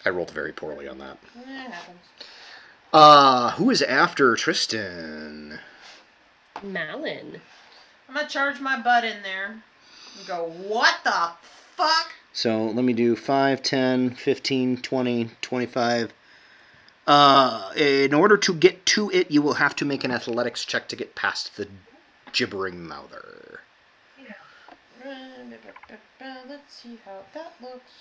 [SPEAKER 1] I rolled very poorly on that.
[SPEAKER 2] It happens.
[SPEAKER 1] Who is after Tristan?
[SPEAKER 3] Malin.
[SPEAKER 2] I'm gonna charge my butt in there and go, what the fuck?
[SPEAKER 1] So let me do 5, 10, 15, 20, 25. In order to get to it, you will have to make an athletics check to get past the gibbering mouther.
[SPEAKER 2] Let's see how that looks.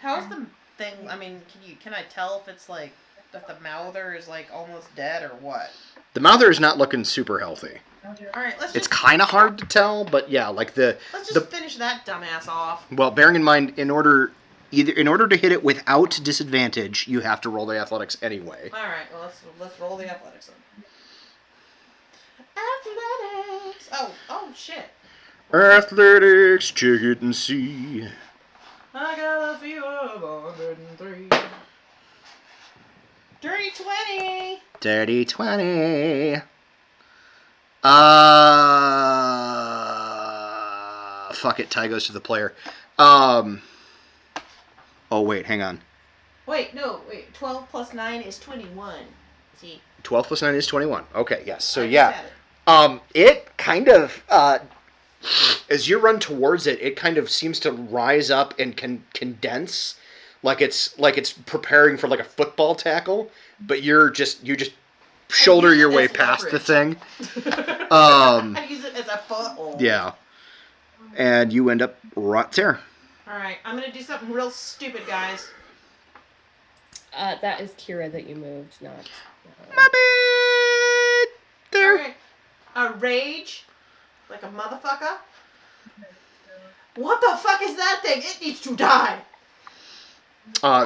[SPEAKER 2] How's the thing? I mean, can I tell if it's like if the mouther is like almost dead or what?
[SPEAKER 1] The mouther is not looking super healthy.
[SPEAKER 2] All right,
[SPEAKER 1] It's kind of hard to tell, but yeah, like let's
[SPEAKER 2] just finish that dumbass off.
[SPEAKER 1] Well, bearing in mind, in order to hit it without disadvantage, you have to roll the athletics anyway.
[SPEAKER 2] All right, well let's roll the athletics then. Athletics. Oh shit.
[SPEAKER 1] Athletics, check it and see.
[SPEAKER 2] I got a fever of 103. Dirty 20.
[SPEAKER 1] Dirty 20. Fuck it. Tie goes to the player. Oh, wait. Hang on.
[SPEAKER 2] Wait. 12 plus 9 is 21. See?
[SPEAKER 1] 12 plus 9 is 21. Okay, yes. So,
[SPEAKER 2] I just
[SPEAKER 1] yeah.
[SPEAKER 2] had it.
[SPEAKER 1] It kind of... as you run towards it, it kind of seems to rise up and condense, like it's preparing for like a football tackle, but you just shoulder your way past the thing.
[SPEAKER 2] I use it as a foothold.
[SPEAKER 1] Yeah, and you end up right there.
[SPEAKER 2] All right, I'm gonna do something real stupid, guys.
[SPEAKER 3] That is Kira that you moved, not.
[SPEAKER 1] My bad. There.
[SPEAKER 2] All right. A rage. Like a motherfucker? What the fuck is that thing? It needs to die!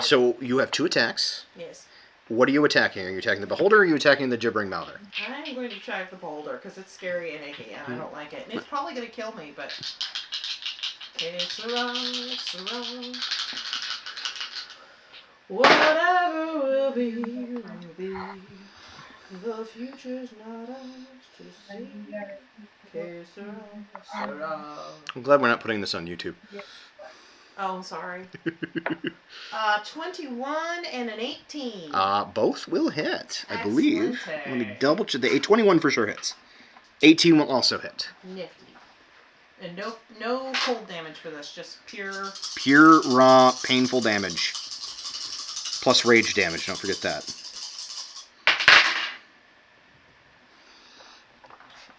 [SPEAKER 1] So you have 2 attacks.
[SPEAKER 2] Yes.
[SPEAKER 1] What are you attacking? Are you attacking the beholder or are you attacking the gibbering mouther?
[SPEAKER 2] I'm going to try the boulder because it's scary and icky and I don't like it. And it's probably going to kill me, but... Que sera, sera. Whatever will be, will be. The future's not ours to see. Que sera, sera.
[SPEAKER 1] I'm glad we're not putting this on YouTube.
[SPEAKER 2] Oh, I'm sorry. 21 and an 18.
[SPEAKER 1] Both will hit, I believe.
[SPEAKER 2] Excellent.
[SPEAKER 1] Let me double check. The 21 for sure hits. 18 will also hit.
[SPEAKER 2] Nifty. And no cold damage for this, just pure.
[SPEAKER 1] Pure, raw, painful damage. Plus rage damage, don't forget that.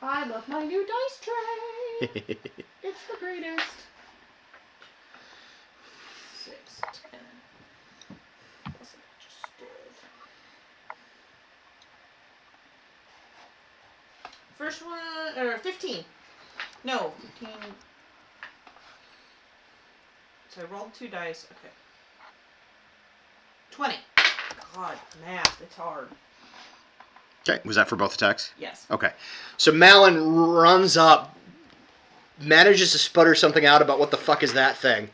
[SPEAKER 2] I love my new dice tray. It's the greatest. 6, 10. Plus I just did. First one, or 15. No, 15. So I rolled 2 dice. Okay. 20. God, math, it's hard.
[SPEAKER 1] Okay, was that for both attacks?
[SPEAKER 2] Yes.
[SPEAKER 1] Okay. So Malin runs up, manages to sputter something out about what the fuck is that thing.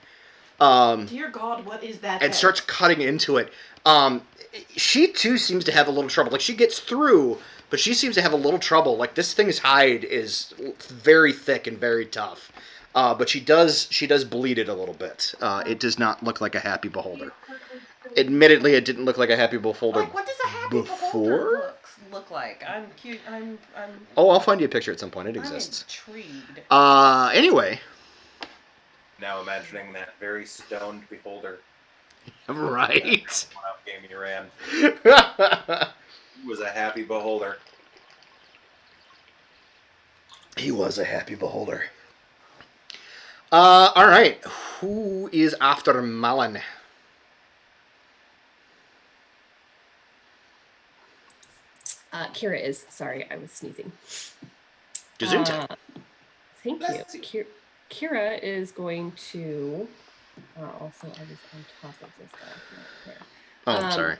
[SPEAKER 2] Dear God, what is that?
[SPEAKER 1] And starts cutting into it. She too seems to have a little trouble. Like, she gets through, but she seems to have a little trouble. Like, this thing's hide is very thick and very tough. But she does bleed it a little bit. It does not look like a happy beholder. Admittedly, it didn't look like a happy beholder.
[SPEAKER 2] Like, what does a happy beholder look like? I'm cute. I'm.
[SPEAKER 1] Oh, I'll find you a picture at some point. It exists.
[SPEAKER 2] I'm intrigued.
[SPEAKER 1] Anyway.
[SPEAKER 5] Now imagining that very stoned beholder.
[SPEAKER 1] Right.
[SPEAKER 5] One up game you ran. He was a happy beholder.
[SPEAKER 1] He was a happy beholder. All right. Who is after Malin?
[SPEAKER 3] Kira is. Sorry, I was sneezing.
[SPEAKER 1] Gesundheit.
[SPEAKER 3] Thank you. Kira is going to. Also, I was on top of this guy. Not there.
[SPEAKER 1] Oh, I'm sorry.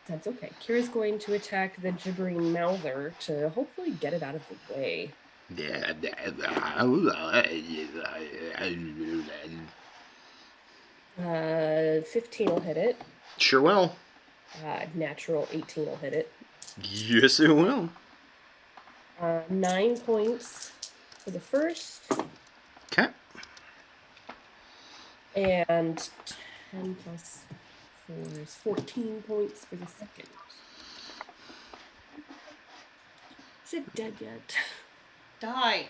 [SPEAKER 3] That's okay. Kira's going to attack the gibbering mouther to hopefully get it out of the way. 15 will hit it.
[SPEAKER 1] Sure will.
[SPEAKER 3] Natural 18 will hit it.
[SPEAKER 1] Yes, it will.
[SPEAKER 3] 9 points for the first.
[SPEAKER 1] Okay.
[SPEAKER 3] And 10 plus 4 is 14 points for the second. Is it dead yet?
[SPEAKER 2] Die.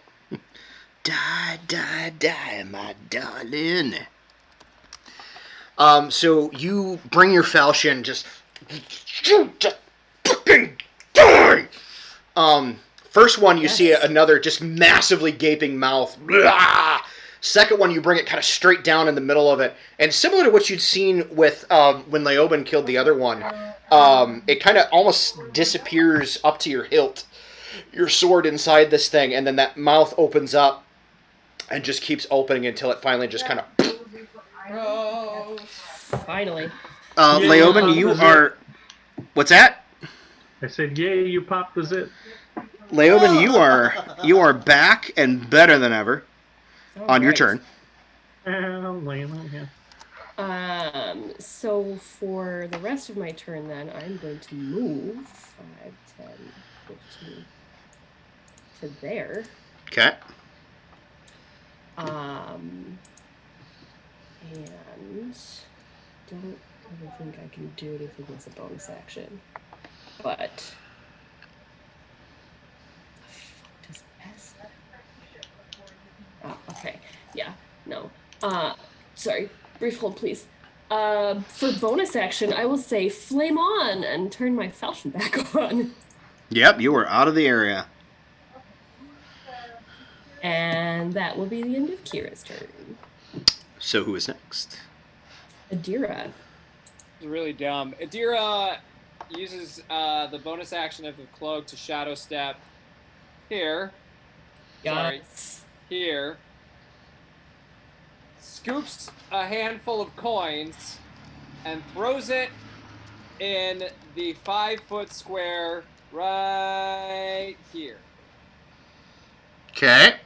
[SPEAKER 1] Die, my darling. So you bring your falchion, just fucking die. First one you see another just massively gaping mouth. Blah! Second one you bring it kind of straight down in the middle of it, and similar to what you'd seen with when Leoben killed the other one, it kind of almost disappears up to your hilt, your sword inside this thing, and then that mouth opens up and just keeps opening until it finally just kind of.
[SPEAKER 2] Gross.
[SPEAKER 3] Finally.
[SPEAKER 1] Leoben, you are. What's that?
[SPEAKER 4] I said, "Yay! You popped the zit."
[SPEAKER 1] Leoben, you are back and better than ever. On your turn.
[SPEAKER 3] So for the rest of my turn then, I'm going to move 5, 10, 15 to there.
[SPEAKER 1] Okay.
[SPEAKER 3] And don't really think I can do anything as a bonus action. But does S? Oh, okay. Yeah. No. Sorry. Brief hold, please. For bonus action, I will say flame on and turn my falchion back on.
[SPEAKER 1] Yep, you are out of the area.
[SPEAKER 3] And that will be the end of Kira's turn.
[SPEAKER 1] So who is next?
[SPEAKER 3] Adira.
[SPEAKER 6] It's really dumb. Adira uses the bonus action of the cloak to shadow step here. Sorry. Here. Scoops a handful of coins and throws it in the 5-foot square right here.
[SPEAKER 1] Okay.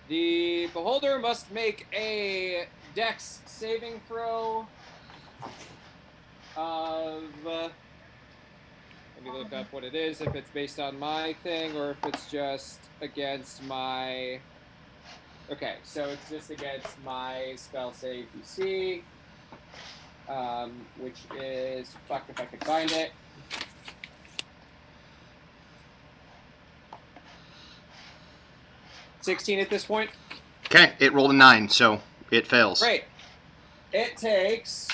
[SPEAKER 6] The beholder must make a dex saving throw of... let me look up what it is, if it's based on my thing or if it's just against my... Okay, so it's just against my spell save DC, which is... Fuck if I can find it. $16 at this point.
[SPEAKER 1] Okay, it rolled a 9, so it fails.
[SPEAKER 6] Great. It takes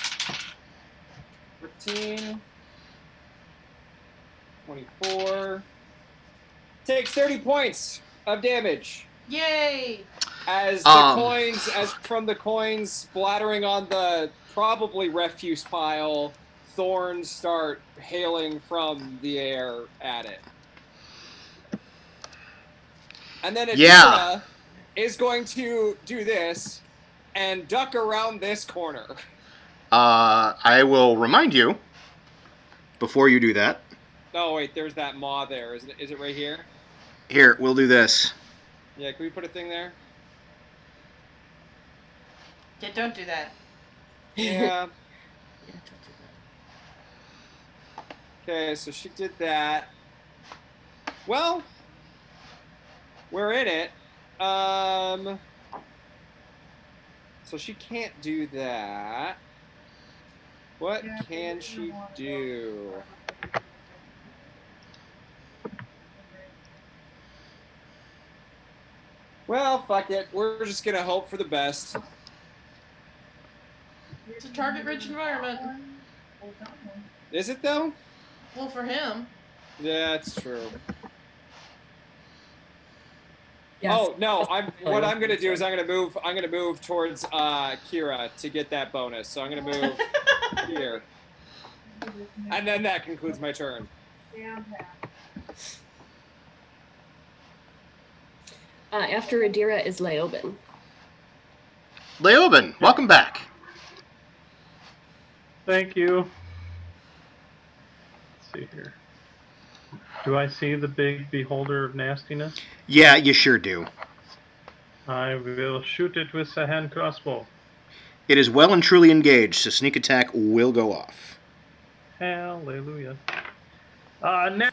[SPEAKER 6] 13, 24. Takes 30 points of damage.
[SPEAKER 2] Yay!
[SPEAKER 6] As the coins, as from the coins splattering on the probably refuse pile, thorns start hailing from the air at it. And then Adira is going to do this and duck around this corner.
[SPEAKER 1] I will remind you, before you do that.
[SPEAKER 6] Oh, wait, there's that maw there. Is it right here?
[SPEAKER 1] Here, we'll do this.
[SPEAKER 6] Yeah, can we put a thing there?
[SPEAKER 2] Yeah, don't do that.
[SPEAKER 6] Yeah. Okay, so she did that. Well, we're in it. So she can't do that. What can she do? Well, fuck it. We're just gonna hope for the best.
[SPEAKER 2] It's a target-rich environment.
[SPEAKER 6] Is it though?
[SPEAKER 2] Well, for him.
[SPEAKER 6] Yeah, it's true.
[SPEAKER 3] Yes.
[SPEAKER 6] Oh no! What I'm gonna do is I'm gonna move towards Kira to get that bonus. So I'm gonna move here, and then that concludes my turn.
[SPEAKER 3] After Adira is Leoben.
[SPEAKER 1] Leoben, welcome back.
[SPEAKER 4] Thank you. Let's see here. Do I see the big beholder of nastiness?
[SPEAKER 1] Yeah, you sure do.
[SPEAKER 4] I will shoot it with a hand crossbow.
[SPEAKER 1] It is well and truly engaged, so sneak attack will go off.
[SPEAKER 4] Hallelujah.
[SPEAKER 2] Oh no!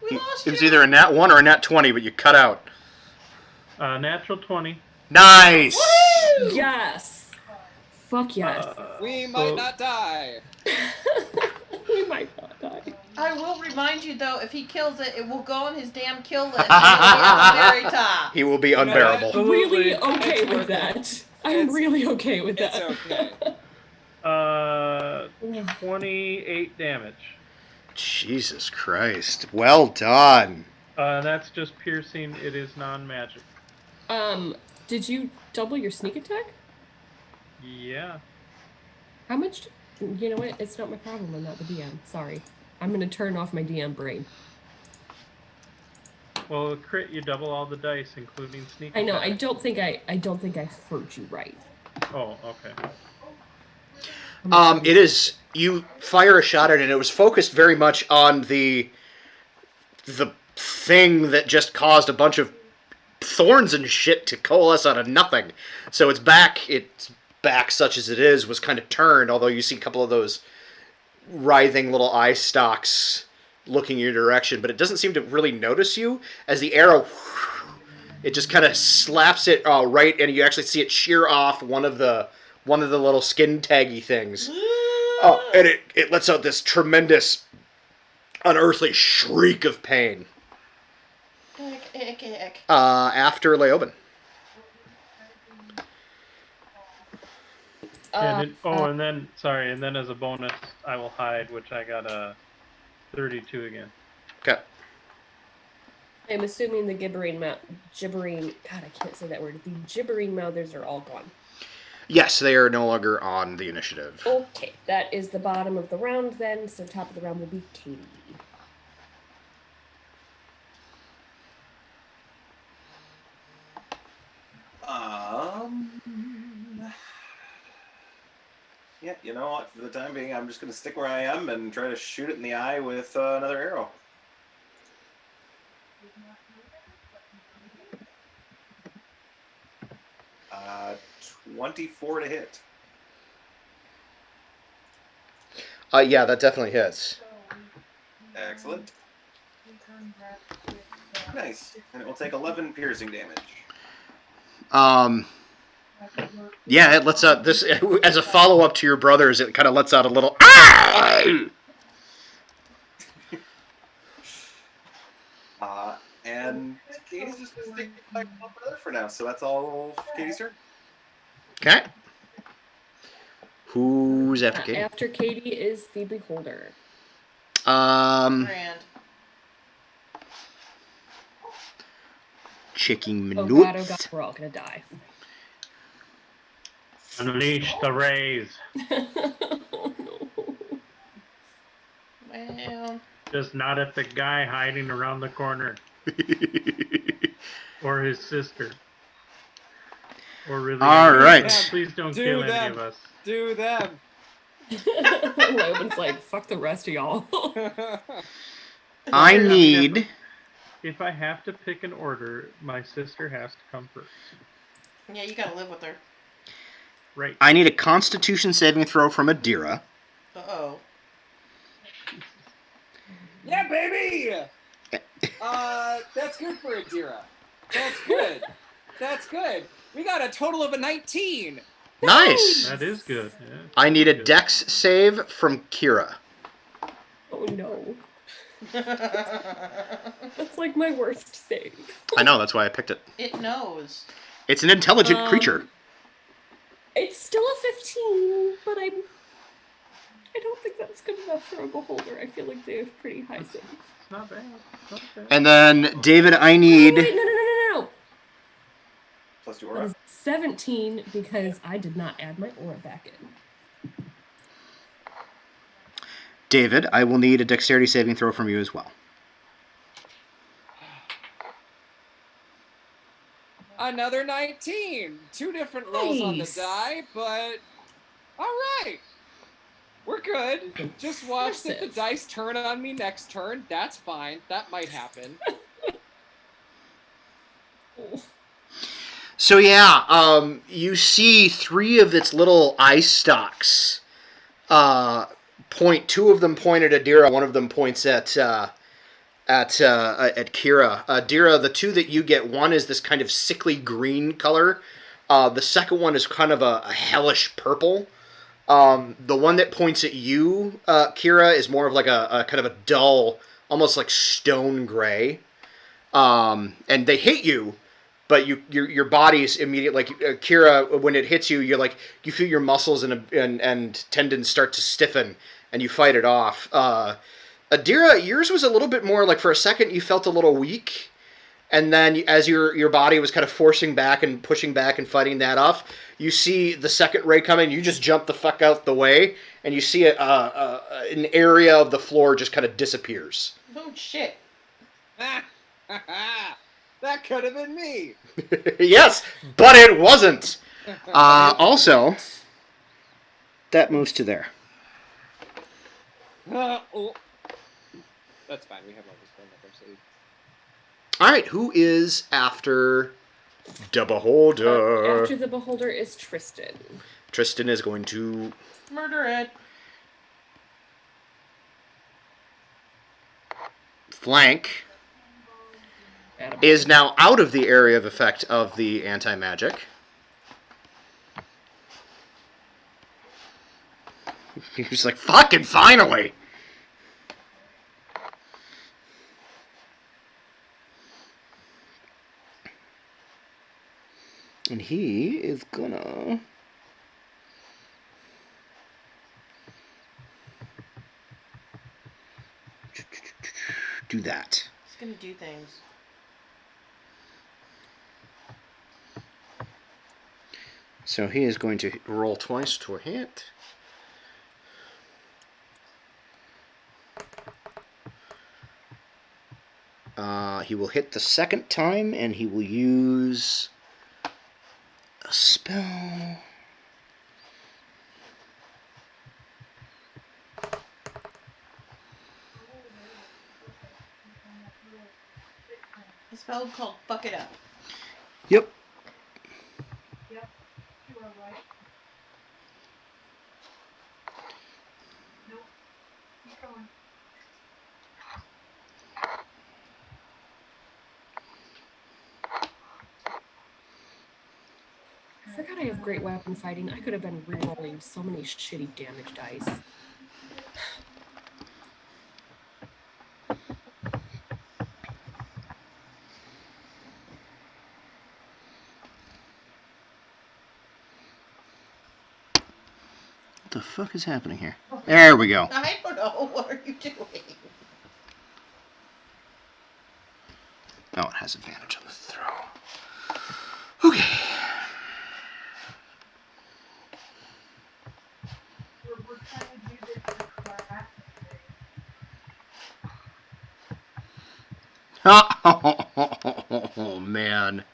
[SPEAKER 2] We lost
[SPEAKER 1] It was
[SPEAKER 2] you!
[SPEAKER 1] either a nat 1 or a nat 20, but you cut out.
[SPEAKER 4] Natural 20.
[SPEAKER 1] Nice!
[SPEAKER 2] Woo!
[SPEAKER 3] Yes! Fuck yes.
[SPEAKER 6] We might not die.
[SPEAKER 3] We might not die.
[SPEAKER 2] I will remind you, though, if he kills it, it will go on his damn kill list. And it'll be at the very top.
[SPEAKER 1] He will be unbearable.
[SPEAKER 3] I'm really
[SPEAKER 6] Absolutely.
[SPEAKER 3] okay
[SPEAKER 6] It's
[SPEAKER 3] with
[SPEAKER 6] worth
[SPEAKER 3] that. I'm really okay with that.
[SPEAKER 6] It's okay.
[SPEAKER 4] 28 damage.
[SPEAKER 1] Jesus Christ. Well done.
[SPEAKER 4] That's just piercing. It is non-magic.
[SPEAKER 3] Did you double your sneak attack?
[SPEAKER 4] Yeah.
[SPEAKER 3] How much? You know what? It's not my problem. I'm not the DM. Sorry. I'm gonna turn off my DM brain.
[SPEAKER 4] Well, crit, you double all the dice, including sneak
[SPEAKER 3] I know.
[SPEAKER 4] attack.
[SPEAKER 3] I don't think I heard you right.
[SPEAKER 4] Oh, okay.
[SPEAKER 1] It is, you fire a shot at it, and it was focused very much on the thing that just caused a bunch of thorns and shit to coalesce out of nothing. So its back, such as it is, was kind of turned, although you see a couple of those writhing little eye stalks looking your direction, but it doesn't seem to really notice you as the arrow, it just kind of slaps it right, and you actually see it shear off one of the little skin taggy things. And it lets out this tremendous, unearthly shriek of pain. After Leoben.
[SPEAKER 4] And then as a bonus, I will hide, which I got a 32 again.
[SPEAKER 1] Okay.
[SPEAKER 3] I'm assuming the gibbering, God, I can't say that word. The gibbering mouthers are all gone.
[SPEAKER 1] Yes, they are no longer on the initiative.
[SPEAKER 3] Okay, that is the bottom of the round then, so top of the round will be Katie.
[SPEAKER 5] Yeah, you know what? For the time being, I'm just going to stick where I am and try to shoot it in the eye with another arrow. Uh, 24 to hit.
[SPEAKER 1] Yeah, that definitely hits.
[SPEAKER 5] Excellent. Nice. And it will take 11 piercing damage.
[SPEAKER 1] Yeah, it lets out this as a follow-up to your brothers. It kind of lets out a little. Ah!
[SPEAKER 5] And Katie's just gonna stick with my brother for now, so that's all Katie's turn.
[SPEAKER 1] Okay. Who's after Katie?
[SPEAKER 3] After Katie is the beholder.
[SPEAKER 2] Grand.
[SPEAKER 1] Checking
[SPEAKER 3] Oh
[SPEAKER 1] minutes.
[SPEAKER 3] god, we're all gonna die.
[SPEAKER 4] Unleash the rays.
[SPEAKER 3] Oh no.
[SPEAKER 2] Well,
[SPEAKER 4] Just not at the guy hiding around the corner. Or his sister. Or really
[SPEAKER 1] All
[SPEAKER 4] any of
[SPEAKER 1] right.
[SPEAKER 4] us. Please don't
[SPEAKER 6] Do
[SPEAKER 4] kill
[SPEAKER 6] them.
[SPEAKER 4] any of us.
[SPEAKER 6] Do them.
[SPEAKER 3] Logan's like, fuck the rest of y'all.
[SPEAKER 1] I need.
[SPEAKER 4] If I have to pick an order, my sister has to come first.
[SPEAKER 2] yeah, you gotta live with her.
[SPEAKER 4] Right.
[SPEAKER 1] I need a Constitution saving throw from Adira.
[SPEAKER 2] Uh-oh.
[SPEAKER 6] Yeah, baby! That's good for Adira. That's good. That's good. We got a total of a 19.
[SPEAKER 1] Nice.
[SPEAKER 4] That is good. Yeah,
[SPEAKER 1] I need a
[SPEAKER 4] good.
[SPEAKER 1] Dex save from Kira.
[SPEAKER 3] Oh no. That's like my worst save.
[SPEAKER 1] I know, that's why I picked it.
[SPEAKER 2] It knows.
[SPEAKER 1] It's an intelligent creature.
[SPEAKER 3] It's still a 15, but I don't think that's good enough for a beholder. I feel like they have pretty high saves.
[SPEAKER 4] It's not bad. It's not bad.
[SPEAKER 1] And then, David, I need.
[SPEAKER 3] Wait, no.
[SPEAKER 5] Plus 2
[SPEAKER 3] That
[SPEAKER 5] aura.
[SPEAKER 3] is 17 because I did not add my aura back in.
[SPEAKER 1] David, I will need a dexterity saving throw from you as well.
[SPEAKER 6] Another 19. 2 different rolls on the
[SPEAKER 3] Nice.
[SPEAKER 6] die, but all right. We're good. Just watch that the
[SPEAKER 3] Impressive.
[SPEAKER 6] dice turn on me next turn. That's fine. That might happen.
[SPEAKER 3] Oh.
[SPEAKER 1] So yeah, you see 3 of its little eye stalks. Point. 2 of them point at Adira. 1 of them points at Kira. Adira, the 2 that you get, 1 is this kind of sickly green color. The second one is kind of a hellish purple. The one that points at you, Kira, is more of like a kind of a dull, almost like stone gray. And they hit you, but your body's immediately like Kira. When it hits you, you're like you feel your muscles and tendons start to stiffen, and you fight it off. Adira, yours was a little bit more like for a second you felt a little weak, and then as your body was kind of forcing back and pushing back and fighting that off, you see the second ray coming. You just jump the fuck out the way, and you see an area of the floor just kind of disappears.
[SPEAKER 2] Oh, shit.
[SPEAKER 6] That could have been me.
[SPEAKER 1] Yes, but it wasn't. Also, that moves to there.
[SPEAKER 6] Oh. That's fine. We have all this done up our sleeve.
[SPEAKER 1] All right, who is after the beholder?
[SPEAKER 3] After the beholder is Tristan.
[SPEAKER 1] Tristan is going to
[SPEAKER 2] Murder it.
[SPEAKER 1] flank. Is now out of the area of effect of the anti-magic. He's like, fucking finally! And he is gonna... do that.
[SPEAKER 2] It's gonna do things.
[SPEAKER 1] So he is going to roll twice to hit. He will hit the second time, and he will use a spell.
[SPEAKER 2] A spell called Fuck It Up.
[SPEAKER 1] Yep.
[SPEAKER 7] You are right. Nope. Keep going.
[SPEAKER 3] I forgot I have great weapon fighting. I could have been rerolling so many shitty damage dice.
[SPEAKER 1] the fuck is happening here? There we go.
[SPEAKER 2] I don't know. What are you doing?
[SPEAKER 1] Oh, it has advantage on the throw. Okay.
[SPEAKER 7] We're trying to do this in class.
[SPEAKER 1] Oh, man.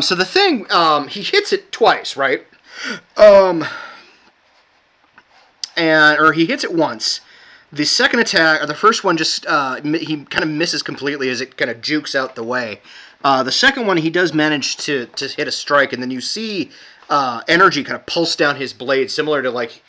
[SPEAKER 1] So the thing, he hits it twice, right? Or he hits it once. The second attack, or the first one, just he kind of misses completely as it kind of jukes out the way. The second one, he does manage to hit a strike, and then you see energy kind of pulse down his blade, similar to like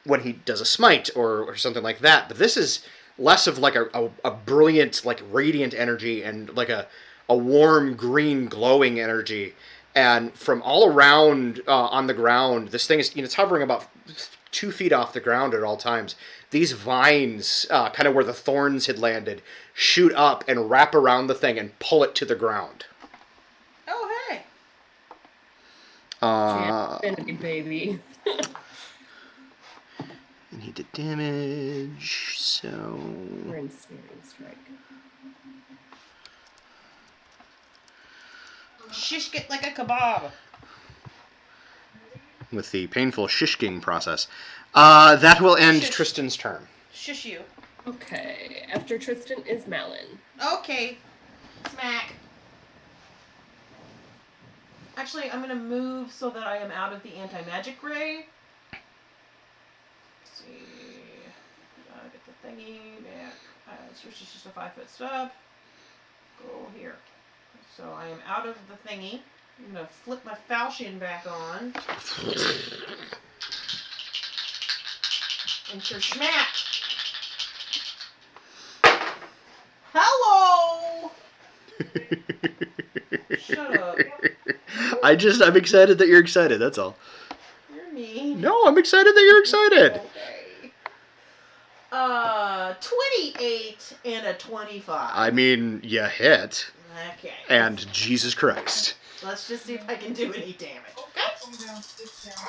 [SPEAKER 1] when he does a smite or something like that. But this is less of like a brilliant, like radiant energy and like a warm green glowing energy. And from all around on the ground, this thing is, it's hovering about 2 feet off the ground at all times. These vines, kind of where the thorns had landed, shoot up and wrap around the thing and pull it to the ground.
[SPEAKER 2] Oh, hey.
[SPEAKER 3] Infinity, baby.
[SPEAKER 1] And he did damage, so...
[SPEAKER 3] We're in snaring strike.
[SPEAKER 2] Shish it like a kebab.
[SPEAKER 1] with the painful shishking process. That will end
[SPEAKER 2] Shish.
[SPEAKER 1] Tristan's turn.
[SPEAKER 2] Shush you.
[SPEAKER 3] Okay, after Tristan is Malin.
[SPEAKER 2] Okay. Smack. Actually, I'm gonna move so that I am out of the anti-magic ray. Let's see. Get the thingy back. So it's just a 5-foot stub. Go here. So I am out of the thingy. I'm gonna flip my falchion back on. And smack. Hello. Shut up.
[SPEAKER 1] I'm excited that you're excited, that's all.
[SPEAKER 2] You're mean.
[SPEAKER 1] No, I'm excited that you're excited.
[SPEAKER 2] Okay. 28 and a 25.
[SPEAKER 1] I mean, you hit.
[SPEAKER 2] Okay.
[SPEAKER 1] And Jesus Christ.
[SPEAKER 2] Let's just see if I can do any damage. Okay.
[SPEAKER 7] Calm down, sit down.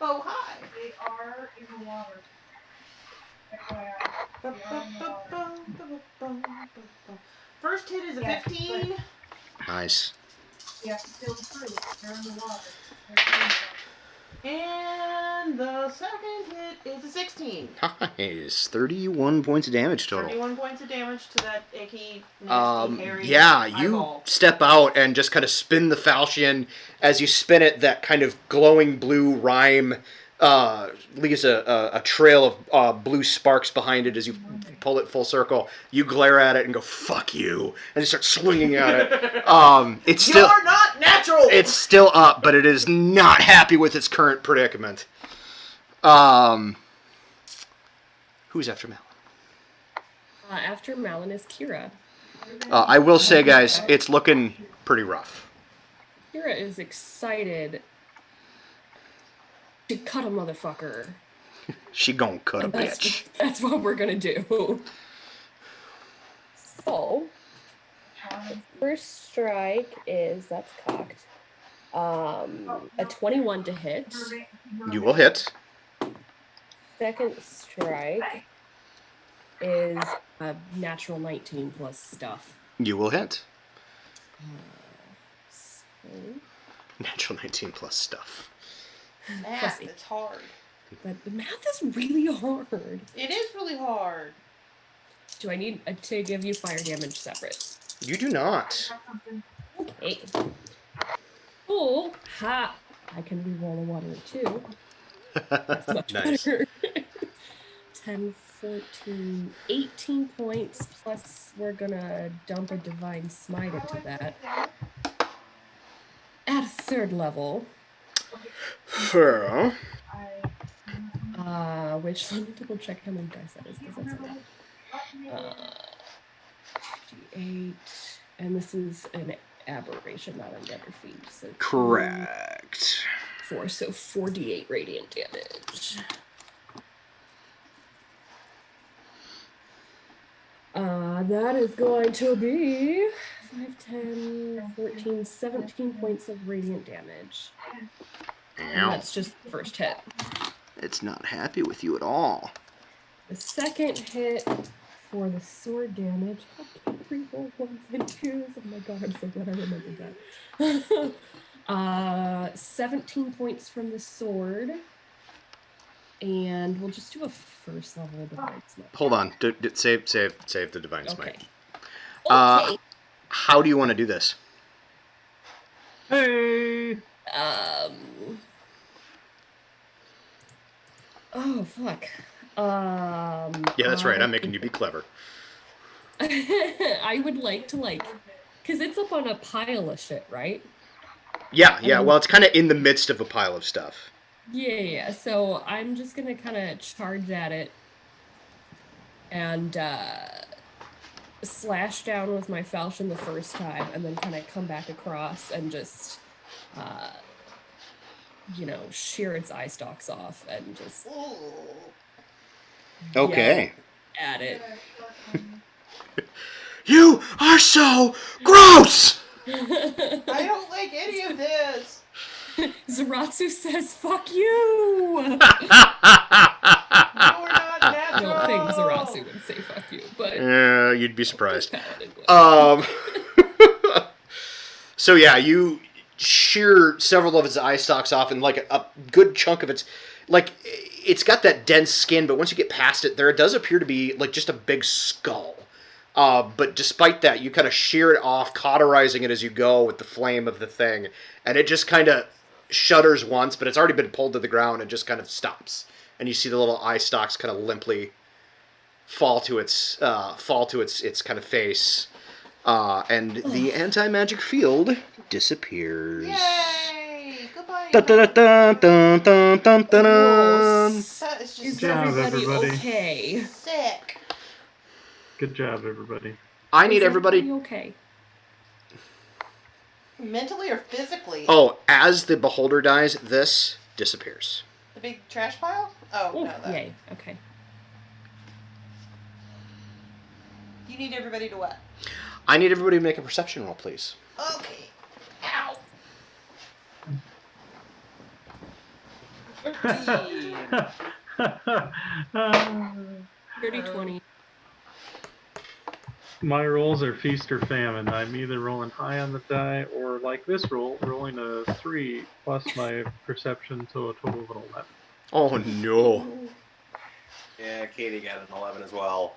[SPEAKER 2] Oh, hi.
[SPEAKER 7] They are in the water.
[SPEAKER 2] First hit is a
[SPEAKER 7] Yes,
[SPEAKER 2] 15.
[SPEAKER 1] Nice.
[SPEAKER 7] Yeah, still true. They're in the water. They're
[SPEAKER 2] And the second hit is a 16.
[SPEAKER 1] Nice. 31 points of damage total.
[SPEAKER 2] 31 points of damage to that icky, nasty, hairy
[SPEAKER 1] Yeah, you
[SPEAKER 2] eyeball.
[SPEAKER 1] step out and just kind of spin the falchion. As you spin it, that kind of glowing blue rime leaves a trail of blue sparks behind it as you pull it full circle. You glare at it and go, "Fuck you," and you start swinging at it. It's still
[SPEAKER 2] You're not natural!
[SPEAKER 1] It's still up, but it is not happy with its current predicament. Who's after Malin?
[SPEAKER 3] After Malin is Kira.
[SPEAKER 1] I will say, guys, it's looking pretty rough.
[SPEAKER 3] Kira is excited to cut a motherfucker.
[SPEAKER 1] She gon' cut a bitch.
[SPEAKER 3] That's what we're gonna do. So, first strike is, that's cocked. A 21 to hit.
[SPEAKER 1] You will hit.
[SPEAKER 3] Second strike is a natural 19 plus stuff.
[SPEAKER 1] You will hit.
[SPEAKER 3] So,
[SPEAKER 1] Natural 19 plus stuff.
[SPEAKER 2] Math, it's hard.
[SPEAKER 3] but the math is really hard.
[SPEAKER 2] It is really hard.
[SPEAKER 3] Do I need to give you fire damage separate?
[SPEAKER 1] You do not.
[SPEAKER 3] Okay. Oh, ha! I can re-roll a 1 or 2. That's much
[SPEAKER 1] Nice.
[SPEAKER 3] better. 10, 14, 18 points, plus we're gonna dump a Divine Smite into that. At 3rd level.
[SPEAKER 1] Fair.
[SPEAKER 3] Which, let me double check how many dice that is, because that's a 58, and this is an aberration, not a never feed. So
[SPEAKER 1] Correct.
[SPEAKER 3] 4, so 4d8 radiant damage. That is going to be 5, 10, 14, 17 points of radiant damage. And
[SPEAKER 1] Ow.
[SPEAKER 3] that's just the first hit.
[SPEAKER 1] It's not happy with you at all.
[SPEAKER 3] The second hit for the sword damage. I can't re-roll 1s and 2s. Oh my god, I'm so glad I remembered that. 17 points from the sword. And we'll just do a first level divine smite.
[SPEAKER 1] Hold on. Save the divine smite.
[SPEAKER 3] Okay.
[SPEAKER 1] Okay. How do you want to do this?
[SPEAKER 4] Hey!
[SPEAKER 3] Oh fuck.
[SPEAKER 1] Yeah, that's right. I'm making you be clever.
[SPEAKER 3] I would like to because it's up on a pile of shit, right?
[SPEAKER 1] Yeah. Well, it's kind of in the midst of a pile of stuff.
[SPEAKER 3] Yeah. So I'm just gonna kind of charge at it and slash down with my falchion the first time, and then kind of come back across and just, shear its eye stalks off and just.
[SPEAKER 1] Okay.
[SPEAKER 3] At it.
[SPEAKER 1] You are so gross!
[SPEAKER 2] I don't like any of this.
[SPEAKER 3] Zaratsu says, "Fuck you."
[SPEAKER 2] You're not natural.
[SPEAKER 3] I don't think Zaratsu would say "fuck you," but
[SPEAKER 1] you'd be surprised. So yeah, you shear several of its eye stalks off, and like a good chunk of its, like, it's got that dense skin, but once you get past it, there does appear to be like just a big skull. But despite that, you kind of shear it off, cauterizing it as you go with the flame of the thing, and it just kind of shudders once, but it's already been pulled to the ground and just kind of stops. And you see the little eye stalks kind of limply fall to its kind of face, and the anti-magic field disappears.
[SPEAKER 2] Yay! Goodbye.
[SPEAKER 1] Dun, dun, dun, dun, dun, dun, dun, dun.
[SPEAKER 2] That is just
[SPEAKER 3] is
[SPEAKER 4] job,
[SPEAKER 3] everybody
[SPEAKER 4] everybody.
[SPEAKER 3] okay?
[SPEAKER 2] sick.
[SPEAKER 4] Good job, everybody.
[SPEAKER 1] I need
[SPEAKER 3] Is
[SPEAKER 1] everybody.
[SPEAKER 3] Okay.
[SPEAKER 2] Mentally or physically?
[SPEAKER 1] Oh, as the beholder dies, this disappears.
[SPEAKER 2] The big trash pile? Oh,
[SPEAKER 3] Oh,
[SPEAKER 2] no. That.
[SPEAKER 3] yay. Okay.
[SPEAKER 2] You need everybody to what?
[SPEAKER 1] I need everybody to make a perception roll, please.
[SPEAKER 2] Okay. Ow.
[SPEAKER 3] 30, 20.
[SPEAKER 4] My rolls are feast or famine. I'm either rolling high on the die or, like this roll, rolling a 3 plus my perception, so a total of an 11.
[SPEAKER 1] Oh no.
[SPEAKER 5] Yeah, Katie got an 11 as well.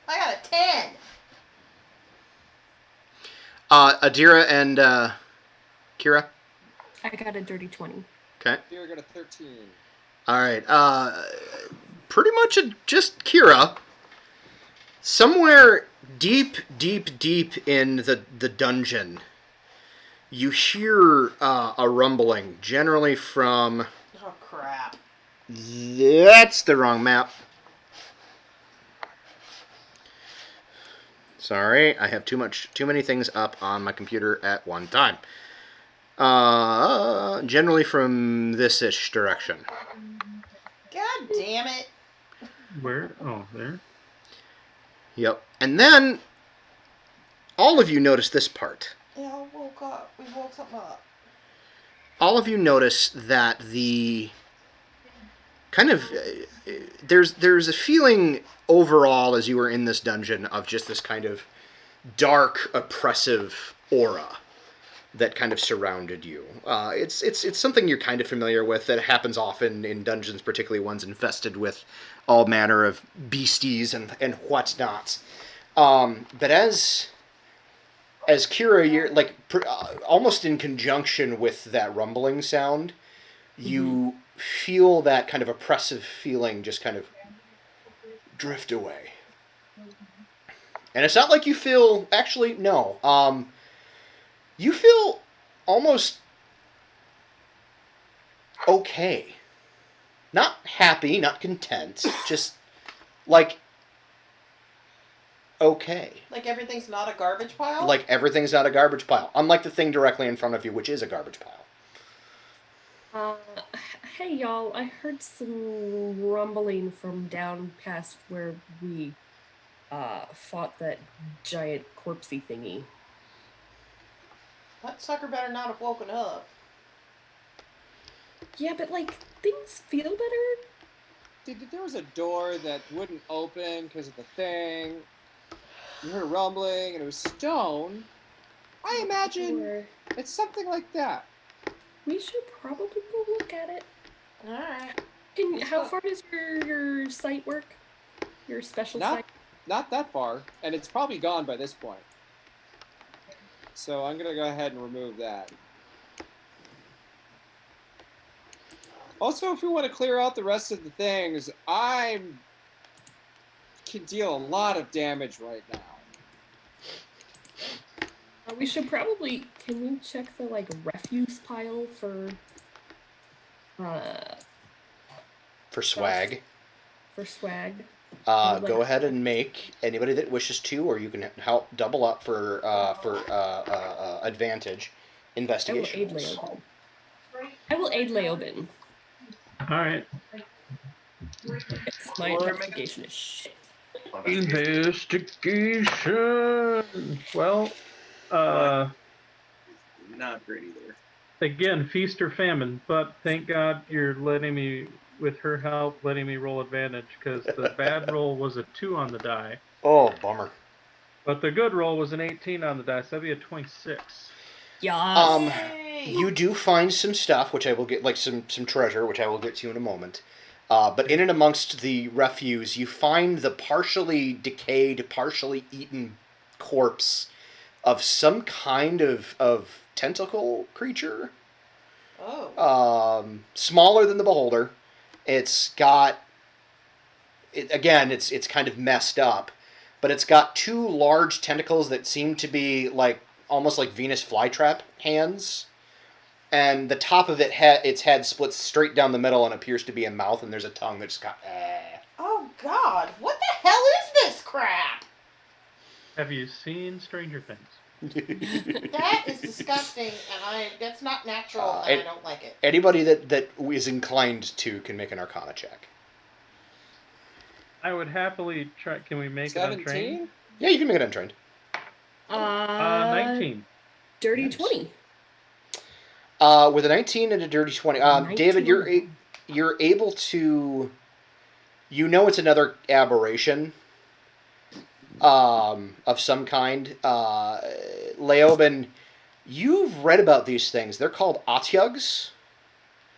[SPEAKER 2] I got a 10.
[SPEAKER 1] Adira and Kira.
[SPEAKER 3] I got a dirty 20.
[SPEAKER 1] Okay.
[SPEAKER 6] Here, got a 13.
[SPEAKER 1] All right. Pretty much just Kira. Somewhere deep in the dungeon, you hear a rumbling, generally from.
[SPEAKER 2] Oh, crap.
[SPEAKER 1] That's the wrong map. Sorry, I have too many things up on my computer at one time. Generally from this-ish direction.
[SPEAKER 2] God damn it.
[SPEAKER 4] Where? Oh, there?
[SPEAKER 1] Yep. And then, all of you notice this part.
[SPEAKER 2] Yeah, I woke up. We woke something up.
[SPEAKER 1] All of you notice that the kind of there's a feeling overall as you were in this dungeon of just this kind of dark, oppressive aura that kind of surrounded you. It's something you're kind of familiar with that happens often in dungeons, particularly ones infested with all manner of beasties and whatnot. But as Kira, you're like almost in conjunction with that rumbling sound, you feel that kind of oppressive feeling just kind of drift away. And it's not like you feel, actually, no. You feel almost okay. Not happy, not content, just like okay.
[SPEAKER 2] Like everything's not a garbage pile?
[SPEAKER 1] Like everything's not a garbage pile. Unlike the thing directly in front of you, which is a garbage pile.
[SPEAKER 3] Hey y'all, I heard some rumbling from down past where we fought that giant corpsey thingy.
[SPEAKER 2] That sucker better not have woken up.
[SPEAKER 3] Yeah, but like things feel better.
[SPEAKER 6] There was a door that wouldn't open because of the thing. You heard a rumbling, and it was stone. I imagine
[SPEAKER 3] Or
[SPEAKER 6] it's something like that.
[SPEAKER 3] we should probably go look at it.
[SPEAKER 2] Alright.
[SPEAKER 3] How far does your site work? Your special site?
[SPEAKER 6] Not that far, and it's probably gone by this point. So I'm gonna go ahead and remove that. Also, if we want to clear out the rest of the things, I can deal a lot of damage right now.
[SPEAKER 3] We should probably. Can we check the like refuse pile for
[SPEAKER 1] swag.
[SPEAKER 3] For swag.
[SPEAKER 1] Go ahead and make anybody that wishes to, or you can help double up for advantage. Investigation.
[SPEAKER 3] I will aid Leobin.
[SPEAKER 4] All right.
[SPEAKER 3] My investigation is shit.
[SPEAKER 4] Investigation. Well,
[SPEAKER 5] Not great either.
[SPEAKER 4] again, feast or famine, but thank God you're letting me, with her help, letting me roll advantage, because the bad roll was a 2 on the die.
[SPEAKER 1] Oh, bummer.
[SPEAKER 4] But the good roll was an 18 on the die, so that'd be a 26.
[SPEAKER 3] Yes.
[SPEAKER 1] You do find some stuff, which I will get, like some treasure, which I will get to in a moment. But in and amongst the refuse, you find the partially decayed, partially eaten corpse of some kind of tentacle creature.
[SPEAKER 2] Oh.
[SPEAKER 1] Smaller than the beholder. It's got, it's kind of messed up, but it's got 2 large tentacles that seem to be like almost like Venus flytrap hands, and the top of its head splits straight down the middle and appears to be a mouth, and there's a tongue that's got.
[SPEAKER 2] Oh God! What the hell is this crap?
[SPEAKER 4] Have you seen Stranger Things?
[SPEAKER 2] That is disgusting, and that's not natural, and I don't like it.
[SPEAKER 1] Anybody that is inclined to can make an Arcana check.
[SPEAKER 4] I would happily try. Can we make
[SPEAKER 6] 17?
[SPEAKER 4] it untrained?
[SPEAKER 1] Yeah, you can make it untrained.
[SPEAKER 4] 19.
[SPEAKER 3] Dirty
[SPEAKER 1] Nice.
[SPEAKER 3] 20.
[SPEAKER 1] With a 19 and a dirty 20.
[SPEAKER 3] 19.
[SPEAKER 1] David, you're able to. You know it's another aberration. Of some kind. Leobin, you've read about these things. They're called Atyugs.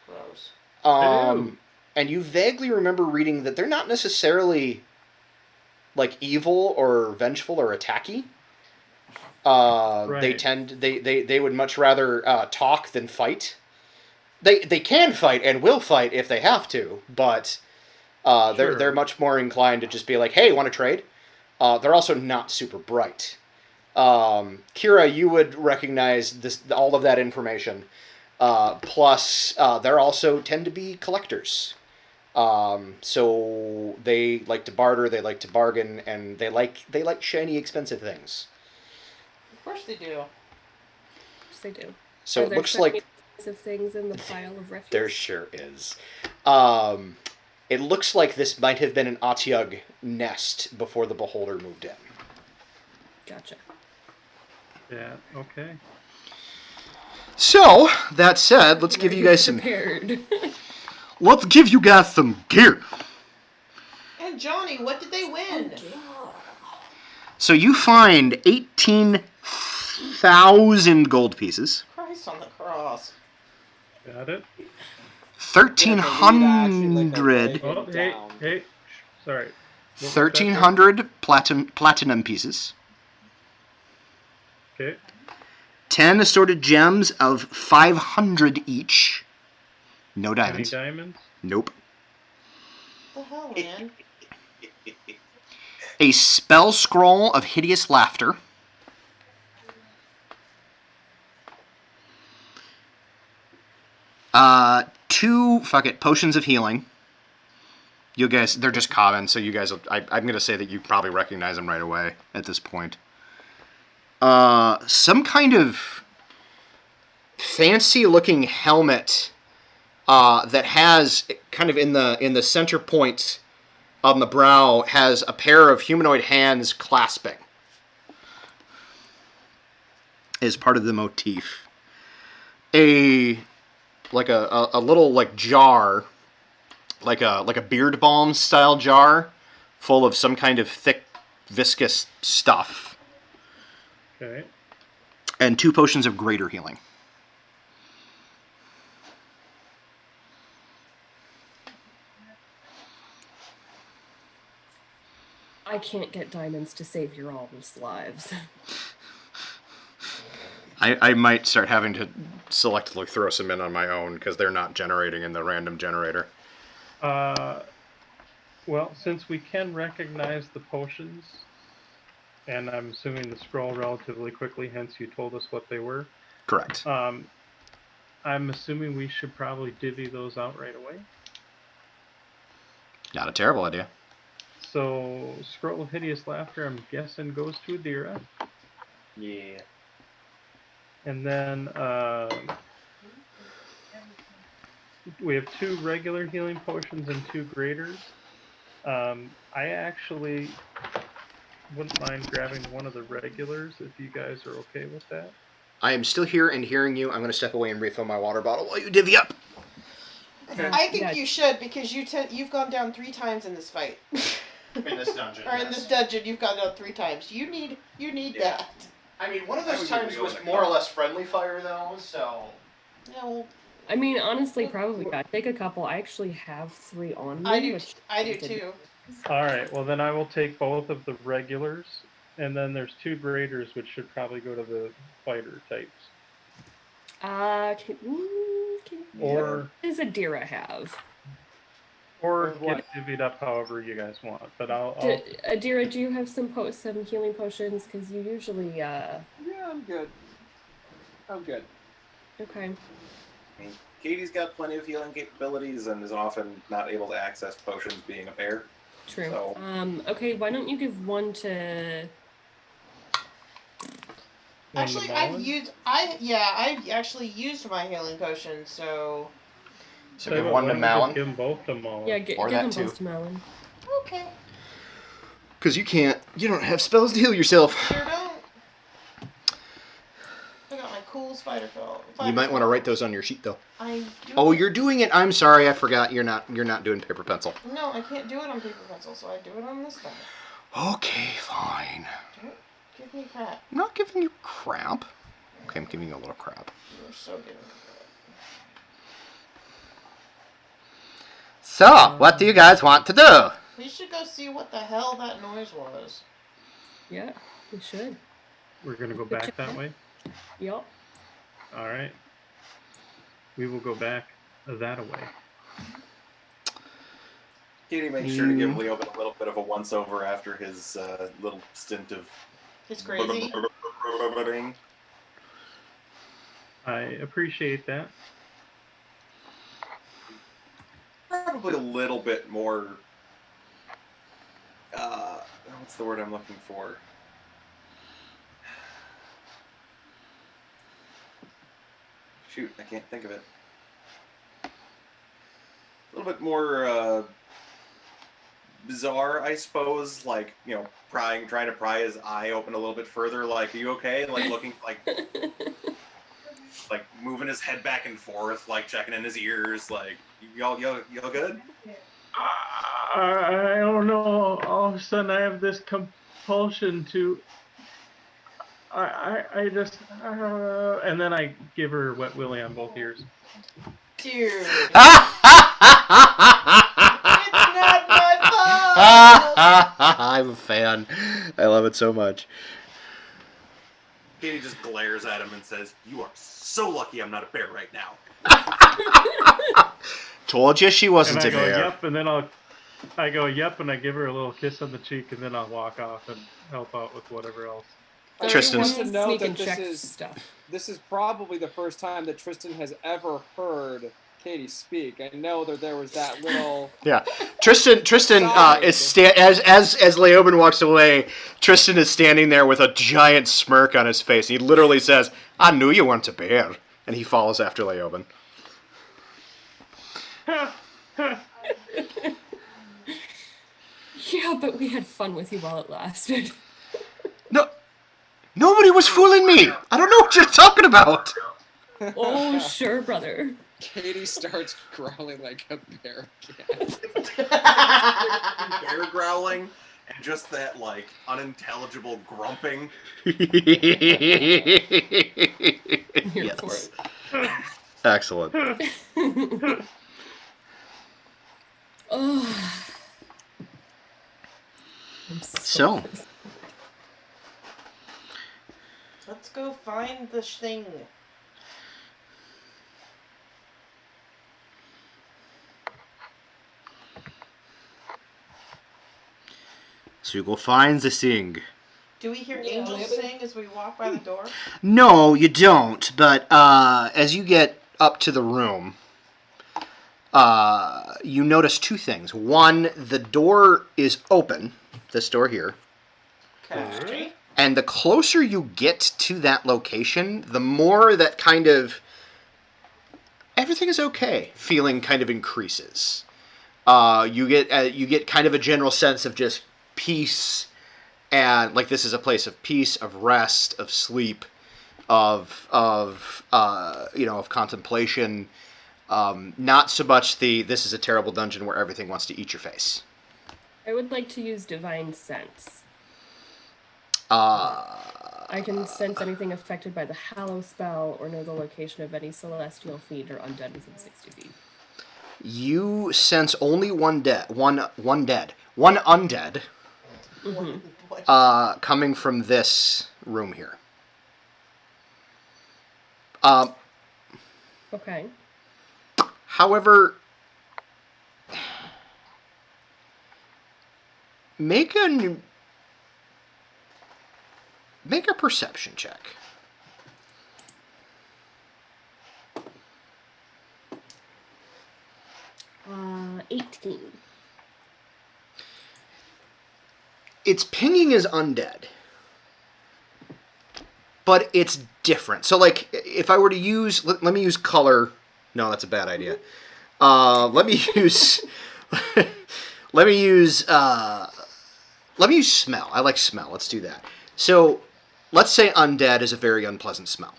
[SPEAKER 2] Gross.
[SPEAKER 1] And you vaguely remember reading that they're not necessarily like evil or vengeful or attacky.
[SPEAKER 4] Right.
[SPEAKER 1] They would much rather talk than fight. They can fight and will fight if they have to, but they're much more inclined to just be like, hey, want to trade? They're also not super bright. Kira, you would recognize all of that information. Plus, they also tend to be collectors. So they like to barter, they like to bargain, and they like shiny, expensive things.
[SPEAKER 2] Of course they do.
[SPEAKER 3] Of course they do.
[SPEAKER 1] So it looks like
[SPEAKER 3] of things in the pile of refuse.
[SPEAKER 1] there sure is. It looks like this might have been an Atyug nest before the beholder moved in.
[SPEAKER 3] Gotcha.
[SPEAKER 4] Yeah. Okay.
[SPEAKER 1] So that said, let's give you guys some.
[SPEAKER 3] Prepared.
[SPEAKER 1] Let's give you guys some gear.
[SPEAKER 2] And Johnny, what did they win?
[SPEAKER 1] So you find 18,000 gold pieces.
[SPEAKER 2] Christ on the cross.
[SPEAKER 4] Got it.
[SPEAKER 1] 1,300.
[SPEAKER 4] Oh, hey. Sorry.
[SPEAKER 1] 1,300 platinum pieces.
[SPEAKER 4] Okay.
[SPEAKER 1] 10 assorted gems of 500 each. No diamonds.
[SPEAKER 4] Any diamonds?
[SPEAKER 1] Nope.
[SPEAKER 2] What the hell, man?
[SPEAKER 1] A spell scroll of hideous laughter. Two potions of healing. You guys, they're just common, so you guys, I'm gonna say that you probably recognize them right away at this point. Some kind of fancy-looking helmet that has kind of in the center point on the brow has a pair of humanoid hands clasping. as part of the motif. A little like jar, like a beard balm style jar, full of some kind of thick, viscous stuff,
[SPEAKER 4] Okay.
[SPEAKER 1] and 2 potions of greater healing.
[SPEAKER 3] I can't get diamonds to save your all's lives.
[SPEAKER 1] I might start having to selectively throw some in on my own because they're not generating in the random generator.
[SPEAKER 4] Well, since we can recognize the potions, and I'm assuming the scroll relatively quickly, hence you told us what they were.
[SPEAKER 1] Correct.
[SPEAKER 4] I'm assuming we should probably divvy those out right away.
[SPEAKER 1] Not a terrible idea.
[SPEAKER 4] So, Scroll of Hideous Laughter, I'm guessing, goes to Adira.
[SPEAKER 5] Yeah.
[SPEAKER 4] And then we have 2 regular healing potions and 2 greaters. I actually wouldn't mind grabbing one of the regulars if you guys are okay with that.
[SPEAKER 1] I am still here and hearing you. I'm going to step away and refill my water bottle while you divvy up.
[SPEAKER 2] I think you should, because you've gone down 3 times in this fight.
[SPEAKER 1] In this dungeon.
[SPEAKER 2] Or in this dungeon, you've gone down 3 times. You need that.
[SPEAKER 1] I mean, one of
[SPEAKER 5] I
[SPEAKER 1] those
[SPEAKER 5] would
[SPEAKER 1] times
[SPEAKER 5] give it
[SPEAKER 1] was
[SPEAKER 5] a
[SPEAKER 1] more or less friendly fire, though, so...
[SPEAKER 2] Yeah, well,
[SPEAKER 3] I mean, honestly, probably I'd take a couple. I actually have 3 on me.
[SPEAKER 2] I do
[SPEAKER 3] didn't-
[SPEAKER 2] too.
[SPEAKER 4] Alright, well then I will take both of the regulars, and then there's 2 graders, which should probably go to the fighter types. Or
[SPEAKER 3] what does Adira have?
[SPEAKER 4] or
[SPEAKER 2] what?
[SPEAKER 4] get divvied up however you guys want. But I'll
[SPEAKER 3] Adira, do you have some healing potions? Because you usually,
[SPEAKER 6] Yeah, I'm good.
[SPEAKER 3] Okay.
[SPEAKER 5] I mean, Katie's got plenty of healing capabilities and is often not able to access potions being a bear.
[SPEAKER 3] True.
[SPEAKER 5] So-
[SPEAKER 3] Okay, why don't you give one to...
[SPEAKER 2] Actually, I've actually used my healing potion, so...
[SPEAKER 1] So give one to Malin.
[SPEAKER 4] Give them both to Malin.
[SPEAKER 3] Yeah, give
[SPEAKER 1] Or
[SPEAKER 3] them
[SPEAKER 1] that too.
[SPEAKER 3] both to Malin.
[SPEAKER 2] Okay.
[SPEAKER 1] Because you don't have spells to heal yourself.
[SPEAKER 2] Sure don't. I got my cool spider fell.
[SPEAKER 1] You might want to write those on your sheet, though.
[SPEAKER 2] Oh,
[SPEAKER 1] You're doing it. I'm sorry, I forgot. You're not doing paper pencil.
[SPEAKER 2] No, I can't do it on paper pencil, so I do it on this thing.
[SPEAKER 1] Okay, fine.
[SPEAKER 2] Don't give me crap.
[SPEAKER 1] I'm not giving you crap. Okay, I'm giving you a little crap.
[SPEAKER 2] You're so giving me crap.
[SPEAKER 1] So, what do you guys want to do?
[SPEAKER 2] We should go see what the hell that noise was.
[SPEAKER 3] Yeah, we should.
[SPEAKER 4] We're gonna go back that way.
[SPEAKER 3] Yup.
[SPEAKER 4] Alright. We will go back that way.
[SPEAKER 5] Katie makes sure to give Leoben a little bit of a once-over after his little stint of...
[SPEAKER 2] It's crazy.
[SPEAKER 4] I appreciate that.
[SPEAKER 5] Probably a little bit more... what's the word I'm looking for? Shoot, I can't think of it. A little bit more bizarre, I suppose. Like, trying to pry his eye open a little bit further. Like, are you okay? Like, looking like moving his head back and forth, like checking in his ears. Like, y'all good?
[SPEAKER 4] I don't know. All of a sudden, I have this compulsion to. I just. And then I give her Wet Willy on both ears.
[SPEAKER 2] Dude. It's not my fault!
[SPEAKER 1] I'm a fan. I love it so much.
[SPEAKER 5] Katie just glares at him and says, "You are so lucky I'm not a bear right now."
[SPEAKER 1] Told you she wasn't
[SPEAKER 4] And I
[SPEAKER 1] a
[SPEAKER 4] go,
[SPEAKER 1] bear.
[SPEAKER 4] yep, and then I go, yep, and I give her a little kiss on the cheek, and then I'll walk off and help out with whatever else.
[SPEAKER 1] Tristan's-
[SPEAKER 6] I want to know
[SPEAKER 3] Sneak
[SPEAKER 6] that
[SPEAKER 3] and check stuff.
[SPEAKER 6] this is probably the first time that Tristan has ever heard Katie speak. I know that there was that little...
[SPEAKER 1] Yeah, Tristan is as Leoben walks away. Tristan is standing there with a giant smirk on his face. He literally says, "I knew you weren't a bear," and he follows after Leoben.
[SPEAKER 3] Yeah, but we had fun with you while it lasted.
[SPEAKER 1] No, nobody was fooling me. I don't know what you're talking about.
[SPEAKER 3] Oh, sure, brother.
[SPEAKER 6] Katie starts growling like a bear cat.
[SPEAKER 5] Bear growling and just that like unintelligible grumping.
[SPEAKER 3] Here for
[SPEAKER 1] Yes.
[SPEAKER 3] it.
[SPEAKER 1] Excellent.
[SPEAKER 3] Oh. I'm
[SPEAKER 1] So.
[SPEAKER 2] Let's go find the thing.
[SPEAKER 1] So you go find the thing.
[SPEAKER 2] Do we hear
[SPEAKER 3] Yeah,
[SPEAKER 2] angels
[SPEAKER 3] maybe.
[SPEAKER 2] sing as we walk by the door?
[SPEAKER 1] No, you don't. But as you get up to the room, you notice two things. One, the door is open. This door here.
[SPEAKER 2] Okay.
[SPEAKER 1] And the closer you get to that location, the more that kind of everything is okay feeling kind of increases. You get kind of a general sense of just peace, and like this is a place of peace, of rest, of sleep, of contemplation. Not so much this is a terrible dungeon where everything wants to eat your face.
[SPEAKER 3] I would like to use divine sense. I can sense anything affected by the Hallow spell or know the location of any celestial fiend or undead within 60 feet.
[SPEAKER 1] You sense only one undead,
[SPEAKER 3] Mm-hmm.
[SPEAKER 1] coming from this room here.
[SPEAKER 3] Okay.
[SPEAKER 1] However, make a perception check.
[SPEAKER 3] 18.
[SPEAKER 1] Its pinging is undead, but it's different. So, like, if I were to use, let me use color. No, that's a bad idea. Let me use smell. I like smell. Let's do that. So, let's say undead is a very unpleasant smell.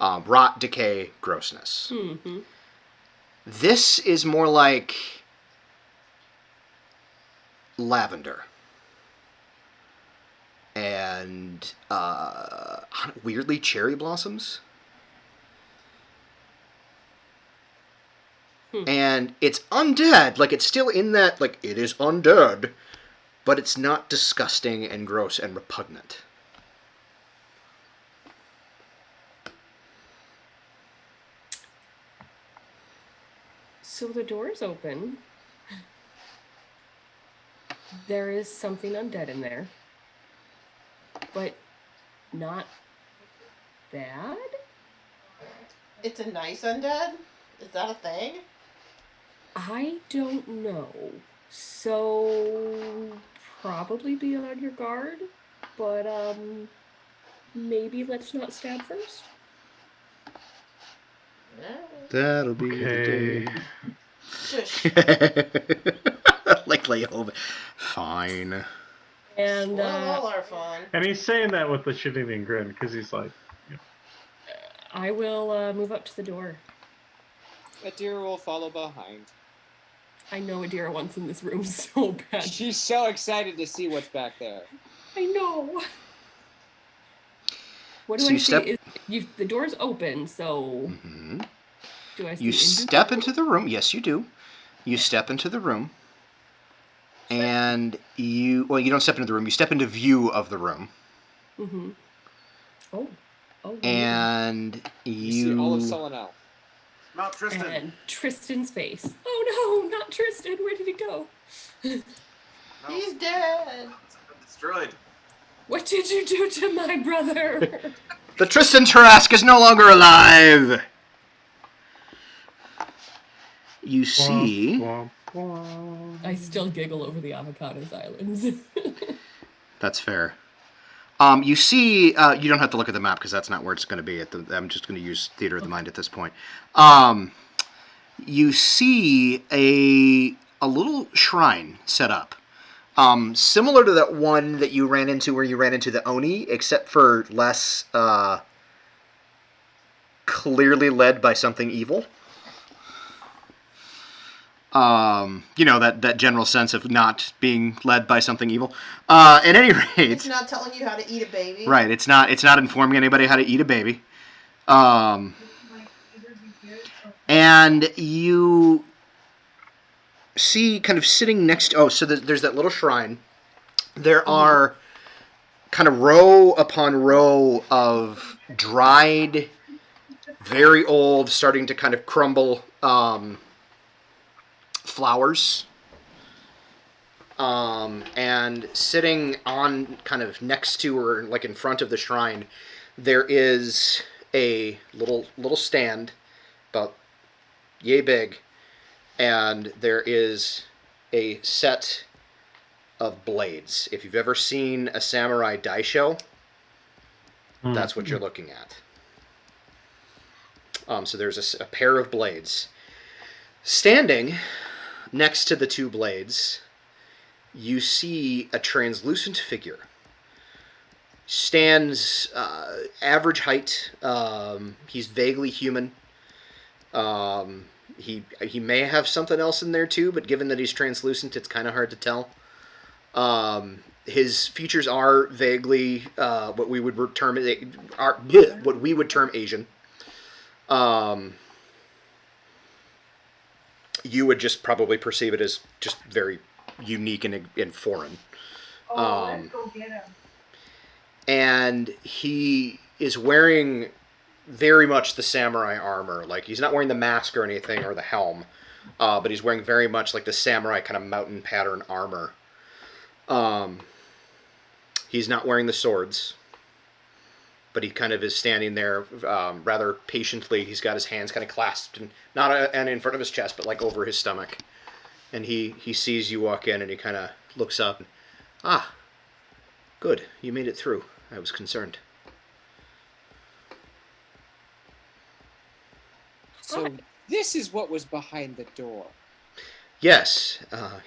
[SPEAKER 1] Rot, decay, grossness.
[SPEAKER 3] Mm-hmm.
[SPEAKER 1] This is more like lavender and weirdly cherry blossoms. And it's undead, like it's still in that, like it is undead, but it's not disgusting and gross and repugnant.
[SPEAKER 3] So the door's open. There is something undead in there, but not bad?
[SPEAKER 2] It's a nice undead? Is that a thing?
[SPEAKER 3] I don't know. So probably be on your guard, but maybe let's not stab first.
[SPEAKER 1] That'll be
[SPEAKER 4] Okay.
[SPEAKER 2] Shush.
[SPEAKER 1] like lay home. Fine.
[SPEAKER 3] And
[SPEAKER 2] All are fun.
[SPEAKER 4] And he's saying that with a shit-eating grin because he's like,
[SPEAKER 3] I will move up to the door.
[SPEAKER 6] Adira will follow behind.
[SPEAKER 3] I know Adira wants in this room so bad.
[SPEAKER 6] She's so excited to see what's back there.
[SPEAKER 3] I know. What do
[SPEAKER 1] So
[SPEAKER 3] I
[SPEAKER 1] you
[SPEAKER 3] say? The door's open, so
[SPEAKER 1] Mm-hmm.
[SPEAKER 3] do I see
[SPEAKER 1] You
[SPEAKER 3] into
[SPEAKER 1] step into the room. Yes, you do. You step into the room. And you don't step into the room. You step into view of the room.
[SPEAKER 3] Mm-hmm. Oh.
[SPEAKER 1] And
[SPEAKER 6] You see all of Solano.
[SPEAKER 5] Not Tristan.
[SPEAKER 3] And Tristan's face. Oh no, not Tristan. Where did he go?
[SPEAKER 5] No,
[SPEAKER 2] He's dead.
[SPEAKER 5] it's been destroyed.
[SPEAKER 3] What did you do to my brother?
[SPEAKER 1] The Tristan Tarask is no longer alive. You see...
[SPEAKER 4] womp, womp.
[SPEAKER 3] I still giggle over the Avocados Islands.
[SPEAKER 1] That's fair. You see... you don't have to look at the map because that's not where it's going to be. I'm just going to use Theater of the Mind at this point. You see a little shrine set up Similar to that one that you ran into where you ran into the Oni, except for less clearly led by something evil. That general sense of not being led by something evil. At any rate,
[SPEAKER 2] It's not telling you how to eat a baby.
[SPEAKER 1] right? It's not informing anybody how to eat a baby. And you see, kind of sitting next. So there's that little shrine. There are kind of row upon row of dried, very old, starting to kind of crumble flowers. And sitting on kind of next to or like in front of the shrine, there is a little stand about yay big, and there is a set of blades. If you've ever seen a samurai dai show, that's what you're looking at. So there's a pair of blades. Standing next to the two blades, you see a translucent figure. Stands average height. He's vaguely human. He may have something else in there too, but given that he's translucent, it's kind of hard to tell. His features are vaguely what we would term Asian. You would just probably perceive it as just very unique and foreign.
[SPEAKER 7] Let's go get him.
[SPEAKER 1] And he is wearing very much the samurai armor. Like, he's not wearing the mask or anything or the helm, but he's wearing very much like the samurai kind of mountain pattern armor. He's not wearing the swords, but he kind of is standing there rather patiently. He's got his hands kind of clasped, and not in front of his chest, but like over his stomach. And he sees you walk in, and he kind of looks up. Ah, good. You made it through. I was concerned.
[SPEAKER 6] So this is what was behind the door.
[SPEAKER 1] Yes, I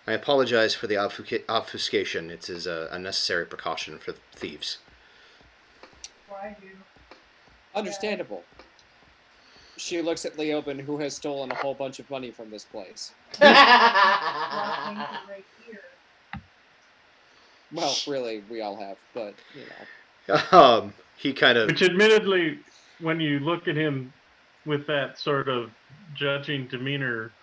[SPEAKER 1] apologize for the obfuscation. It is a necessary precaution for thieves.
[SPEAKER 7] Why do?
[SPEAKER 6] Understandable. She looks at Leoben, who has stolen a whole bunch of money from this place.
[SPEAKER 7] Walking right here.
[SPEAKER 6] Well, really, we all have, but, you know.
[SPEAKER 1] He kind of...
[SPEAKER 4] Which admittedly, when you look at him with that sort of judging demeanor,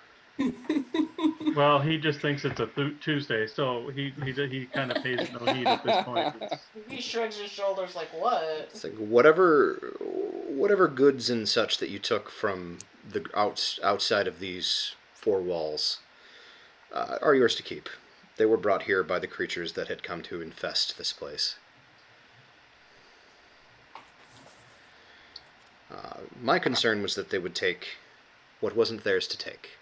[SPEAKER 4] well, he just thinks it's a Tuesday, so he kind of pays no heed at this point.
[SPEAKER 2] He shrugs his shoulders like, what?
[SPEAKER 1] It's like whatever goods and such that you took from the outside of these four walls are yours to keep. They were brought here by the creatures that had come to infest this place. My concern was that they would take what wasn't theirs to take.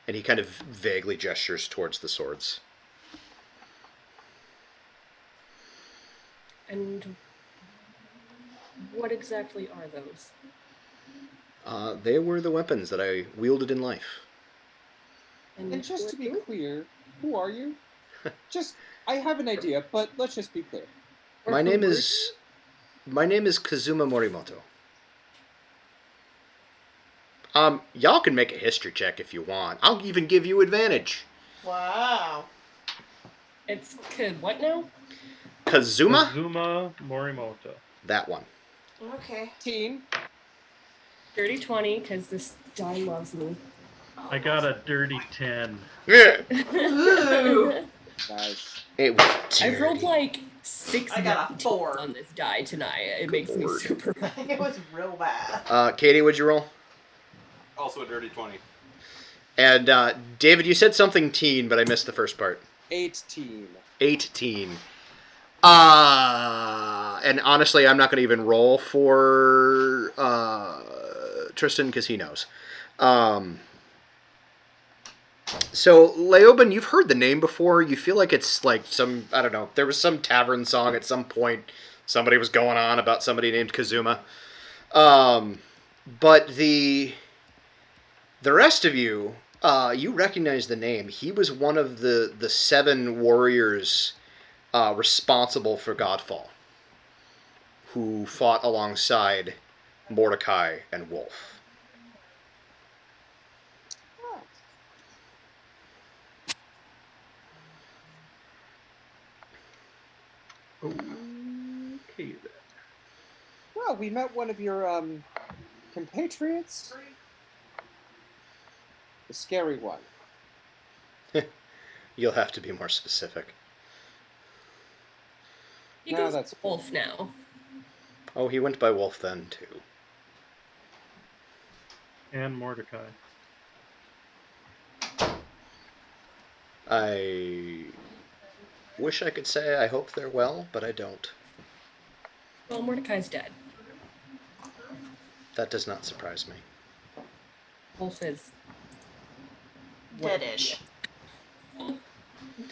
[SPEAKER 1] And he kind of vaguely gestures towards the swords.
[SPEAKER 3] And what exactly are those?
[SPEAKER 1] They were the weapons that I wielded in life.
[SPEAKER 6] And just
[SPEAKER 3] what
[SPEAKER 6] to be
[SPEAKER 3] do?
[SPEAKER 6] clear, who are you? I have an idea, but let's just be clear.
[SPEAKER 3] Or
[SPEAKER 1] My
[SPEAKER 3] who
[SPEAKER 1] name
[SPEAKER 3] were
[SPEAKER 1] is Kazuma Morimoto. Y'all can make a history check if you want. I'll even give you advantage.
[SPEAKER 2] Wow.
[SPEAKER 3] It's what now?
[SPEAKER 1] Kazuma?
[SPEAKER 4] Kazuma Morimoto.
[SPEAKER 1] That one.
[SPEAKER 2] Okay.
[SPEAKER 6] Teen.
[SPEAKER 3] Dirty 20, because this die loves me.
[SPEAKER 4] I got a dirty 10.
[SPEAKER 1] Yeah.
[SPEAKER 2] Ooh.
[SPEAKER 6] Nice.
[SPEAKER 1] It was
[SPEAKER 3] I've
[SPEAKER 1] dirty.
[SPEAKER 3] rolled like 6
[SPEAKER 2] I got a
[SPEAKER 3] 19s
[SPEAKER 2] 4.
[SPEAKER 3] on this die tonight. It
[SPEAKER 1] Good
[SPEAKER 3] makes me
[SPEAKER 1] lord.
[SPEAKER 3] super
[SPEAKER 2] It was real bad.
[SPEAKER 1] Katie, what'd you roll?
[SPEAKER 5] Also a dirty 20.
[SPEAKER 1] And David, you said something teen, but I missed the first part.
[SPEAKER 6] 18.
[SPEAKER 1] 18. And honestly, I'm not going to even roll for Tristan because he knows. So, Leoben, you've heard the name before. You feel like it's like some, I don't know, there was some tavern song at some point. Somebody was going on about somebody named Kazuma. But the rest of you You recognize the name. He was one of the 7 warriors responsible for Godfall, who fought alongside Mordecai and Wolf.
[SPEAKER 4] Okay then.
[SPEAKER 6] Well, we met one of your compatriots. The scary one.
[SPEAKER 1] You'll have to be more specific.
[SPEAKER 3] He
[SPEAKER 6] No,
[SPEAKER 3] goes
[SPEAKER 6] that's
[SPEAKER 3] Wolf now.
[SPEAKER 1] Oh, he went by Wolf then, too.
[SPEAKER 4] And Mordecai.
[SPEAKER 1] I wish I could say I hope they're well, but I don't.
[SPEAKER 3] Well, Mordecai's dead.
[SPEAKER 1] That does not surprise me.
[SPEAKER 3] Wolf is
[SPEAKER 2] Dead-ish.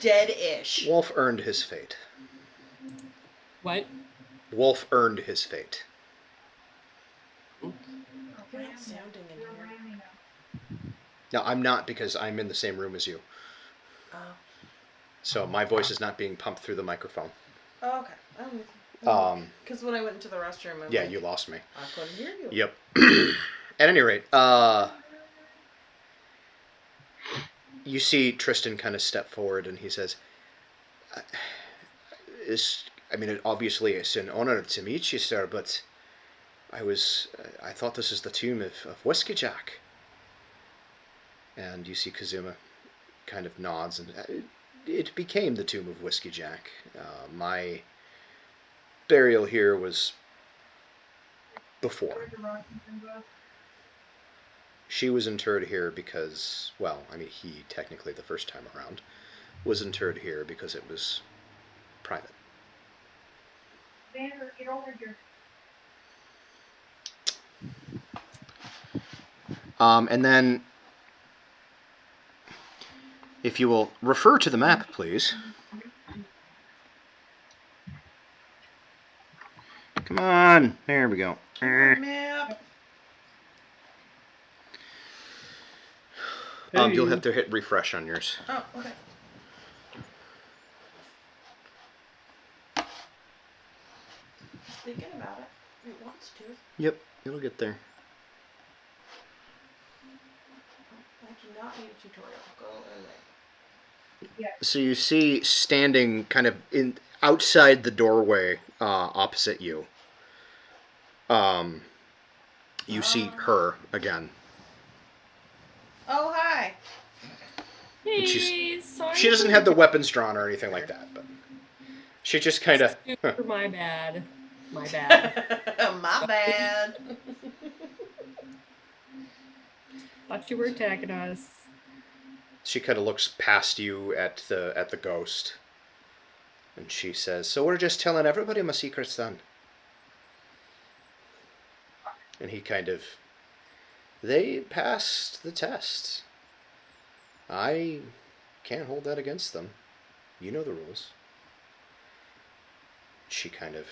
[SPEAKER 2] Dead-ish.
[SPEAKER 1] Wolf earned his fate.
[SPEAKER 3] What?
[SPEAKER 1] Wolf earned his fate.
[SPEAKER 2] You're not sounding in here.
[SPEAKER 1] Now, I'm not, because I'm in the same room as you.
[SPEAKER 2] Oh.
[SPEAKER 1] So my voice is not being pumped through the microphone.
[SPEAKER 2] Oh, okay. I'm with you. Because when I went into the restroom, I'm
[SPEAKER 1] Yeah,
[SPEAKER 2] like,
[SPEAKER 1] you lost me.
[SPEAKER 2] I couldn't hear you.
[SPEAKER 1] Yep. At any rate, you see Tristan kind of step forward, and he says, obviously it's an honor to meet you, sir, but I thought this is the tomb of Whiskey Jack. And you see Kazuma kind of nods, and it became the tomb of Whiskey Jack. My burial here was before. She was interred here because, he technically the first time around was interred here because it was private.
[SPEAKER 7] Vander, get over here.
[SPEAKER 1] And then, if you will refer to the map, please. Come on, there we go.
[SPEAKER 2] Map.
[SPEAKER 1] You'll have to hit refresh on yours.
[SPEAKER 2] Oh, okay. Thinking about it. It wants to.
[SPEAKER 1] Yep, it'll get there.
[SPEAKER 2] I do not need a tutorial. Go away.
[SPEAKER 1] So you see standing kind of outside the doorway opposite you. You see her again.
[SPEAKER 2] Oh, hi.
[SPEAKER 1] And
[SPEAKER 3] Hey, sorry.
[SPEAKER 1] she doesn't have the weapons drawn or anything like that, but she just kind of.
[SPEAKER 3] My bad. My bad.
[SPEAKER 2] My bad.
[SPEAKER 3] Thought you were attacking us.
[SPEAKER 1] She kind of looks past you at the ghost, and she says, "So we're just telling everybody my secrets then." And he kind of. They passed the test. I can't hold that against them. You know the rules. She kind of.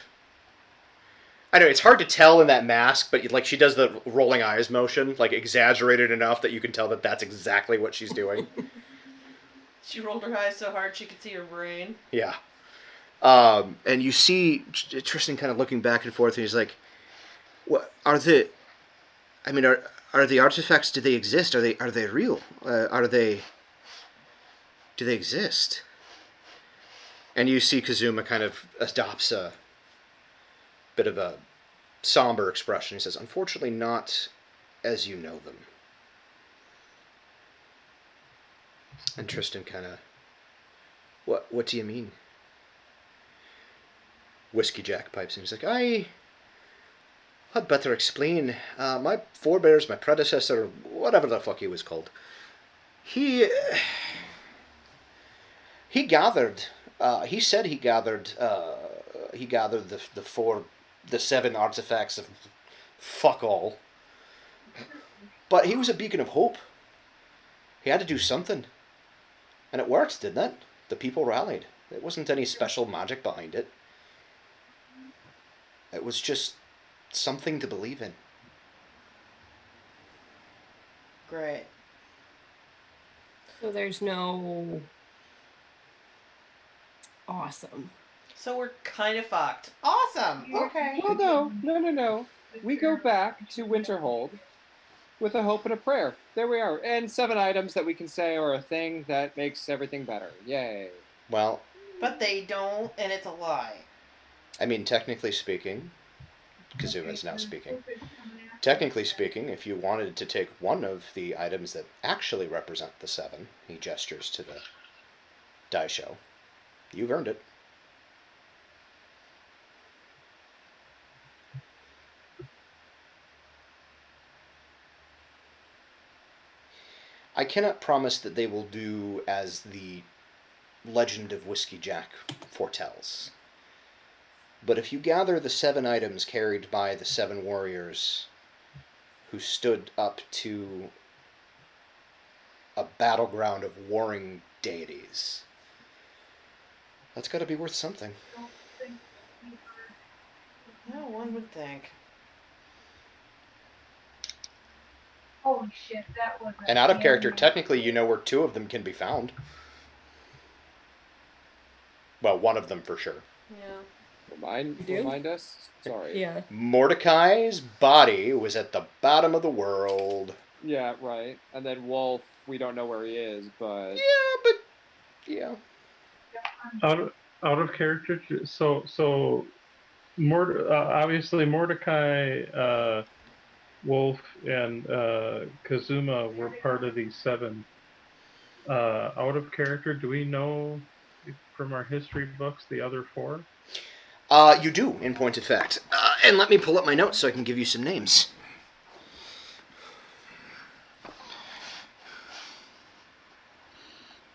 [SPEAKER 1] I know it's hard to tell in that mask, but like she does the rolling eyes motion, like exaggerated enough that you can tell that that's exactly what she's doing.
[SPEAKER 2] She rolled her eyes so hard she could see her brain.
[SPEAKER 1] Yeah. And you see Tristan kind of looking back and forth, and he's like, "What are the? I mean, are the artifacts? Do they exist? Are they real? Do they exist?" And you see Kazuma kind of adopts a bit of a somber expression. He says, "Unfortunately, not as you know them." And Tristan kind of, what do you mean? Whiskey Jack pipes in. He's like, I'd better explain. My forebears, my predecessor, whatever the fuck he was called, he gathered. He said he gathered the 7 artifacts of fuck all. But he was a beacon of hope. He had to do something. And it worked, didn't it? The people rallied. There wasn't any special magic behind it. It was just something to believe in.
[SPEAKER 2] Great.
[SPEAKER 3] So there's no... Awesome.
[SPEAKER 2] So we're kind of fucked. Awesome. Okay.
[SPEAKER 6] Well, no. We go back to Winterhold with a hope and a prayer. There we are. And 7 items that we can say are a thing that makes everything better. Yay.
[SPEAKER 1] Well,
[SPEAKER 2] But they don't, and it's a lie.
[SPEAKER 1] I mean, technically speaking, Kazuma is now speaking. Technically speaking, if you wanted to take one of the items that actually represent the 7, he gestures to the die show. You've earned it. I cannot promise that they will do as the legend of Whiskey Jack foretells. But if you gather the 7 items carried by the 7 warriors who stood up to a battleground of warring deities, that's got to be worth something.
[SPEAKER 2] No one would think.
[SPEAKER 7] Holy shit, that was.
[SPEAKER 1] And out of character, technically you know where 2 of them can be found. Well, one of them for sure.
[SPEAKER 2] Yeah.
[SPEAKER 3] You do?
[SPEAKER 6] Remind us? Sorry.
[SPEAKER 3] Yeah.
[SPEAKER 1] Mordecai's body was at the bottom of the world.
[SPEAKER 6] Yeah, right. And then Wolf, we don't know where he is, but...
[SPEAKER 1] Yeah.
[SPEAKER 4] Out of character. So obviously Mordecai, Wolf, and Kazuma were part of these 7. Out of character, do we know from our history books the other 4?
[SPEAKER 1] You do, in point of fact. And let me pull up my notes so I can give you some names.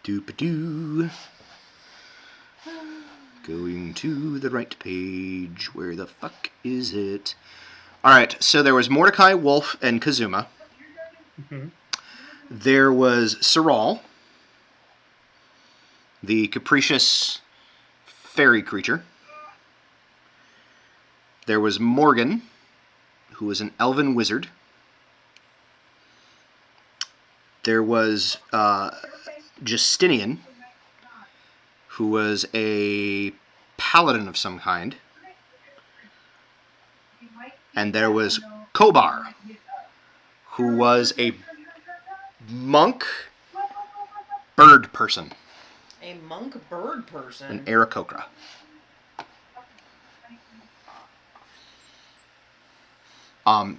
[SPEAKER 1] Doop-a-doo. Going to the right page. Where the fuck is it? Alright, so there was Mordecai, Wolf, and Kazuma.
[SPEAKER 4] Mm-hmm.
[SPEAKER 1] There was Saul, the capricious fairy creature. There was Morgan, who was an elven wizard. There was Justinian, who was a paladin of some kind. And there was Kobar, who was a monk bird person.
[SPEAKER 2] A monk bird person.
[SPEAKER 1] An Aarakocra.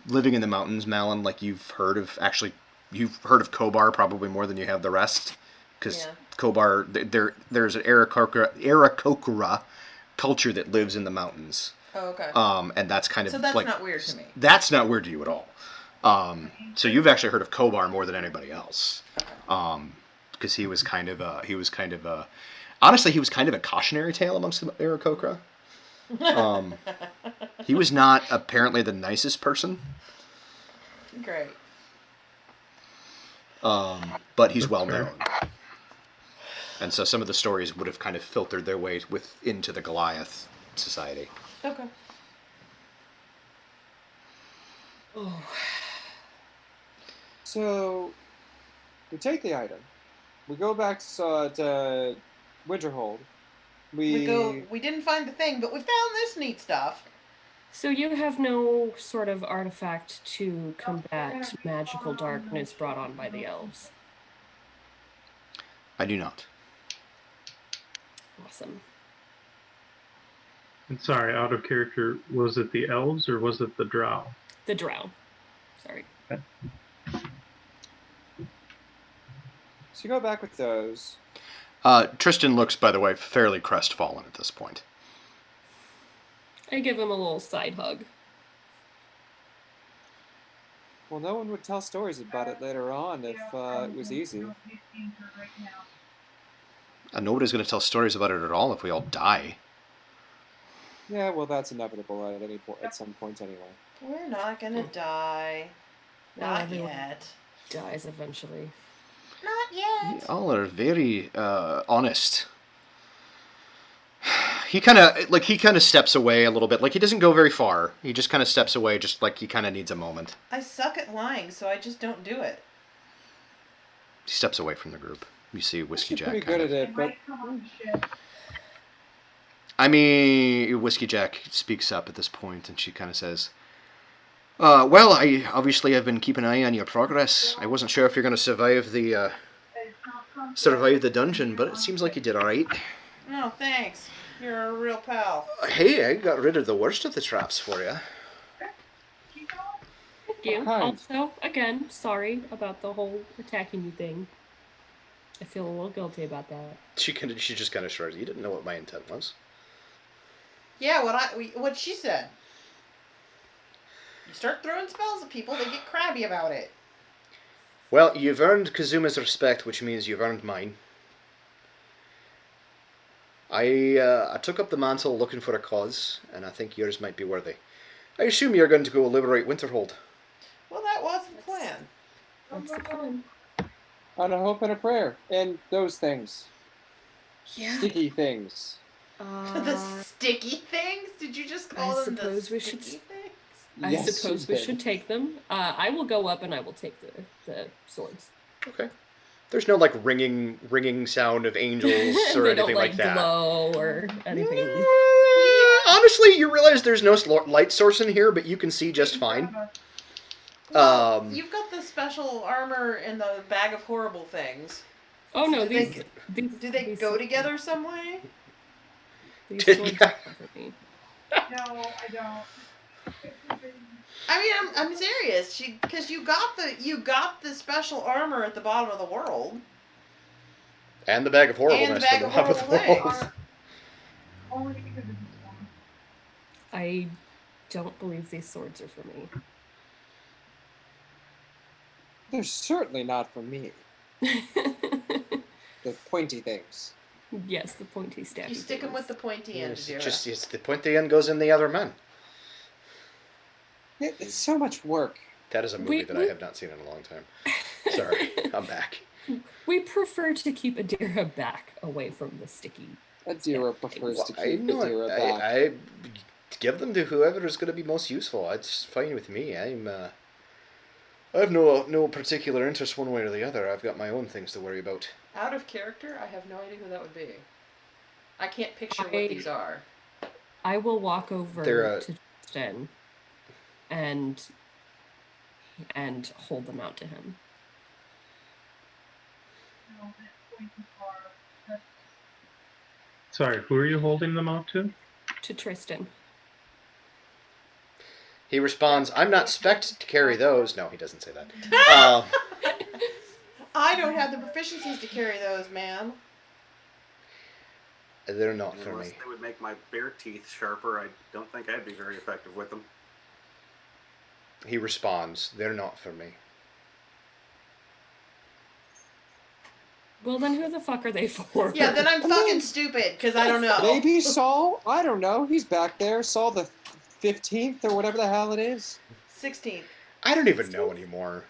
[SPEAKER 1] Living in the mountains, Malin, like you've heard of Kobar probably more than you have the rest. Because Kobar, there's an Aarakocra culture that lives in the mountains.
[SPEAKER 2] Oh, okay.
[SPEAKER 1] And that's kind of
[SPEAKER 2] so that's
[SPEAKER 1] like,
[SPEAKER 2] not weird to me.
[SPEAKER 1] That's not weird to you at all. So you've actually heard of Kobar more than anybody else. Because he was kind of a cautionary tale amongst the Aarakocra. He was not apparently the nicest person.
[SPEAKER 2] Great.
[SPEAKER 1] But he's well known. And so some of the stories would have kind of filtered their way into the Goliath society.
[SPEAKER 2] Okay.
[SPEAKER 3] Oh.
[SPEAKER 6] So, we take the item. We go back to Winterhold.
[SPEAKER 2] We didn't find the thing, but we found this neat stuff.
[SPEAKER 3] So you have no sort of artifact to combat magical darkness brought on by the elves?
[SPEAKER 1] I do not.
[SPEAKER 3] Awesome.
[SPEAKER 4] And sorry, out of character, was it the elves or was it the drow?
[SPEAKER 3] The drow. Sorry.
[SPEAKER 4] Okay.
[SPEAKER 6] So you go back with those.
[SPEAKER 1] Tristan looks, by the way, fairly crestfallen at this point.
[SPEAKER 3] I give him a little side hug.
[SPEAKER 6] Well, no one would tell stories about it later on if it was easy.
[SPEAKER 1] And nobody's going to tell stories about it at all if we all die.
[SPEAKER 6] Yeah, well, that's inevitable at some point anyway.
[SPEAKER 2] We're not gonna die. Not
[SPEAKER 3] everyone
[SPEAKER 2] yet.
[SPEAKER 3] dies eventually.
[SPEAKER 2] Not yet.
[SPEAKER 1] Y'all are very honest. He kind of steps away a little bit. Like, he doesn't go very far. He just kind of steps away, just like he kind of needs a moment.
[SPEAKER 2] I suck at lying, so I just don't do it.
[SPEAKER 1] He steps away from the group. You see Whiskey
[SPEAKER 6] She's
[SPEAKER 1] Jack
[SPEAKER 6] pretty
[SPEAKER 1] kind
[SPEAKER 6] good
[SPEAKER 1] of.
[SPEAKER 6] at
[SPEAKER 7] They
[SPEAKER 6] it, but
[SPEAKER 7] might come on the ship.
[SPEAKER 1] I mean, Whiskey Jack speaks up at this point, and she kind of says, well, I obviously have been keeping an eye on your progress. I wasn't sure if you're going to survive the dungeon, but it seems like you did all right.
[SPEAKER 2] No, thanks. You're a real pal.
[SPEAKER 1] Hey, I got rid of the worst of the traps for you.
[SPEAKER 7] Keep going.
[SPEAKER 3] Thank you.
[SPEAKER 6] kind?
[SPEAKER 3] Also, again, sorry about the whole attacking you thing. I feel a little guilty about that.
[SPEAKER 1] She just kind of shrugs. You didn't know what my intent was.
[SPEAKER 2] Yeah, what she said. You start throwing spells at people, they get crabby about it.
[SPEAKER 1] Well, you've earned Kazuma's respect, which means you've earned mine. I took up the mantle looking for a cause, and I think yours might be worthy. I assume you're going to go liberate Winterhold.
[SPEAKER 2] Well, that was the plan.
[SPEAKER 3] That's the plan.
[SPEAKER 6] on a hope and a prayer, and those things,
[SPEAKER 3] Yeah.
[SPEAKER 6] sticky things.
[SPEAKER 2] The sticky things? Did you just call
[SPEAKER 3] I
[SPEAKER 2] them the
[SPEAKER 3] suppose
[SPEAKER 2] sticky
[SPEAKER 3] we should-
[SPEAKER 2] things?
[SPEAKER 3] I
[SPEAKER 6] Yes,
[SPEAKER 3] suppose
[SPEAKER 6] you
[SPEAKER 3] we
[SPEAKER 6] did.
[SPEAKER 3] should take them. I will go up and I will take the swords.
[SPEAKER 1] Okay. There's no like ringing sound of angels or
[SPEAKER 3] They
[SPEAKER 1] anything
[SPEAKER 3] don't
[SPEAKER 1] like that.
[SPEAKER 3] glow or anything.
[SPEAKER 1] Honestly, you realize there's no light source in here, but you can see just fine.
[SPEAKER 2] Well, you've got the special armor and the bag of horrible things.
[SPEAKER 3] Oh no,
[SPEAKER 2] Do they
[SPEAKER 3] these
[SPEAKER 2] go
[SPEAKER 3] swords-
[SPEAKER 2] together some way?
[SPEAKER 3] These
[SPEAKER 1] Yeah.
[SPEAKER 3] swords are for me.
[SPEAKER 7] No, I don't.
[SPEAKER 2] I mean, I'm serious. Because you got the special armor at the bottom of the world.
[SPEAKER 1] And the bag of horribleness
[SPEAKER 2] And the bag
[SPEAKER 1] from
[SPEAKER 2] of
[SPEAKER 1] the top of the
[SPEAKER 2] horrible
[SPEAKER 1] world.
[SPEAKER 2] things.
[SPEAKER 7] Only because of this one.
[SPEAKER 3] I don't believe these swords are for me.
[SPEAKER 6] They're certainly not for me. The pointy things.
[SPEAKER 3] Yes, the pointy stabby.
[SPEAKER 2] You stick them with the pointy end,
[SPEAKER 1] It's
[SPEAKER 2] Jira.
[SPEAKER 1] just it's the pointy end goes in the other man.
[SPEAKER 6] It's so much work.
[SPEAKER 1] That is a movie that I have not seen in a long time. Sorry, I'm back.
[SPEAKER 3] We prefer to keep Adira back away from the sticky.
[SPEAKER 6] Adira prefers to
[SPEAKER 1] I
[SPEAKER 6] keep
[SPEAKER 1] know
[SPEAKER 6] Adira
[SPEAKER 1] it.
[SPEAKER 6] back.
[SPEAKER 1] I give them to whoever is going to be most useful. It's fine with me. I have no particular interest one way or the other. I've got my own things to worry about.
[SPEAKER 2] Out of character, I have no idea who that would be. I can't picture what
[SPEAKER 3] I-
[SPEAKER 2] these are.
[SPEAKER 3] I will walk over
[SPEAKER 1] They're,
[SPEAKER 3] to Tristan and hold them out to him.
[SPEAKER 7] No, that pointy bar. That's
[SPEAKER 4] Sorry, who are you holding them out to?
[SPEAKER 3] To Tristan.
[SPEAKER 1] He responds, "I'm not spec'd to carry those." No, he doesn't say that.
[SPEAKER 2] I don't have the proficiencies to carry those, man.
[SPEAKER 1] They're not for
[SPEAKER 5] Unless
[SPEAKER 1] me.
[SPEAKER 5] they would make my bare teeth sharper, I don't think I'd be very effective with them.
[SPEAKER 1] He responds, "They're not for me."
[SPEAKER 3] Well, then who the fuck are they for?
[SPEAKER 2] Yeah, then I'm fucking stupid, because I don't know.
[SPEAKER 6] Maybe Saul? I don't know. He's back there. Saul the 15th or whatever the hell it is.
[SPEAKER 2] 16th.
[SPEAKER 1] I don't even know anymore.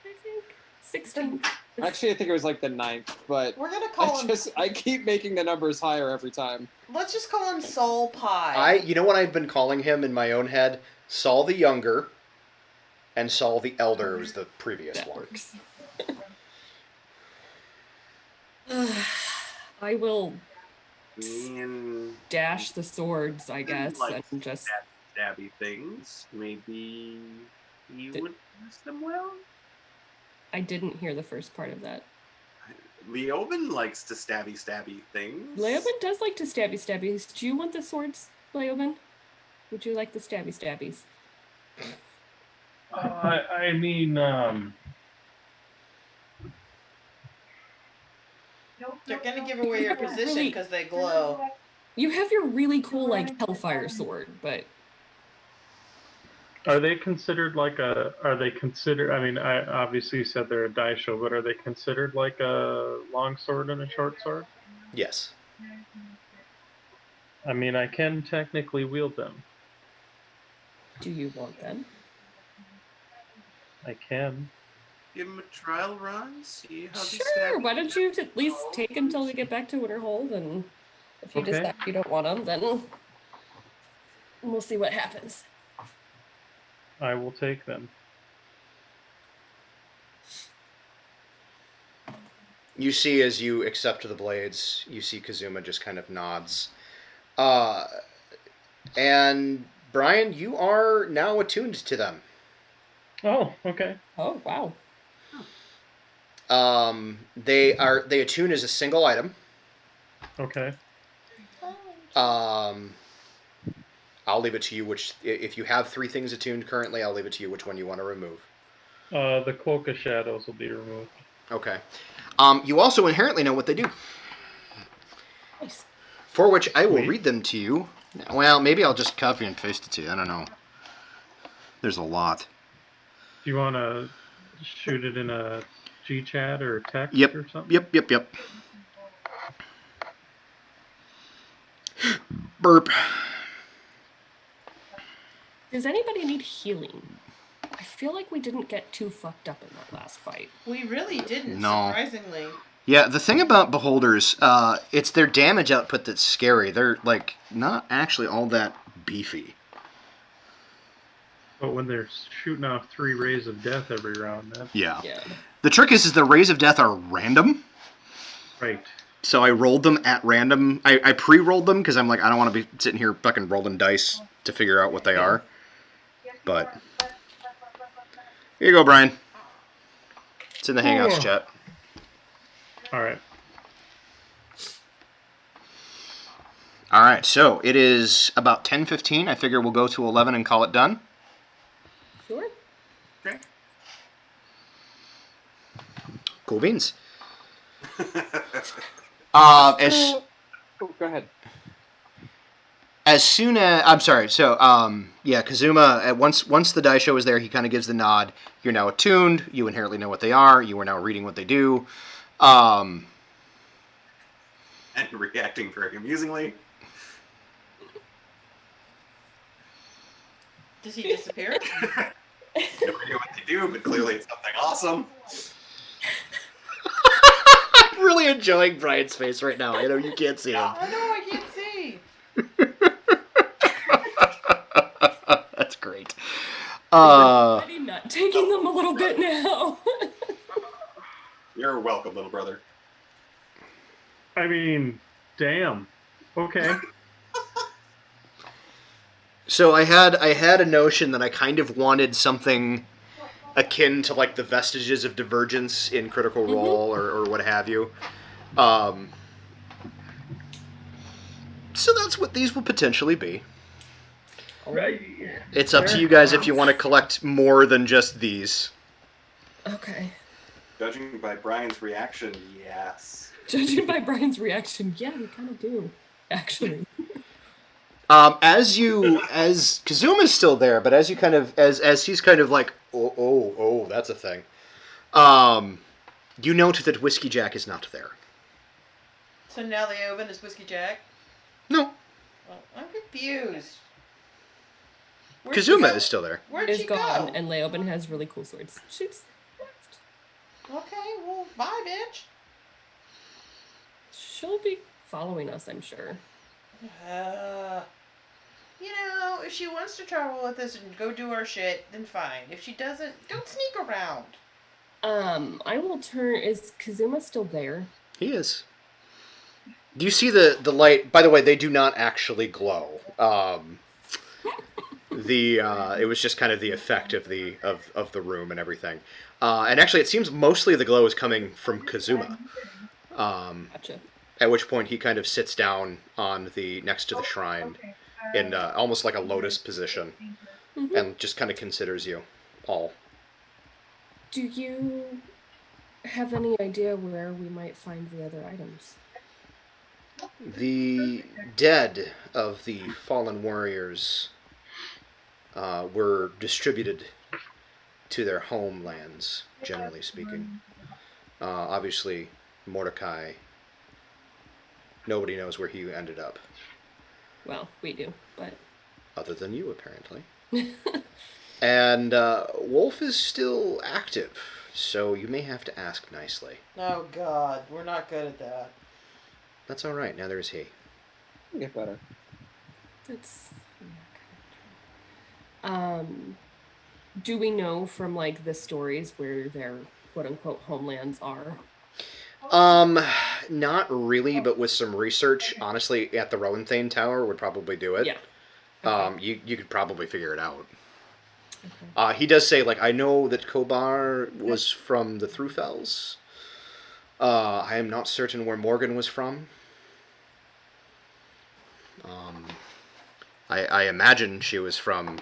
[SPEAKER 3] I think 16.
[SPEAKER 6] Actually, I think it was like the 9th, but
[SPEAKER 2] We're gonna call him.
[SPEAKER 6] I keep making the numbers higher every time.
[SPEAKER 2] Let's just call him Soul Pie.
[SPEAKER 1] You know what I've been calling him in my own head? Saul the Younger, and Saul the Elder was the previous
[SPEAKER 3] That
[SPEAKER 1] one.
[SPEAKER 3] works. I will
[SPEAKER 5] And
[SPEAKER 3] dash the swords, I guess,
[SPEAKER 5] Like
[SPEAKER 3] and just.
[SPEAKER 5] stabby things. Maybe you
[SPEAKER 3] Did-
[SPEAKER 5] would use them well?
[SPEAKER 3] I didn't hear the first part of that.
[SPEAKER 5] Leoben likes to stabby things.
[SPEAKER 3] Leoben does like to stabbies. Do you want the swords, Leoben? Would you like the stabbies?
[SPEAKER 4] I mean,
[SPEAKER 7] Nope,
[SPEAKER 2] They're
[SPEAKER 7] nope,
[SPEAKER 2] gonna
[SPEAKER 7] nope.
[SPEAKER 2] give away your
[SPEAKER 3] Really-
[SPEAKER 2] position because they glow.
[SPEAKER 3] You have your really cool, like, Hellfire sword, but
[SPEAKER 4] are they considered like a? Are they considered? I mean, I obviously said they're a daisho, but are they considered like a long sword and a short sword?
[SPEAKER 1] Yes.
[SPEAKER 4] I mean, I can technically wield them.
[SPEAKER 3] do you want them?
[SPEAKER 4] I can.
[SPEAKER 5] Give him a trial run. See how these
[SPEAKER 3] Sure,
[SPEAKER 5] stabby
[SPEAKER 3] why don't you at least take until we get back to Winterhold, and if you
[SPEAKER 4] Okay.
[SPEAKER 3] decide you don't want them, then we'll see what happens.
[SPEAKER 4] I will take them.
[SPEAKER 1] You see, as you accept the blades, you see Kazuma just kind of nods. And Brian, you are now attuned to them.
[SPEAKER 4] Oh, okay.
[SPEAKER 3] Oh, wow.
[SPEAKER 1] They attune as a single item.
[SPEAKER 4] Okay.
[SPEAKER 1] I'll leave it to you which, if you have 3 things attuned currently, I'll leave it to you which one you want to remove.
[SPEAKER 4] The Cloak of Shadows will be removed.
[SPEAKER 1] Okay. You also inherently know what they do.
[SPEAKER 3] Nice.
[SPEAKER 1] For which I will
[SPEAKER 4] Sweet.
[SPEAKER 1] read them to you. Well, maybe I'll just copy and paste it to you. I don't know. There's a lot.
[SPEAKER 4] Do you want to shoot it in a G-chat or text
[SPEAKER 1] Yep.
[SPEAKER 4] or something?
[SPEAKER 1] Yep. Burp.
[SPEAKER 3] Does anybody need healing? I feel like we didn't get too fucked up in that last fight.
[SPEAKER 2] We really didn't,
[SPEAKER 1] No.
[SPEAKER 2] surprisingly.
[SPEAKER 1] Yeah, the thing about beholders, it's their damage output that's scary. They're like not actually all that beefy.
[SPEAKER 4] But when they're shooting off 3 rays of death every round, that's
[SPEAKER 1] Yeah.
[SPEAKER 3] Yeah.
[SPEAKER 1] The trick is the rays of death are random.
[SPEAKER 4] right.
[SPEAKER 1] So I rolled them at random. I pre-rolled them because I'm like, I don't want to be sitting here fucking rolling dice to figure out what they are. But here you go, Brian. It's in the Hangouts
[SPEAKER 4] Oh.
[SPEAKER 1] chat.
[SPEAKER 4] All right.
[SPEAKER 1] All right, so it is about 10:15. I figure we'll go to 11 and call it done.
[SPEAKER 3] Sure.
[SPEAKER 5] Okay.
[SPEAKER 1] Cool beans. As
[SPEAKER 6] Oh, go ahead.
[SPEAKER 1] as soon as I'm sorry, so yeah, Kazuma. Once the die show is there, he kind of gives the nod. You're now attuned. You inherently know what they are. You are now reading what they do.
[SPEAKER 5] And reacting very amusingly.
[SPEAKER 2] Does he disappear?
[SPEAKER 5] No idea what they do, but clearly it's something awesome.
[SPEAKER 1] I'm really enjoying Brian's face right now. You know, you can't see him.
[SPEAKER 2] I know, I can't see.
[SPEAKER 1] That's great.
[SPEAKER 3] Already not taking them a little bit now.
[SPEAKER 5] You're welcome, little brother.
[SPEAKER 4] I mean, damn. Okay.
[SPEAKER 1] So I had a notion that I kind of wanted something akin to like the vestiges of divergence in Critical Role or what have you. So that's what these will potentially be.
[SPEAKER 4] Right.
[SPEAKER 1] It's up to you guys if you want to collect more than just these.
[SPEAKER 3] Okay.
[SPEAKER 5] Judging by Brian's reaction, yes.
[SPEAKER 3] Judging by Brian's reaction, yeah, we kind of do, actually.
[SPEAKER 1] As Kazuma's still there, but as you kind of as he's kind of like, oh, that's a thing. You note that Whiskey Jack is not there.
[SPEAKER 2] So now Leoben is Whiskey Jack?
[SPEAKER 1] No,
[SPEAKER 2] Well, I'm confused. Where'd
[SPEAKER 1] Kazuma
[SPEAKER 2] she go?
[SPEAKER 1] is still there.
[SPEAKER 2] Where'd
[SPEAKER 3] Is
[SPEAKER 2] she
[SPEAKER 3] gone,
[SPEAKER 2] go?
[SPEAKER 3] and Leoben has really cool swords. She's left.
[SPEAKER 2] Okay, well, bye, bitch.
[SPEAKER 3] She'll be following us, I'm sure.
[SPEAKER 2] You know, if she wants to travel with us and go do our shit, then fine. If she doesn't, don't sneak around.
[SPEAKER 3] I will turn. Is Kazuma still there?
[SPEAKER 1] He is. Do you see the light? By the way, they do not actually glow. It was just kind of the effect of the room and everything. And actually, it seems mostly the glow is coming from Kazuma.
[SPEAKER 3] Gotcha.
[SPEAKER 1] At which point he kind of sits down on the next to the shrine in almost like a lotus position, and just kind of considers you all.
[SPEAKER 3] Do you have any idea where we might find the other items?
[SPEAKER 1] The dead of the fallen warriors were distributed to their homelands, generally speaking. Obviously, Mordecai, nobody knows where he ended up,
[SPEAKER 3] Well, we do, but
[SPEAKER 1] other than you, apparently. And Wolf is still active, so you may have to ask nicely.
[SPEAKER 2] Oh, God, we're not good at that.
[SPEAKER 1] That's all right. Neither is he.
[SPEAKER 6] Get better.
[SPEAKER 3] that's do we know from like the stories where their quote unquote homelands are?
[SPEAKER 1] Not really, but with some research, honestly, at the Rowanthane Tower would probably do it.
[SPEAKER 3] Yeah. Okay.
[SPEAKER 1] You could probably figure it out.
[SPEAKER 3] Okay.
[SPEAKER 1] He does say, like, I know that Kobar was from the Thrufells. I am not certain where Morgan was from. I imagine she was from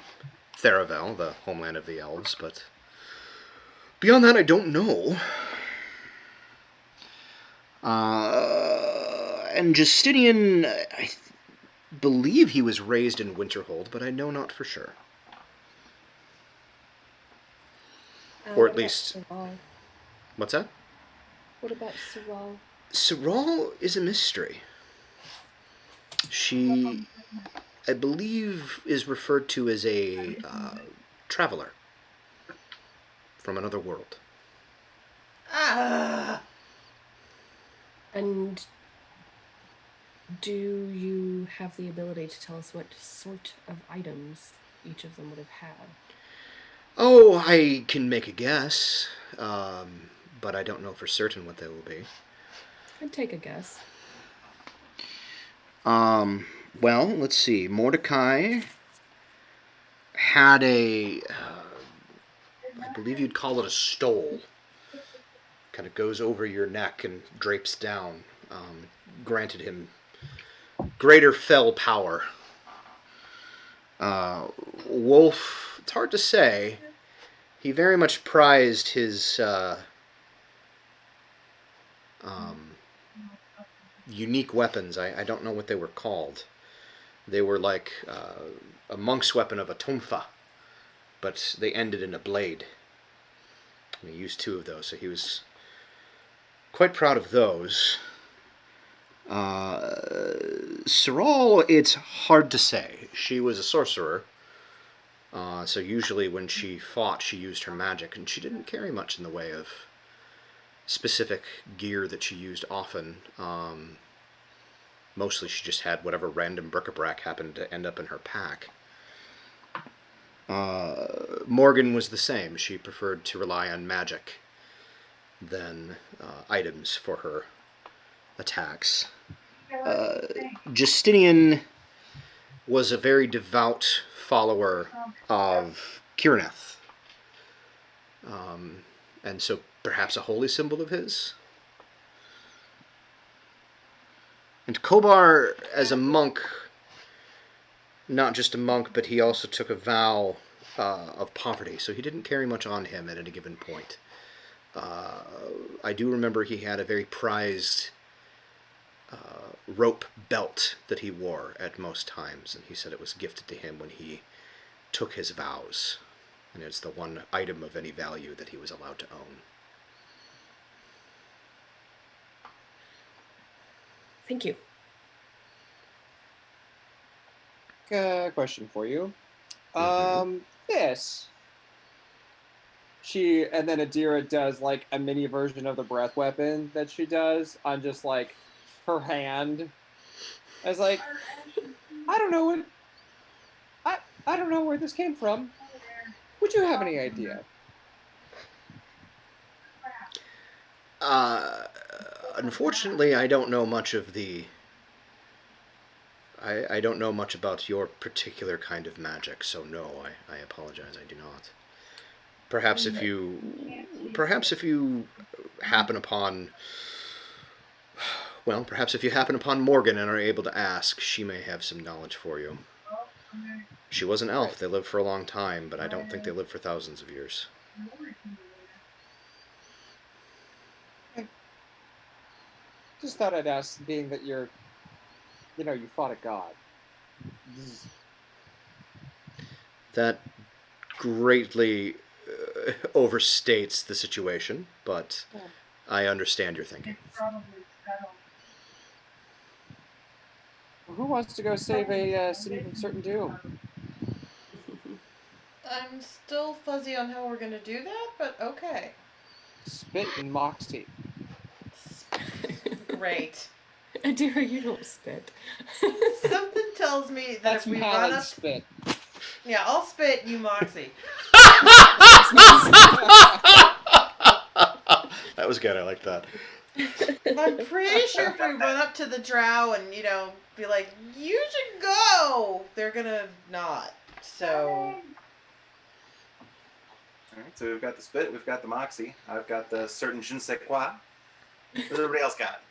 [SPEAKER 1] Theravel, the homeland of the elves, but beyond that, I don't know. And Justinian, I believe he was raised in Winterhold, but I know not for sure. Or
[SPEAKER 3] What
[SPEAKER 1] at
[SPEAKER 3] about
[SPEAKER 1] least...
[SPEAKER 3] Saul?
[SPEAKER 1] What's that?
[SPEAKER 3] What about Saul?
[SPEAKER 1] Saral is a mystery. She, I believe, is referred to as a traveler from another world.
[SPEAKER 2] Ah!
[SPEAKER 3] And do you have the ability to tell us what sort of items each of them would have had?
[SPEAKER 1] Oh, I can make a guess, but I don't know for certain what they will be.
[SPEAKER 3] I'd take a guess.
[SPEAKER 1] Well, let's see. Mordecai had a, I believe you'd call it a stole. Kind of goes over your neck and drapes down. Granted him greater fell power. Wolf, it's hard to say. He very much prized his unique weapons. I don't know what they were called. They were like a monk's weapon of a tonfa, but they ended in a blade. And he used 2 of those, so he was quite proud of those. Saral, it's hard to say. She was a sorcerer, so usually when she fought, she used her magic, and she didn't carry much in the way of specific gear that she used often. Mostly she just had whatever random bric-a-brac happened to end up in her pack. Morgan was the same. She preferred to rely on magic than items for her attacks. Justinian was a very devout follower of Kirineth, and so perhaps a holy symbol of his. And Kobar, as a monk, not just a monk, but he also took a vow of poverty, so he didn't carry much on him at any given point. I do remember he had a very prized rope belt that he wore at most times, and he said it was gifted to him when he took his vows, and it's the one item of any value that he was allowed to own.
[SPEAKER 3] Thank you.
[SPEAKER 6] Question for you.
[SPEAKER 1] Mhm.
[SPEAKER 6] This. And then Adira does like a mini version of the breath weapon that she does on just like her hand. I was like, I don't know I don't know where this came from. Would you have any idea?
[SPEAKER 1] Unfortunately, I don't know much of the... I don't know much about your particular kind of magic, so no, I apologize, I do not. Perhaps if you happen upon... Well, perhaps if you happen upon Morgan and are able to ask, she may have some knowledge for you. She was an elf. They lived for a long time, but I don't think they lived for thousands of years.
[SPEAKER 6] Just thought I'd ask, being that you fought a god.
[SPEAKER 1] That greatly overstates the situation, but I understand your thinking.
[SPEAKER 6] Who wants to go save a city from certain doom?
[SPEAKER 2] I'm still fuzzy on how we're gonna do that, but okay.
[SPEAKER 6] Spit and moxie.
[SPEAKER 2] Great.
[SPEAKER 3] Adira, you don't spit.
[SPEAKER 2] Something tells me that
[SPEAKER 6] That's
[SPEAKER 2] if we
[SPEAKER 6] Malin
[SPEAKER 2] run up...
[SPEAKER 6] spit.
[SPEAKER 2] Yeah, I'll spit, you Moxie.
[SPEAKER 1] That was good. I like that.
[SPEAKER 2] I'm pretty sure if we run up to the drow and, be like, you should go, they're gonna not. So,
[SPEAKER 5] Alright, so we've got the spit, we've got the moxie, I've got the certain je ne sais quoi. What does everybody else got?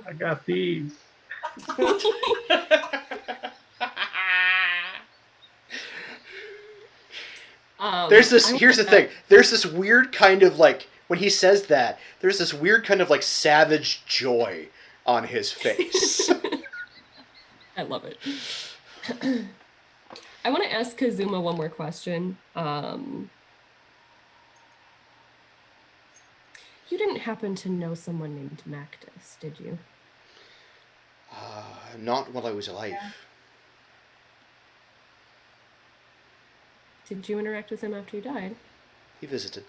[SPEAKER 4] I got these.
[SPEAKER 1] There's this.
[SPEAKER 3] I
[SPEAKER 1] Here's the
[SPEAKER 3] want
[SPEAKER 1] thing. There's this weird kind of like when he says that. There's this weird kind of like savage joy on his face.
[SPEAKER 3] I love it. I want to ask Kazuma one more question. You didn't happen to know someone named Mactus, did you?
[SPEAKER 1] Not while I was alive.
[SPEAKER 7] Yeah.
[SPEAKER 3] Did you interact with him after you died?
[SPEAKER 1] He visited.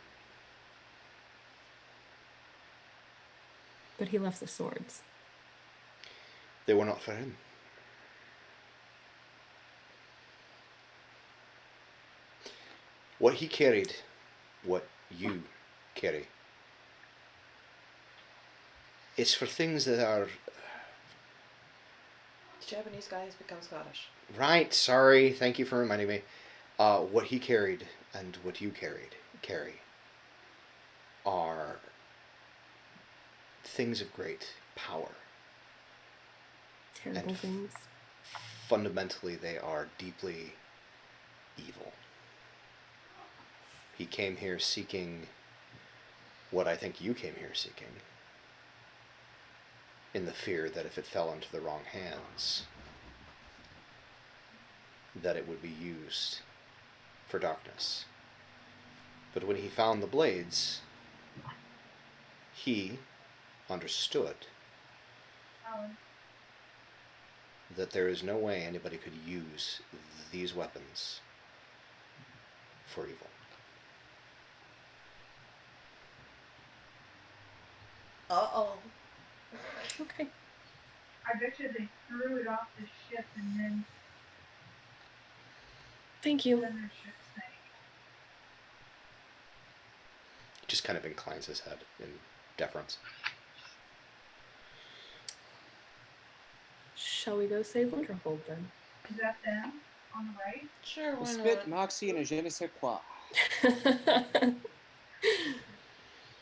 [SPEAKER 3] But he left the swords.
[SPEAKER 1] They were not for him. What he carried, what you carry, it's for things that are
[SPEAKER 2] the Japanese guy has become Scottish.
[SPEAKER 1] right. Sorry, thank you for reminding me. What he carried and what you carry are things of great power.
[SPEAKER 3] Terrible
[SPEAKER 1] And
[SPEAKER 3] things.
[SPEAKER 1] Fundamentally, they are deeply evil. He came here seeking what I think you came here seeking, in the fear that if it fell into the wrong hands, that it would be used for darkness. But when he found the blades, he understood that there is no way anybody could use these weapons for evil.
[SPEAKER 2] Uh-oh.
[SPEAKER 3] Okay.
[SPEAKER 7] I bet you they threw it off the ship and then
[SPEAKER 3] Thank you.
[SPEAKER 7] their ship sank.
[SPEAKER 1] He just kind of inclines his head in deference.
[SPEAKER 3] Shall we go save Winterhold then?
[SPEAKER 7] Is that them on the right?
[SPEAKER 2] Sure,
[SPEAKER 6] The
[SPEAKER 2] why
[SPEAKER 6] spit,
[SPEAKER 2] not?
[SPEAKER 6] moxie, and a je ne sais quoi.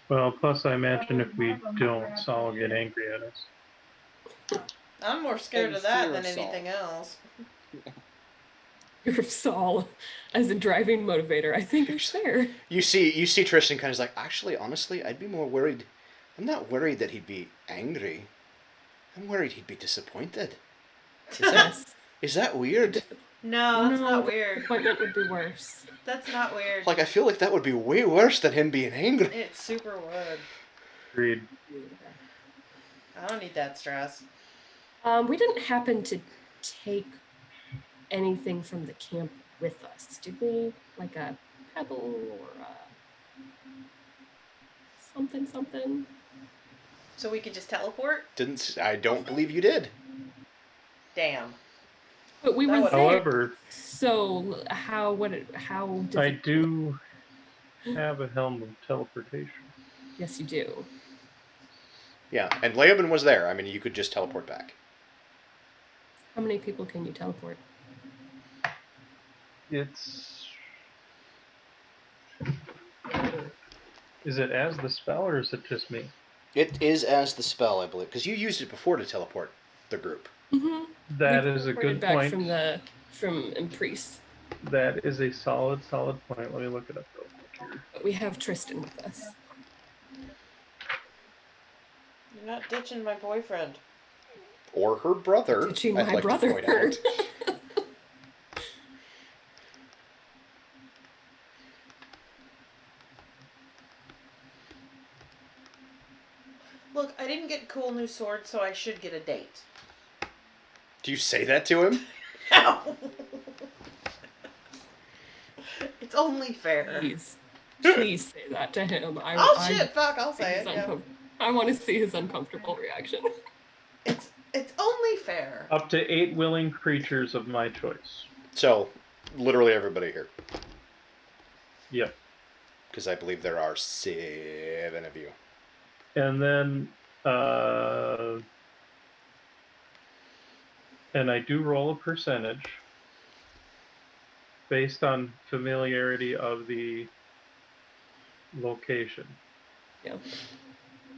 [SPEAKER 4] Well, plus I imagine if we don't, Saul will get angry at us.
[SPEAKER 2] I'm more scared
[SPEAKER 6] And
[SPEAKER 2] of that
[SPEAKER 6] fear
[SPEAKER 2] than
[SPEAKER 6] of Saul.
[SPEAKER 2] anything else.
[SPEAKER 3] Fear of Saul as a driving motivator, I think is fair.
[SPEAKER 1] You see Tristan kind of like, actually, honestly, I'd be more worried. I'm not worried that he'd be angry. I'm worried he'd be disappointed.
[SPEAKER 3] Yes.
[SPEAKER 1] Is that weird?
[SPEAKER 2] No, that's not
[SPEAKER 3] the
[SPEAKER 2] weird.
[SPEAKER 3] disappointment would be worse.
[SPEAKER 2] That's not weird.
[SPEAKER 1] Like, I feel like that would be way worse than him being angry.
[SPEAKER 2] It super would.
[SPEAKER 4] Agreed.
[SPEAKER 2] I don't need that stress.
[SPEAKER 3] We didn't happen to take anything from the camp with us, did we? Like a pebble or something?
[SPEAKER 2] So we could just teleport?
[SPEAKER 1] I don't believe you did.
[SPEAKER 2] Damn.
[SPEAKER 3] But we
[SPEAKER 2] That
[SPEAKER 3] were
[SPEAKER 2] would-
[SPEAKER 3] there.
[SPEAKER 4] However,
[SPEAKER 3] So how does
[SPEAKER 4] I
[SPEAKER 3] it
[SPEAKER 4] do have a helm of teleportation.
[SPEAKER 3] Yes, you do.
[SPEAKER 1] Yeah, and Leoben was there. I mean, you could just teleport back.
[SPEAKER 3] How many people can you teleport?
[SPEAKER 4] It's... Is it as the spell, or is it just me?
[SPEAKER 1] It is as the spell, I believe, because you used it before to teleport the group.
[SPEAKER 3] Mm-hmm.
[SPEAKER 4] That is a good
[SPEAKER 3] back
[SPEAKER 4] point.
[SPEAKER 3] from Priest.
[SPEAKER 4] That is a solid point. Let me look it up real quick here.
[SPEAKER 3] But we have Tristan with us.
[SPEAKER 2] You're not ditching my boyfriend.
[SPEAKER 1] Or her brother.
[SPEAKER 3] Ditching
[SPEAKER 1] I'd
[SPEAKER 3] my
[SPEAKER 1] like to
[SPEAKER 3] brother.
[SPEAKER 1] point out.
[SPEAKER 2] Look, I didn't get a cool new sword, so I should get a date.
[SPEAKER 1] Do you say that to him?
[SPEAKER 2] No! It's only fair.
[SPEAKER 3] Please say that to him.
[SPEAKER 2] Oh shit, fuck, I'll say it. Yeah.
[SPEAKER 3] I want to see his uncomfortable reaction.
[SPEAKER 2] It's only fair.
[SPEAKER 4] Up to 8 willing creatures of my choice.
[SPEAKER 1] So, literally everybody here.
[SPEAKER 4] Yep.
[SPEAKER 1] because I believe there are 7 of you.
[SPEAKER 4] And then, and I do roll a percentage based on familiarity of the location.
[SPEAKER 3] Yeah.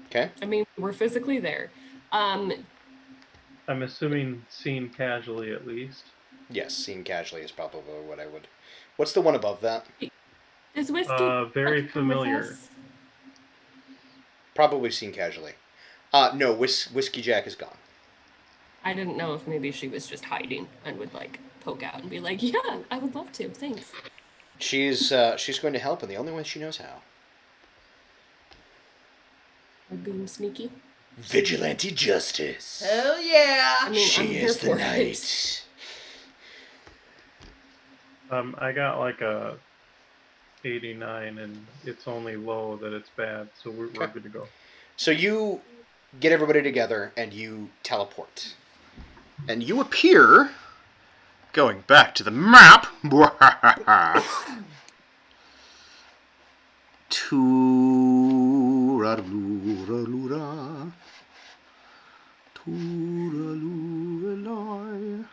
[SPEAKER 1] Okay.
[SPEAKER 3] I mean, we're physically there.
[SPEAKER 4] I'm assuming seen casually at least.
[SPEAKER 1] Yes, seen casually is probably what I would. What's the one above that?
[SPEAKER 3] Is whiskey
[SPEAKER 4] Very
[SPEAKER 3] come with
[SPEAKER 4] familiar.
[SPEAKER 3] us?
[SPEAKER 1] Probably seen casually. No, Whiskey Jack is gone.
[SPEAKER 3] I didn't know if maybe she was just hiding and would like poke out and be like, "Yeah, I would love to. Thanks."
[SPEAKER 1] She's going to help in the only way she knows how.
[SPEAKER 3] Or being sneaky.
[SPEAKER 1] Vigilante justice.
[SPEAKER 2] Hell yeah!
[SPEAKER 3] I mean, I'm
[SPEAKER 1] She
[SPEAKER 3] here
[SPEAKER 1] is the
[SPEAKER 3] for
[SPEAKER 1] night.
[SPEAKER 4] I got like a 89, and it's only low that it's bad, so we're good to go.
[SPEAKER 1] So you get everybody together and you teleport. And you appear, going back to the map, Tooraluralura. Tooraluralai.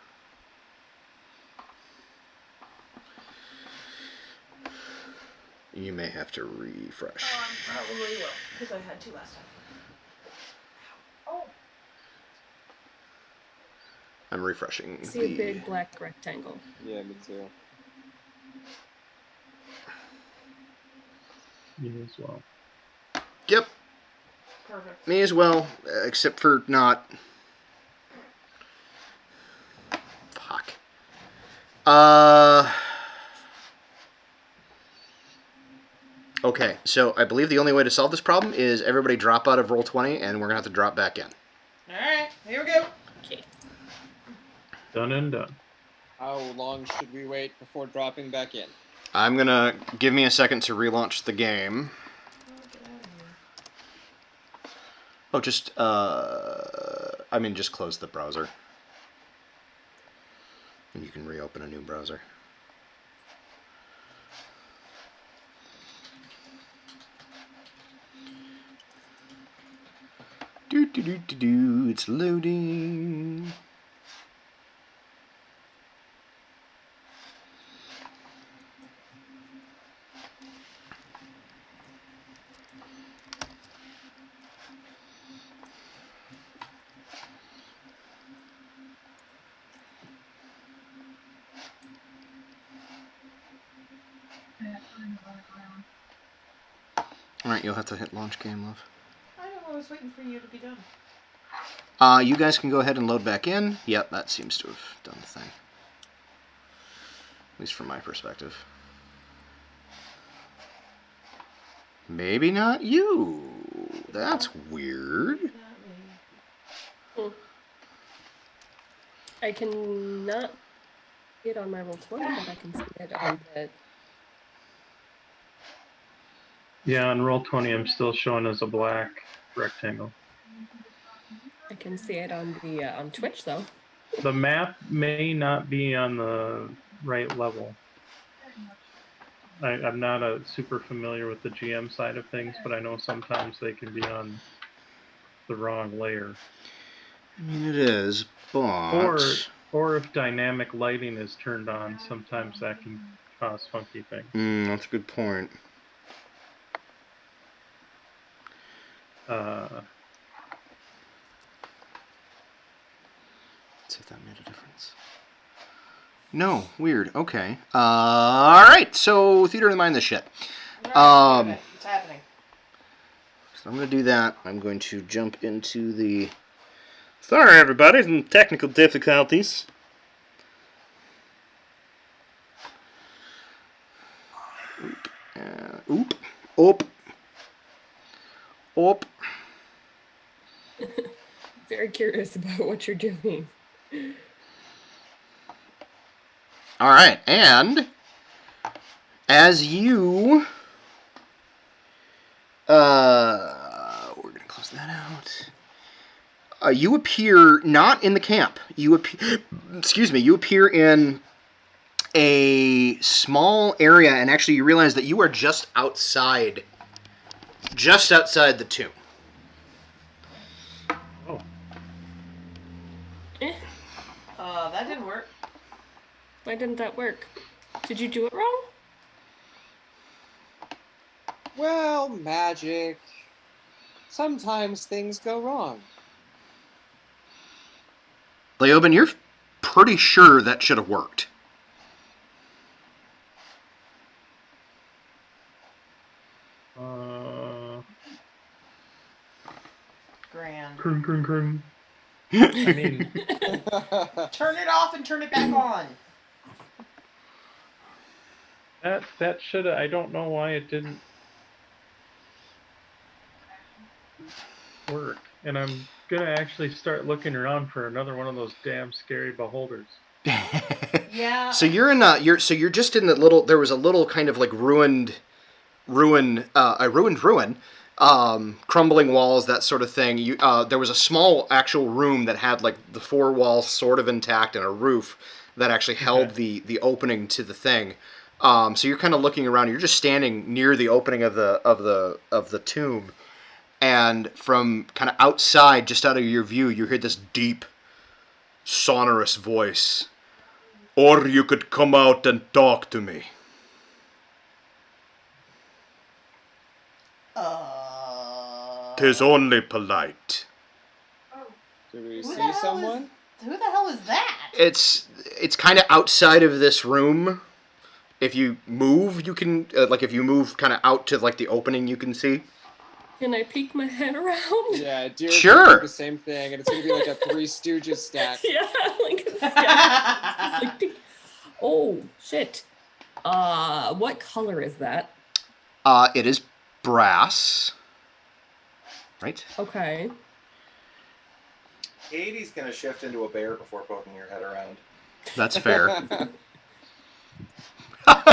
[SPEAKER 1] You may have to refresh.
[SPEAKER 2] Oh, I probably will, because I had to last time. Oh.
[SPEAKER 1] I'm refreshing.
[SPEAKER 3] See a big black rectangle.
[SPEAKER 6] Yeah, me too.
[SPEAKER 4] Me as well.
[SPEAKER 1] Yep,
[SPEAKER 2] Perfect.
[SPEAKER 1] me as well, except for not. Fuck. Okay, so I believe the only way to solve this problem is everybody drop out of Roll20, and we're gonna have to drop back in.
[SPEAKER 2] Alright, here we go.
[SPEAKER 3] Okay.
[SPEAKER 4] Done and done.
[SPEAKER 6] How long should we wait before dropping back in?
[SPEAKER 1] I'm gonna give me a second to relaunch the game. Oh, just just close the browser, and you can reopen a new browser. It's loading. Alright, you'll have to hit launch game, love.
[SPEAKER 2] I know, I was waiting for you to be done.
[SPEAKER 1] You guys can go ahead and load back in. Yep, that seems to have done the thing. At least from my perspective. Maybe not you. That's weird.
[SPEAKER 3] I cannot see it on my Roll20, but I can see it on the.
[SPEAKER 4] Yeah, on Roll20, I'm still showing as a black rectangle.
[SPEAKER 3] I can see it on the on Twitch though.
[SPEAKER 4] The map may not be on the right level. I'm not super familiar with the GM side of things, but I know sometimes they can be on the wrong layer.
[SPEAKER 1] I mean, it is, but...
[SPEAKER 4] Or if dynamic lighting is turned on, sometimes that can cause funky things.
[SPEAKER 1] That's a good point. Let's see if that made a difference. No, weird. Okay. Alright, so theater of the mind this shit.
[SPEAKER 2] It's happening.
[SPEAKER 1] So I'm going to do that. I'm going to jump into the... Sorry, everybody, some technical difficulties. Oop.
[SPEAKER 3] Very curious about what you're doing.
[SPEAKER 1] All right, and as you, we're gonna close that out. You appear not in the camp. You appear in a small area, and actually you realize that you are just outside the tomb.
[SPEAKER 4] Oh,
[SPEAKER 3] Eh,
[SPEAKER 2] That didn't work.
[SPEAKER 3] why didn't that work? Did you do it wrong?
[SPEAKER 6] Well, magic. Sometimes things go wrong.
[SPEAKER 1] Leoben, you're pretty sure that should have worked.
[SPEAKER 2] Grand.
[SPEAKER 4] Krum, krum, krum. I mean,
[SPEAKER 2] Turn it off and turn it back on.
[SPEAKER 4] that should have. I don't know why it didn't work, and I'm gonna actually start looking around for another one of those damn scary beholders.
[SPEAKER 2] Yeah.
[SPEAKER 1] So you're in you're just in the little. There was a little kind of like a ruined ruin, crumbling walls, that sort of thing. There was a small actual room that had like the four walls sort of intact and a roof that actually held the opening to the thing. So you're kind of looking around. You're just standing near the opening of the tomb, and from kind of outside, just out of your view, you hear this deep, sonorous voice. Or you could come out and talk to me. "'Tis only polite."
[SPEAKER 6] Do we
[SPEAKER 2] Who
[SPEAKER 6] see
[SPEAKER 2] the hell
[SPEAKER 6] someone?
[SPEAKER 2] Who the hell is that?
[SPEAKER 1] It's kind of outside of this room. If you move, you can if you move kind of out to like the opening, you can see.
[SPEAKER 3] Can I peek my head around?
[SPEAKER 6] Yeah, deer
[SPEAKER 1] Sure.
[SPEAKER 6] do the same thing, and it's gonna be like a Three Stooges stack.
[SPEAKER 3] Yeah, like a stack. Just like, peek. Oh shit. What color is that?
[SPEAKER 1] It is brass. Right?
[SPEAKER 3] Okay.
[SPEAKER 5] Katie's gonna shift into a bear before poking your head around.
[SPEAKER 1] That's fair.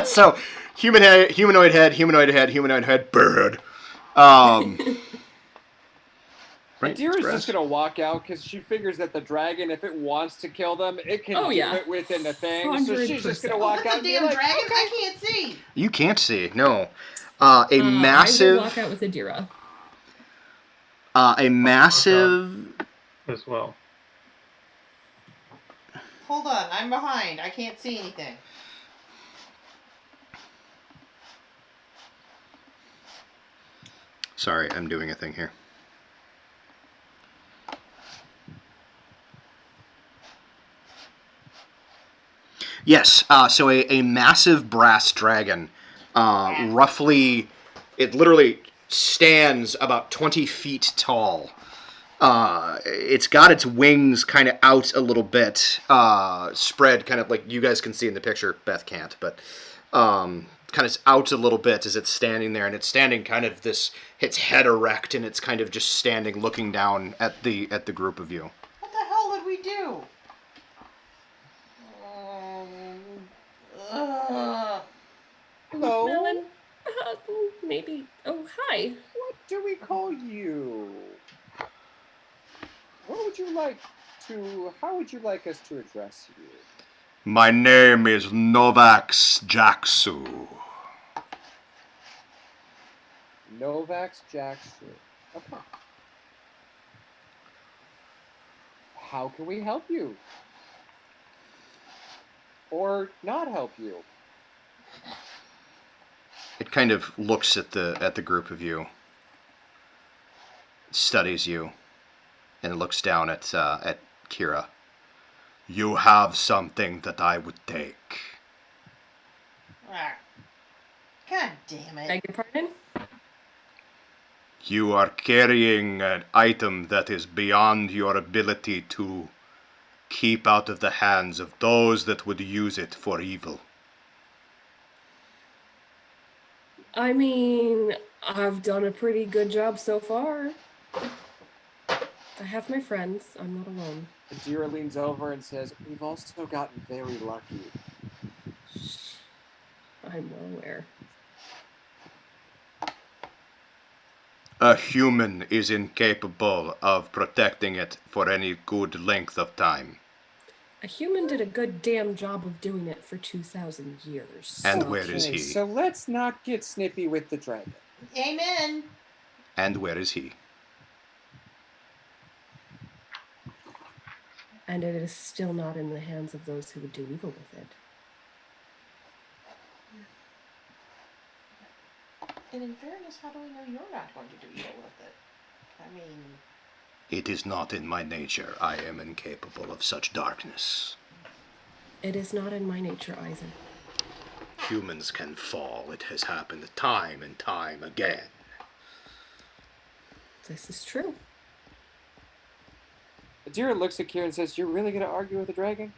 [SPEAKER 1] So, humanoid head, bear head. Right?
[SPEAKER 6] Deer
[SPEAKER 1] it's
[SPEAKER 6] is
[SPEAKER 1] brass.
[SPEAKER 6] just gonna walk out because she figures that the dragon, if it wants to kill them, it can do it within the thing. So she's just gonna
[SPEAKER 3] 100%.
[SPEAKER 6] walk
[SPEAKER 2] Look
[SPEAKER 6] out
[SPEAKER 2] at
[SPEAKER 6] and
[SPEAKER 2] the
[SPEAKER 6] be
[SPEAKER 2] damn
[SPEAKER 6] like,
[SPEAKER 2] dragon.
[SPEAKER 6] okay.
[SPEAKER 2] I can't see.
[SPEAKER 1] You can't see, no.
[SPEAKER 3] I will
[SPEAKER 1] Massive
[SPEAKER 3] walk out with Adira.
[SPEAKER 1] a massive
[SPEAKER 4] as well.
[SPEAKER 2] Hold on, I'm behind. I can't see anything.
[SPEAKER 1] Sorry, I'm doing a thing here. Yes, so a massive brass dragon, roughly, it literally stands about 20 feet tall. It's got its wings kind of out a little bit, spread kind of like you guys can see in the picture. Beth can't, but kind of out a little bit as it's standing there, and it's standing kind of its head erect, and it's kind of just standing looking down at the group of you.
[SPEAKER 2] What the hell did we do?
[SPEAKER 6] Hello.
[SPEAKER 3] Melon? Maybe. Oh, hi.
[SPEAKER 6] What do we call you? What would you like to? How would you like us to address you?
[SPEAKER 1] My name is Novax Jacksu.
[SPEAKER 6] Novax Jackson. Okay. How can we help you? Or not help you?
[SPEAKER 1] It kind of looks at the group of you, studies you, and looks down at Kira. You have something that I would take.
[SPEAKER 2] God damn it.
[SPEAKER 3] Beg your pardon?
[SPEAKER 1] You are carrying an item that is beyond your ability to keep out of the hands of those that would use it for evil.
[SPEAKER 3] I mean, I've done a pretty good job so far. I have my friends. I'm not alone.
[SPEAKER 6] Adira leans over and says, "We've also gotten very lucky."
[SPEAKER 3] I'm well aware.
[SPEAKER 1] A human is incapable of protecting it for any good length of time.
[SPEAKER 3] A human did a good damn job of doing it for 2,000 years.
[SPEAKER 1] And
[SPEAKER 3] so-
[SPEAKER 1] where is
[SPEAKER 6] Okay,
[SPEAKER 1] he?
[SPEAKER 6] so let's not get snippy with the dragon.
[SPEAKER 2] Amen.
[SPEAKER 1] And where is he?
[SPEAKER 3] And it is still not in the hands of those who would do evil with it.
[SPEAKER 2] And in fairness, how do we know you're not going to do evil with it? I mean,
[SPEAKER 1] It is not in my nature. I am incapable of such darkness.
[SPEAKER 3] It is not in my nature either.
[SPEAKER 1] Humans can fall. It has happened time and time again.
[SPEAKER 3] This is true.
[SPEAKER 6] Adira looks at Kira and says, "You're really going to argue with the dragon?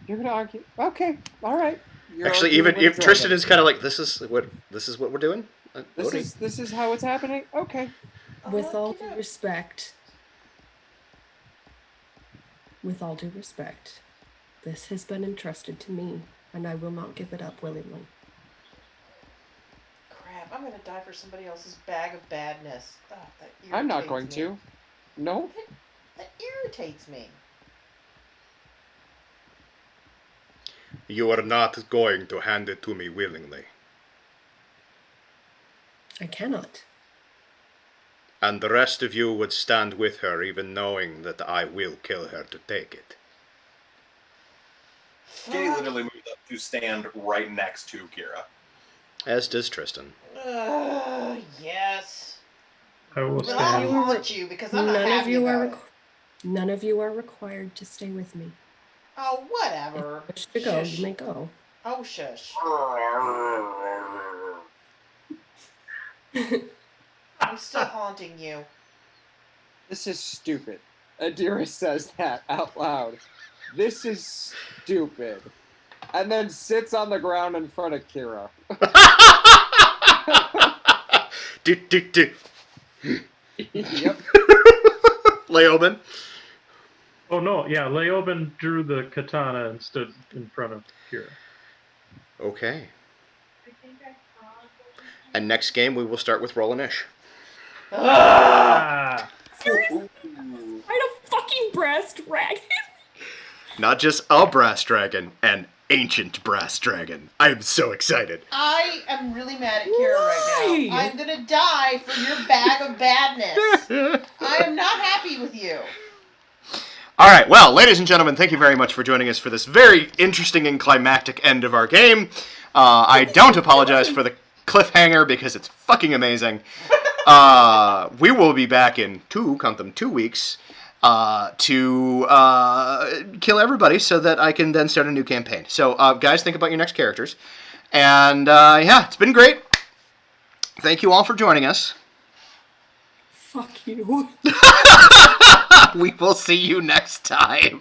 [SPEAKER 6] You're going to argue? Okay, all right." You're
[SPEAKER 1] Actually,
[SPEAKER 6] arguing
[SPEAKER 1] even
[SPEAKER 6] with the
[SPEAKER 1] Tristan
[SPEAKER 6] dragon.
[SPEAKER 1] is kind of like, this is what we're doing.
[SPEAKER 6] This is how it's happening. Okay.
[SPEAKER 3] With all
[SPEAKER 2] you
[SPEAKER 3] due
[SPEAKER 2] know,
[SPEAKER 3] respect, this has been entrusted to me, and I will not give it up willingly.
[SPEAKER 2] crap, I'm gonna die for somebody else's bag of badness. Oh, that irritates
[SPEAKER 6] I'm not going
[SPEAKER 2] me.
[SPEAKER 6] to. No.
[SPEAKER 2] That irritates me.
[SPEAKER 1] You are not going to hand it to me willingly.
[SPEAKER 3] I cannot.
[SPEAKER 1] And the rest of you would stand with her, even knowing that I will kill her to take it.
[SPEAKER 5] Kitty literally moved up to stand right next to Kira.
[SPEAKER 1] As does Tristan.
[SPEAKER 2] Yes.
[SPEAKER 4] I will
[SPEAKER 2] But I'll
[SPEAKER 4] stand.
[SPEAKER 2] haunt you because I'm not
[SPEAKER 3] None of
[SPEAKER 2] happy
[SPEAKER 3] you
[SPEAKER 2] about
[SPEAKER 3] are
[SPEAKER 2] it.
[SPEAKER 3] none of you are required to stay with me.
[SPEAKER 2] Oh,
[SPEAKER 3] If
[SPEAKER 2] whatever.
[SPEAKER 3] you wish to go,
[SPEAKER 2] Shush.
[SPEAKER 3] you may go.
[SPEAKER 2] Oh, shush. I'm still haunting you.
[SPEAKER 6] This is stupid. Adira says that out loud. This is stupid. And then sits on the ground in front of Kira. Yep.
[SPEAKER 1] Leoben.
[SPEAKER 4] Oh no, yeah, Leoben drew the katana and stood in front of Kira.
[SPEAKER 1] Okay.
[SPEAKER 7] I think I saw
[SPEAKER 1] And next game we will start with Rollinish.
[SPEAKER 4] Ah!
[SPEAKER 3] Seriously? Fight a fucking brass dragon?
[SPEAKER 1] Not just a brass dragon, an ancient brass dragon. I am so excited.
[SPEAKER 2] I am really mad at Kira right now.
[SPEAKER 3] Why?
[SPEAKER 2] I'm gonna die for your bag of badness. I am not happy with you.
[SPEAKER 1] All right, well, ladies and gentlemen, thank you very much for joining us for this very interesting and climactic end of our game. I don't apologize for the cliffhanger because it's fucking amazing. We will be back in 2 weeks to kill everybody so that I can then start a new campaign. So, guys, think about your next characters. And, yeah, it's been great. Thank you all for joining us.
[SPEAKER 3] Fuck you.
[SPEAKER 1] We will see you next time.